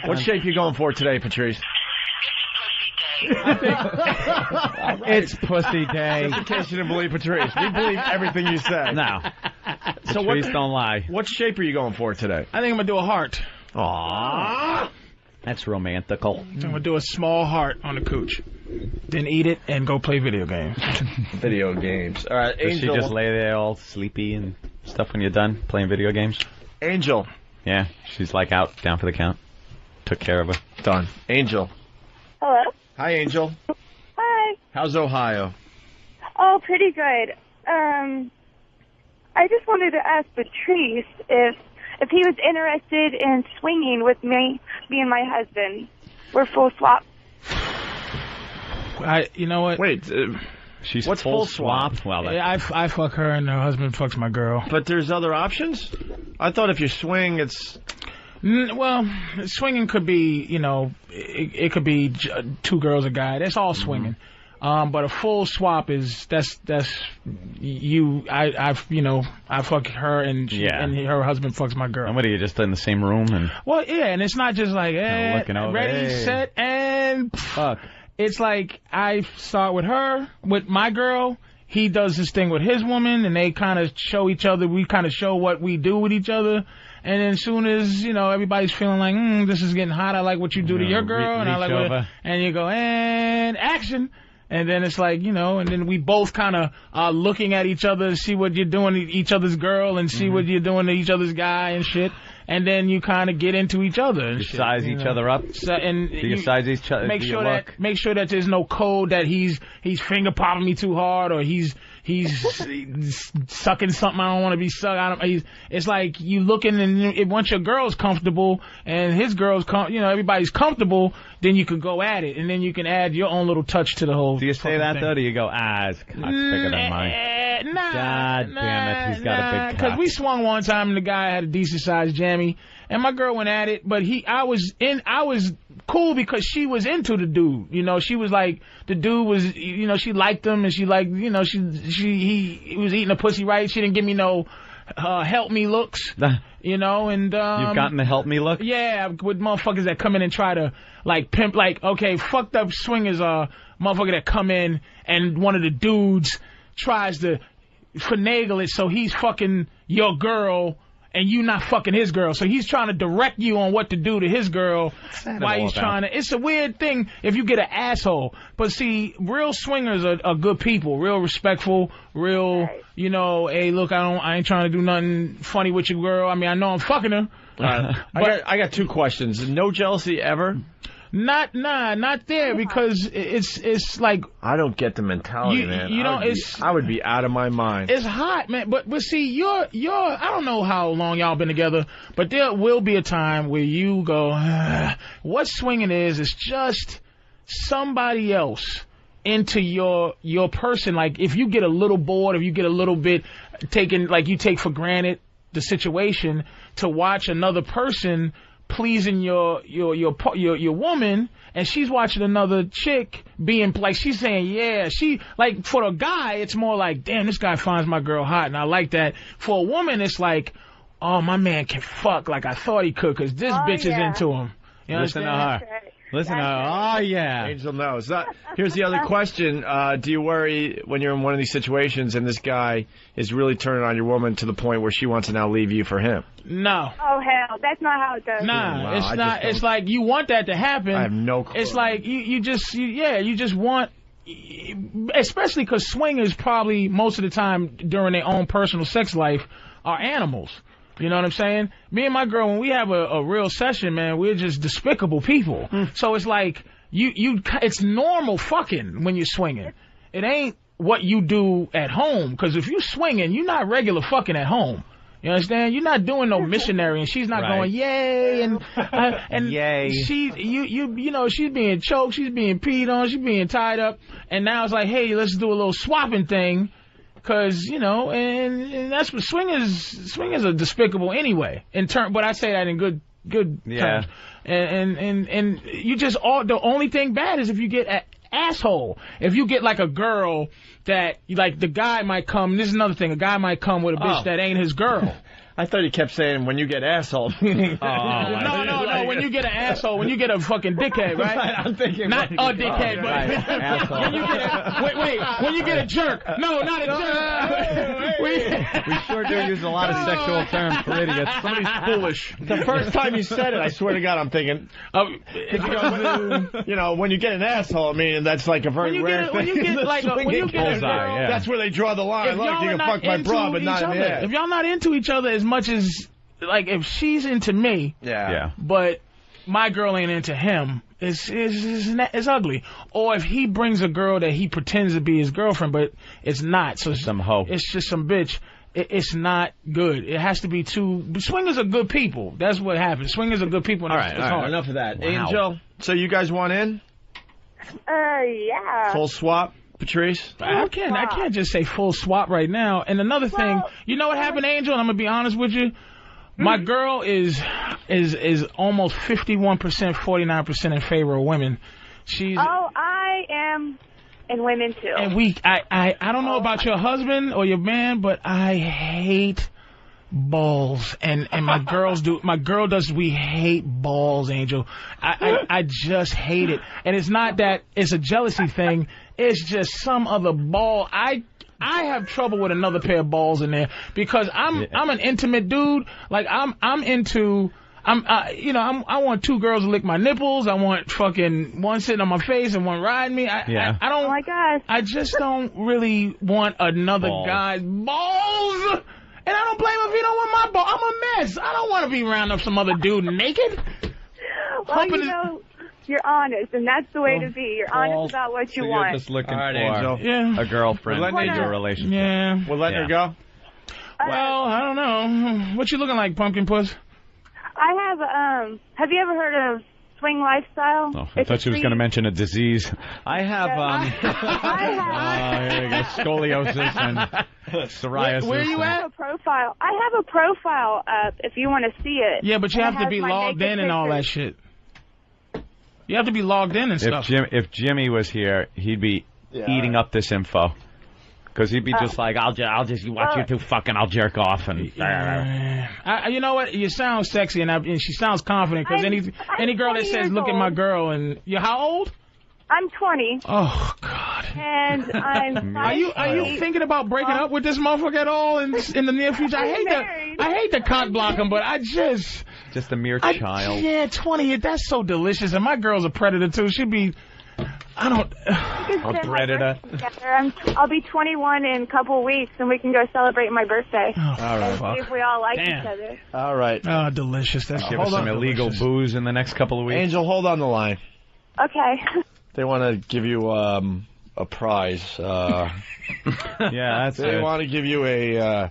What shape you going for today, Patrice? It's pussy day. Just in case you didn't believe Patrice. We believe everything you say. No. So Patrice don't lie. What shape are you going for today? I think I'm going to do a heart. Aww. That's romantical. I'm going to do a small heart on the cooch. Then eat it and go play video games. Video games. All right, Does Angel. she just lay there all sleepy and stuff when you're done playing video games? Angel. Yeah, she's like out, down for the count. Took care of her. Done. Angel. Hello. Hi, Angel. Hi. How's Ohio? Oh, pretty good. I just wanted to ask Patrice if if he was interested in swinging with me and my husband. We're full swap. You know what? Wait, she's what's full swap? Well, yeah, I fuck her and her husband fucks my girl. But there's other options? I thought if you swing, it's... Well, swinging could be, you know, it could be 2 girls, a guy. That's all swinging. But a full swap is that's you. I fuck her and and her husband fucks my girl. And what are you just in the same room and? Well, yeah, and it's not just like looking over, ready, set, and fuck. It's like I start with her, with my girl. He does this thing with his woman, and they kind of show each other. We kind of show what we do with each other. And then as soon as, you know, everybody's feeling like, this is getting hot. I like what you do to your girl. And I like what, and you go, and action. And then it's like, you know, and then we both kind of are looking at each other, see what you're doing to each other's girl and see what you're doing to each other's guy and shit. And then you kind of get into each other. And you size each other up. So, and do you size each other? Make sure that there's no code that he's finger popping me too hard or he's sucking something I don't want to be sucked. It's like you looking and once your girl's comfortable and his girl's everybody's comfortable, then you can go at it and then you can add your own little touch to the whole. Do you say that thing. Though? Do you go, his cock's bigger than mine? God damn it, he's got a big cock. Because we swung one time and the guy had a decent sized jammy and my girl went at it, but I was cool because she was into the dude. You know, she was like, the dude was, you know, she liked him and she like, you know, he was eating the pussy right. She didn't give me no help me looks, you know, and you've gotten the help me look? Yeah, with motherfuckers that come in and try to like pimp, like, okay, fucked up swingers motherfucker that come in and one of the dudes tries to finagle it so he's fucking your girl and you not fucking his girl. So he's trying to direct you on what to do to his girl while he's trying to... It's a weird thing if you get an asshole. But see, real swingers are good people, real respectful, real, you know, hey, look, I ain't trying to do nothing funny with your girl. I mean, I know I'm fucking her. I got 2 questions. No jealousy ever? Not there because it's like I don't get the mentality, man. You know, I would be out of my mind. It's hot, man. But see, you're I don't know how long y'all been together, but there will be a time where you go, what swinging is just somebody else into your person. Like if you get a little bored, if you get a little bit taken, like you take for granted the situation to watch another person pleasing your woman, and she's watching another chick being like, she's saying, yeah, she, like, for a guy, it's more like, damn, this guy finds my girl hot, and I like that. For a woman, it's like, oh, my man can fuck like I thought he could, because this bitch is into him. You Listen to understand? her. Listen to her. Oh, yeah. Angel knows. Here's the other question. Do you worry when you're in one of these situations and this guy is really turning on your woman to the point where she wants to now leave you for him? No. Oh, hell. That's not how it goes. Nah, wow, it's not. It's like you want that to happen. I have no clue. It's like you just want, especially because swingers probably most of the time during their own personal sex life are animals. You know what I'm saying? Me and my girl, when we have a real session, man, we're just despicable people. So it's like it's normal fucking when you're swinging. It ain't what you do at home, because if you swinging, you're not regular fucking at home. You understand? You're not doing no missionary, and she's not going yay and yay. She you know, she's being choked, she's being peed on, she's being tied up, and now it's like, hey, let's do a little swapping thing. Because, you know, and that's what swingers are despicable anyway. But I say that in good terms. And you just the only thing bad is if you get an asshole. If you get like a girl that like the guy might come. This is another thing. A guy might come with a bitch that ain't his girl. I thought you kept saying when you get asshole. No. When you get an asshole, when you get a fucking dickhead, right? I'm thinking not a dickhead, but when you get when you get a jerk. No, not a jerk. We sure do use a lot of sexual terms for idiots. Somebody's foolish. The first time you said it, I swear to God, I'm thinking. You know, when you get an asshole, I mean, that's like a very rare thing. When you get a girl, that's where they draw the line. Look, you can fuck my bra, but not in the ass. If y'all not into each other as much as, like, if she's into me, but my girl ain't into him, it's ugly. Or if he brings a girl that he pretends to be his girlfriend, but it's not, so some hoe, it's just some bitch. it's not good. It has to be two. Swingers are good people. That's what happens. Swingers are good people. All right, enough of that. Wow. Angel, so you guys want in? Yeah. Full swap, Patrice? I can't just say full swap right now. And another thing, you know what happened, Angel? I'm gonna be honest with you. My girl is almost 51%, 49% in favor of women. She's. Oh, I am. And women too. And I don't know about your husband or your man, but I hate balls. And my girls do. My girl does. We hate balls, Angel. I just hate it. And it's not that it's a jealousy thing. It's just some other ball. I have trouble with another pair of balls in there because I'm an intimate dude. Like I'm into. I want two girls to lick my nipples. I want fucking one sitting on my face and one riding me. I don't. Oh my gosh. I just don't really want another guy's balls. And I don't blame him if he don't want my ball. I'm a mess. I don't want to be around up some other dude naked. Well, you're honest, and that's the way to be. You're honest about what you want. You're just looking for Angel. a girlfriend in your relationship. Yeah. We're letting her go? Well, I don't know. What you looking like, pumpkin puss? I have you ever heard of Swing Lifestyle? Oh, I thought she was going to mention a disease. I have, here we go, scoliosis and psoriasis. Where are you at? I have a profile up if you want to see it. Yeah, but you have to be logged in and all that shit. You have to be logged in and stuff. If Jimmy was here, he'd be eating up this info. Because he'd be just like, I'll just watch you two fucking, I'll jerk off. And you know what? You sound sexy, and she sounds confident. Because any girl that says, look at my girl, and you're how old? I'm 20. Oh, God. And I'm Are you thinking about breaking up with this motherfucker at all in the near future? I hate to cock block him, but I just a mere child. Yeah, 20. That's so delicious. And my girl's a predator, too. She'd be... A predator. I'll be 21 in a couple weeks, and we can go celebrate my birthday. Oh, all right. See if we all like each other. All right. Oh, delicious. That's Give us some illegal booze in the next couple of weeks. Angel, hold on the line. Okay. They want to give you a prize. Yeah, that's They it. want to give you a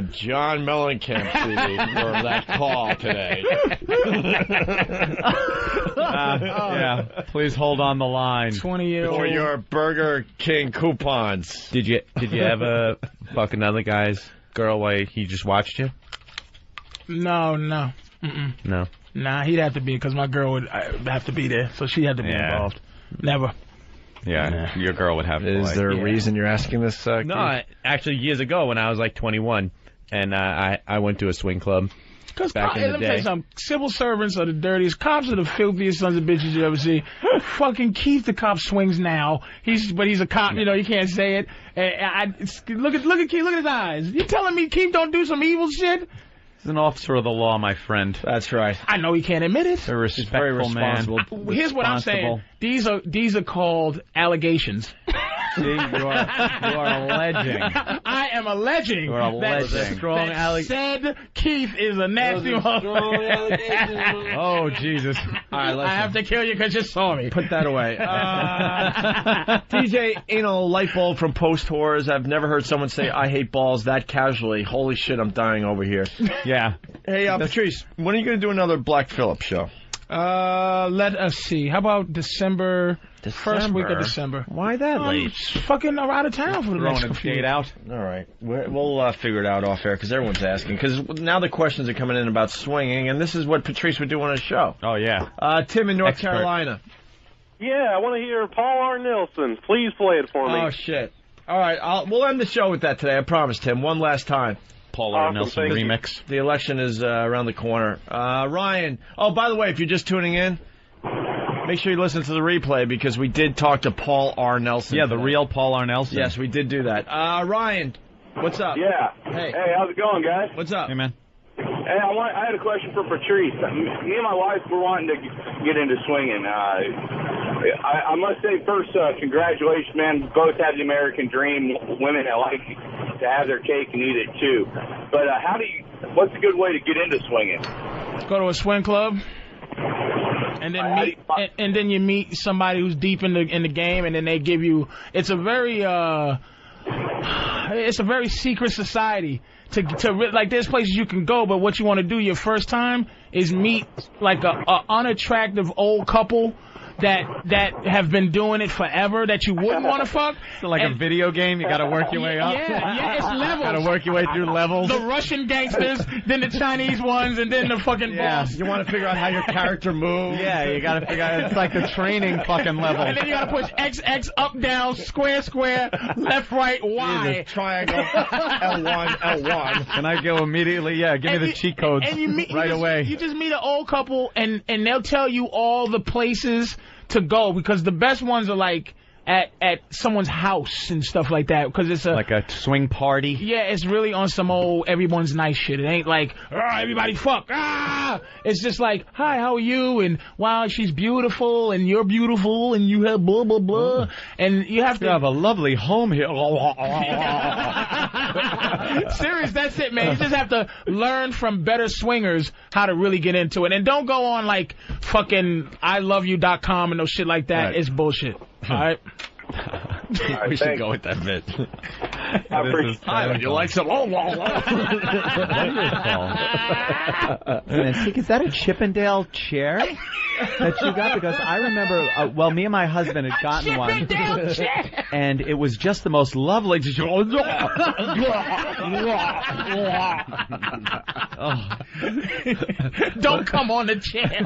John Mellencamp CD for that call today. Yeah, please hold on the line. 20-year-old. For your Burger King coupons. Did you ever fuck another guy's girl while he just watched you? No. Mm-mm. No. Nah, he'd have to be, because my girl would have to be there, so she had to be involved. Never. Yeah, your girl would have to. Is there a reason you're asking this? No, actually, years ago when I was like 21, and I went to a swing club. Because back in the let me tell day. you something. Civil servants are the dirtiest. Cops are the filthiest sons of bitches you ever see. Fucking Keith, the cop, swings now. But he's a cop. You know, you can't say it. Look at Keith. Look at his eyes. You telling me Keith don't do some evil shit? He's an officer of the law, my friend. That's right. I know he can't admit it. A respectful man. Here's what I'm saying. These are called allegations. See, you are alleging. I am alleging. You are alleging. That said Keith is a nasty motherfucker. Oh, Jesus. All right, I have to kill you because you saw me. Put that away. DJ, anal light bulb from Post Whores. I've never heard someone say, I hate balls that casually. Holy shit, I'm dying over here. Yeah. Hey, Patrice, when are you going to do another Black Phillip show? Let us see. How about December? First week of December. Why that late? Fucking out of town for the next Throwing a few date weeks. out. All right. We'll figure it out off air because everyone's asking. Because now the questions are coming in about swinging, and this is what Patrice would do on his show. Oh, yeah. Tim in North Carolina. Yeah, I want to hear Paul R. Nelson. Please play it for me. Oh, shit. All right. We'll end the show with that today. I promise, Tim. One last time. Paul R. Nelson remix. The election is around the corner. Ryan. Oh, by the way, if you're just tuning in, make sure you listen to the replay because we did talk to Paul R. Nelson. Yeah, the real Paul R. Nelson. Yes, we did do that. Ryan, what's up? Yeah. Hey, how's it going, guys? What's up? Hey, man. Hey, I had a question for Patrice. Me and my wife were wanting to get into swinging. I must say first, congratulations, man. Both have the American dream. Women that like to have their cake and eat it too. But what's a good way to get into swinging? Go to a swing club. And then and then you meet somebody who's deep in the game, and then they give you. It's a very it's a very secret society. Like, there's places you can go, but what you want to do your first time is meet like a unattractive old couple that have been doing it forever that you wouldn't want to fuck. So like a video game, you got to work your way up. Yeah, it's levels. Got to work your way through levels. The Russian gangsters, then the Chinese ones, and then the fucking boss. You want to figure out how your character moves. Yeah, you got to figure out. It's like the training fucking level. And then you got to push XX, up, down, square, left, right, Y. Triangle, L1. And I go immediately, give me the cheat codes away. You just meet an old couple, and they'll tell you all the places to go, because the best ones are like at someone's house and stuff like that, because it's like a swing party. Yeah, it's really on some old everyone's nice shit. It ain't like everybody fuck. It's just like, hi, how are you? And wow, she's beautiful, and you're beautiful, and you have blah blah blah, and you have to have a lovely home here. Serious, that's it, man. You just have to learn from better swingers how to really get into it, and don't go on like fucking ILoveYou.com and no shit like that. Right. It's bullshit. All right. We should go with that bit. Hi, would you like some? Wonderful. Is that a Chippendale chair that you got? Because I remember, me and my husband had gotten one, and it was just the most lovely. Don't come on the chair.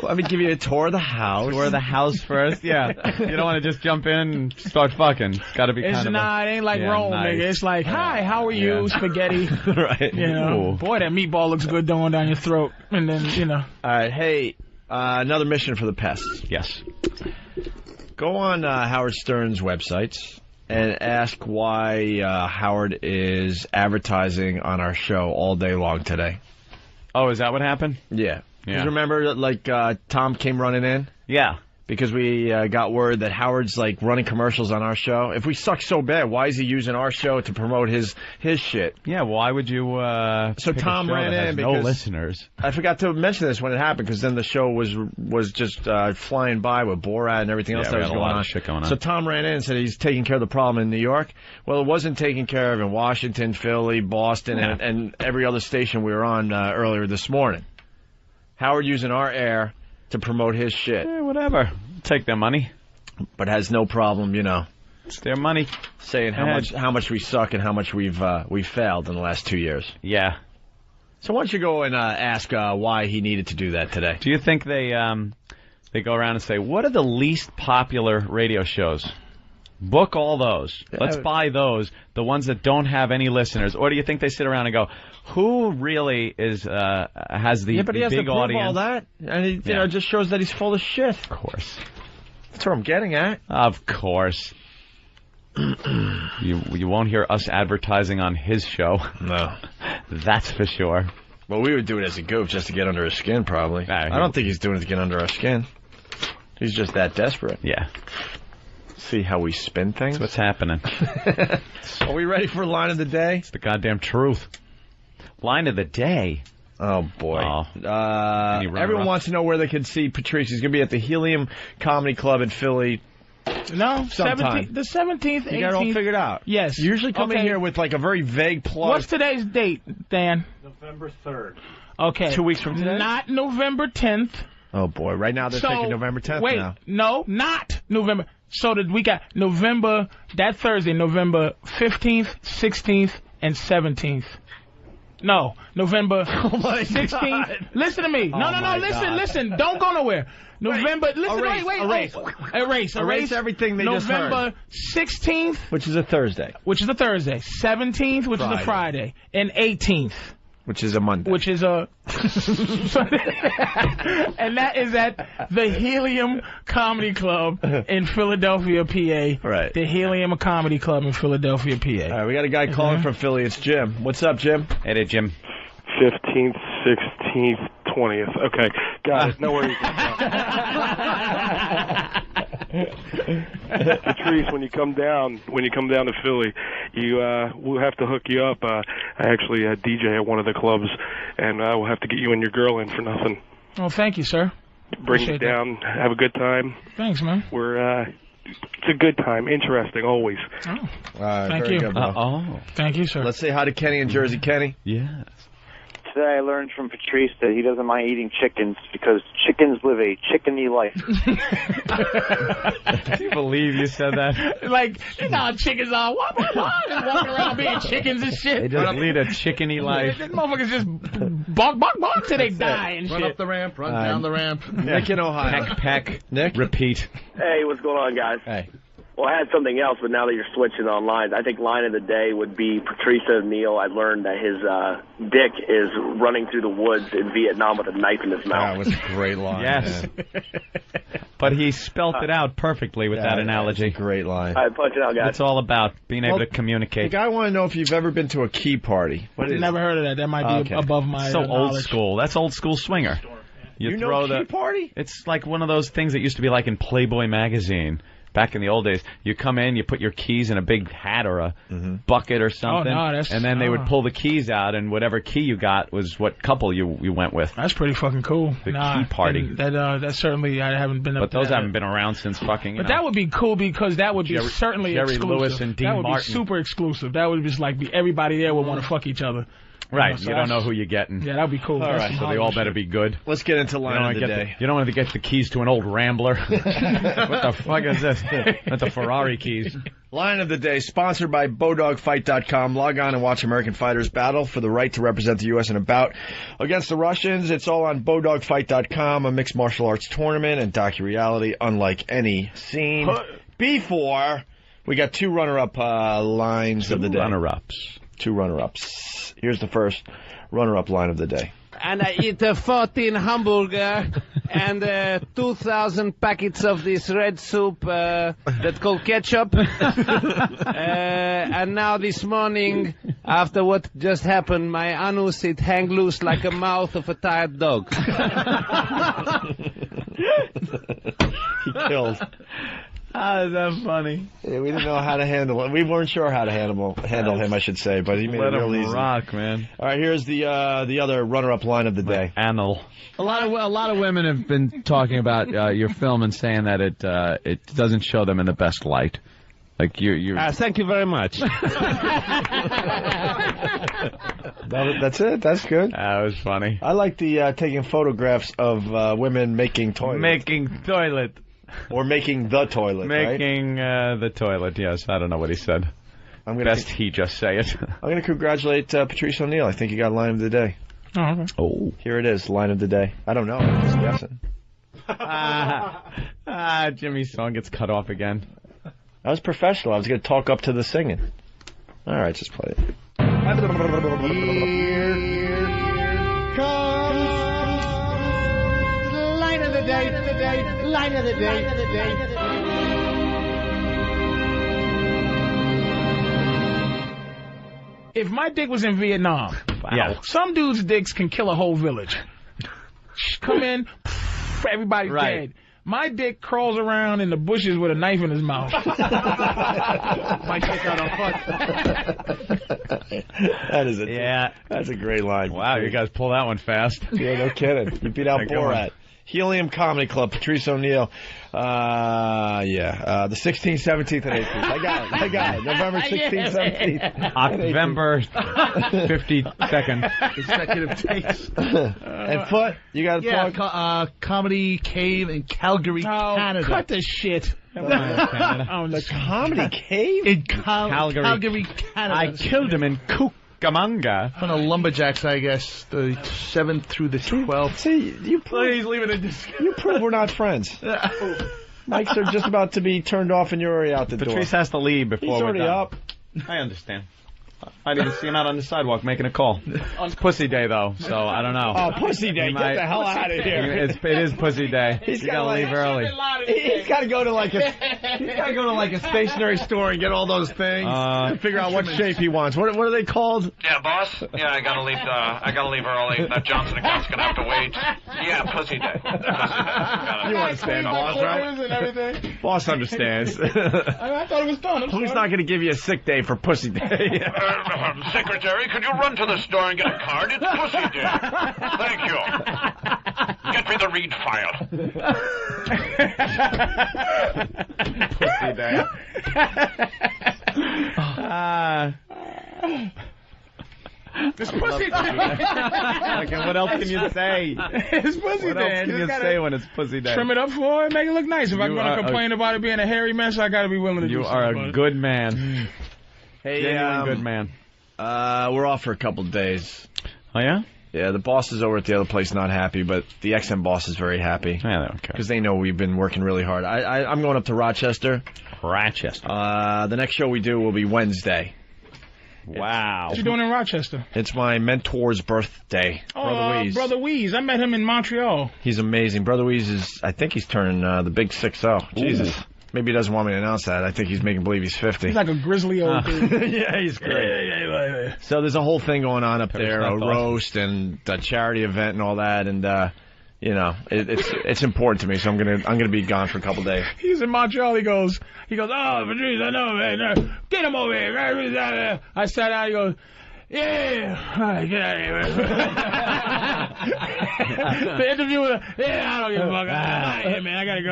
Let me give you a tour of the house. Tour of the house first. Yeah, you don't want to just jump in and start fucking. It's got to be kind of. It ain't like Rome, nice. Nigga. It's like, hi, how are you? Spaghetti. Right. You know, boy, that meatball looks good going down your throat, and then All right, hey, another mission for the pests. Yes. Go on Howard Stern's websites and ask why Howard is advertising on our show all day long today. Oh, is that what happened? Yeah. Because remember, like, Tom came running in? Yeah. Because we got word that Howard's, like, running commercials on our show. If we suck so bad, why is he using our show to promote his shit? Yeah, why would you So Tom ran in because... no listeners. I forgot to mention this when it happened, because then the show was just flying by with Borat and everything else that was going on. Shit going on. So Tom ran in and said he's taking care of the problem in New York. Well, it wasn't taken care of in Washington, Philly, Boston, and every other station we were on earlier this morning. Howard using our air to promote his shit. Whatever. Take their money. But has no problem, It's their money. Saying how much we suck and how much we've failed in the last 2 years. Yeah. So why don't you go and ask why he needed to do that today? Do you think they go around and say, what are the least popular radio shows? Book all those. Let's buy those, the ones that don't have any listeners. Or do you think they sit around and go, who really has the but he has big to prove audience? all that, and he just shows that he's full of shit. Of course. That's what I'm getting at. Of course. You won't hear us advertising on his show. No. That's for sure. Well, we would do it as a goof just to get under his skin, probably. I don't think he's doing it to get under our skin. He's just that desperate. Yeah. See how we spin things? That's what's happening. Are we ready for line of the day? It's the goddamn truth. Line of the day. Oh, boy. Everyone wants to know where they can see Patrice. He's going to be at the Helium Comedy Club in Philly. No, sometime. 17th, the 17th, 18th. You got it all figured out? Yes. You usually come in here with like a very vague plug. What's today's date, Dan? November 3rd. Okay. 2 weeks from today? Not November 10th. Oh, boy. Right now they're thinking November 10th now. No, not November. So we got November, that Thursday, November 15th, 16th, and 17th. No, November 16th. God. Listen to me. No, listen. Don't go nowhere. November, erase everything they just heard. November 16th. Which is a Thursday. 17th, which is a Friday. And 18th. Which is a Monday. Which is a... and that is at the Helium Comedy Club in Philadelphia, PA. Right. The Helium Comedy Club in Philadelphia, PA. All right, we got a guy calling from Philly. It's Jim. What's up, Jim? Hey there, Jim. 15th, 16th, 20th. Okay, got it. No worries. Patrice, when you come down to Philly, we'll have to hook you up. I actually DJ at one of the clubs, and we'll have to get you and your girl in for nothing. Oh, thank you, sir. Bring you down, have a good time. Thanks, man. We're It's a good time. Interesting, always. Thank very you. Good, bro. Thank you, sir. Let's say hi to Kenny in Jersey. Kenny. Yeah. Today I learned from Patrice that he doesn't mind eating chickens because chickens live a chickeny life. Do you believe you said that? Like, you know how chickens are. What? Just walking around being chickens and shit. They just lead a chickeny life. These motherfuckers just bark till they die and Run shit. up the ramp, run down the ramp. Nick in Ohio. Peck. Nick. Repeat. Hey, what's going on, guys? Hey. Well, I had something else, but now that you're switching on lines, I think line of the day would be Patrice O'Neill. I learned that his dick is running through the woods in Vietnam with a knife in his mouth. That was a great line. Yes. But he spelt it out perfectly with that analogy. Great line. All right, punch it out, guys. It's all about being able to communicate. I want to know if you've ever been to a key party. What is Never heard of that. That might be above my So old knowledge. school. That's old school swinger. You know throw key party? It's like one of those things that used to be like in Playboy magazine. Back in the old days, you come in, you put your keys in a big hat or a bucket or something, and then they would pull the keys out, and whatever key you got was what couple you went with. That's pretty fucking cool. The key party. That certainly I haven't been up But to those that. haven't been around since fucking. But that would be cool because that would be certainly Jerry exclusive. Lewis and Dean that would Martin. be super exclusive. That would just like be everybody there would want to fuck each other. Right, So you don't know who you're getting. Yeah, that'd be cool. All right, so they all better be good. Let's get into line of the day. You don't want to get the keys to an old Rambler. What the fuck is this? That's the Ferrari keys. Line of the day, sponsored by BowDogFight.com. Log on and watch American fighters battle for the right to represent the U.S. in a bout against the Russians. It's all on BowDogFight.com, a mixed martial arts tournament and docu-reality unlike any seen before. We got two runner-up lines of the day. Two runner-ups. Here's the first runner-up line of the day. And I eat 14 hamburger and 2,000 packets of this red soup that's called ketchup. And now this morning, after what just happened, my anus it hang loose like a mouth of a tired dog. He killed. Ah, is that funny? Yeah, we didn't know how to handle it. We weren't sure how to handle him, I should say, but he made it real easy. Rock, man. All right, here's the other runner-up line of the day. Anal. A lot of women have been talking about your film and saying that it doesn't show them in the best light. Like you. Thank you very much. That's it. That's good. That was funny. I like the taking photographs of women making toilet. Making toilet. Or making the toilet, Making the toilet, yes. I don't know what he said. He just say it. I'm going to congratulate Patrice O'Neill. I think he got line of the day. Oh, okay. Oh. Here it is, line of the day. I don't know. I'm just guessing. Jimmy's song gets cut off again. I was professional. I was going to talk up to the singing. All right, just play it. Here comes line of the day, line of the day. If my dick was in Vietnam, some dudes' dicks can kill a whole village. Come in, everybody's dead. My dick crawls around in the bushes with a knife in his mouth. Might take out a That's a great line. Wow, you guys pull that one fast. Yeah, no kidding. You beat out Borat. Helium Comedy Club, Patrice O'Neill. The 16th, 17th, and 18th. I got it. November 16th, 17th. November 52nd. Consecutive takes. And Foot, you got to plug? Comedy Cave in Calgary, Canada. Cut the shit. The Comedy Cave? In Calgary, Canada. I killed him in Cucamonga. One of Lumberjacks, I guess, the 7th through the 12th. See, Please leave it in you prove we're not friends. Mics are just about to be turned off and you're already out the door. Patrice has to leave before He's we're already done. up. I understand. I didn't see him out on the sidewalk making a call. It's Pussy Day, though, so I don't know. Oh, Pussy Day. Get the hell out of here. It is Pussy Day. He's You gotta leave early. He's got to go to like a stationery store and get all those things and figure out what shape he wants. What are they called? Yeah, boss. Yeah, I gotta leave. I gotta leave early. That Johnson account's gonna have to wait. Yeah, Pussy Day. You understand, boss, right? And everything. Boss understands. I thought it was done. Who's not going to give you a sick day for Pussy Day? Secretary, could you run to the store and get a card? It's Pussy Day. Thank you. Get me the read file. Pussy day. It's pussy day. Okay, what else can you say? It's pussy What day. else can you say when it's pussy day? Trim it up for it, make it look nice. If I'm going to complain about it being a hairy mess, I got to be willing to do You something. are a good man. Hey, Genuine good man. We're off for a couple of days. Oh, yeah? Yeah, the boss is over at the other place not happy, but the XM boss is very happy. Yeah, they don't care. Because they know we've been working really hard. I'm going up to Rochester. The next show we do will be Wednesday. Wow. What you doing in Rochester? It's my mentor's birthday, Brother Weeze. Brother Weeze. I met him in Montreal. He's amazing. Brother Weeze is, I think he's turning the big 6-0. Jesus. Maybe he doesn't want me to announce that. I think he's making believe he's 50. He's like a grizzly old dude. Yeah, he's great. So there's a whole thing going on up there, a roast and a charity event and all that, and you know, it's important to me. So I'm gonna be gone for a couple days. He's in Montreal. He goes, oh, Patrice, I know, man. Get him over here. I sat down. He goes, yeah. All right, get out of here. The interview was, I don't give a fuck. I'm out of here, man. I gotta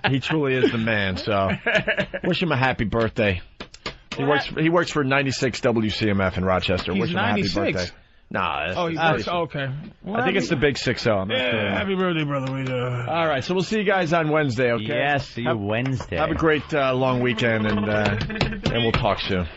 go. He truly is the man. So wish him a happy birthday. He works for 96 WCMF in Rochester. He's wish him a happy 96. birthday. Nah. Oh, he works. Okay. Well, I think it's the big 6-0. I'm not sure. Happy birthday, brother. All right, so we'll see you guys on Wednesday, okay? Yes, see you Wednesday. Have a great long weekend, and we'll talk soon.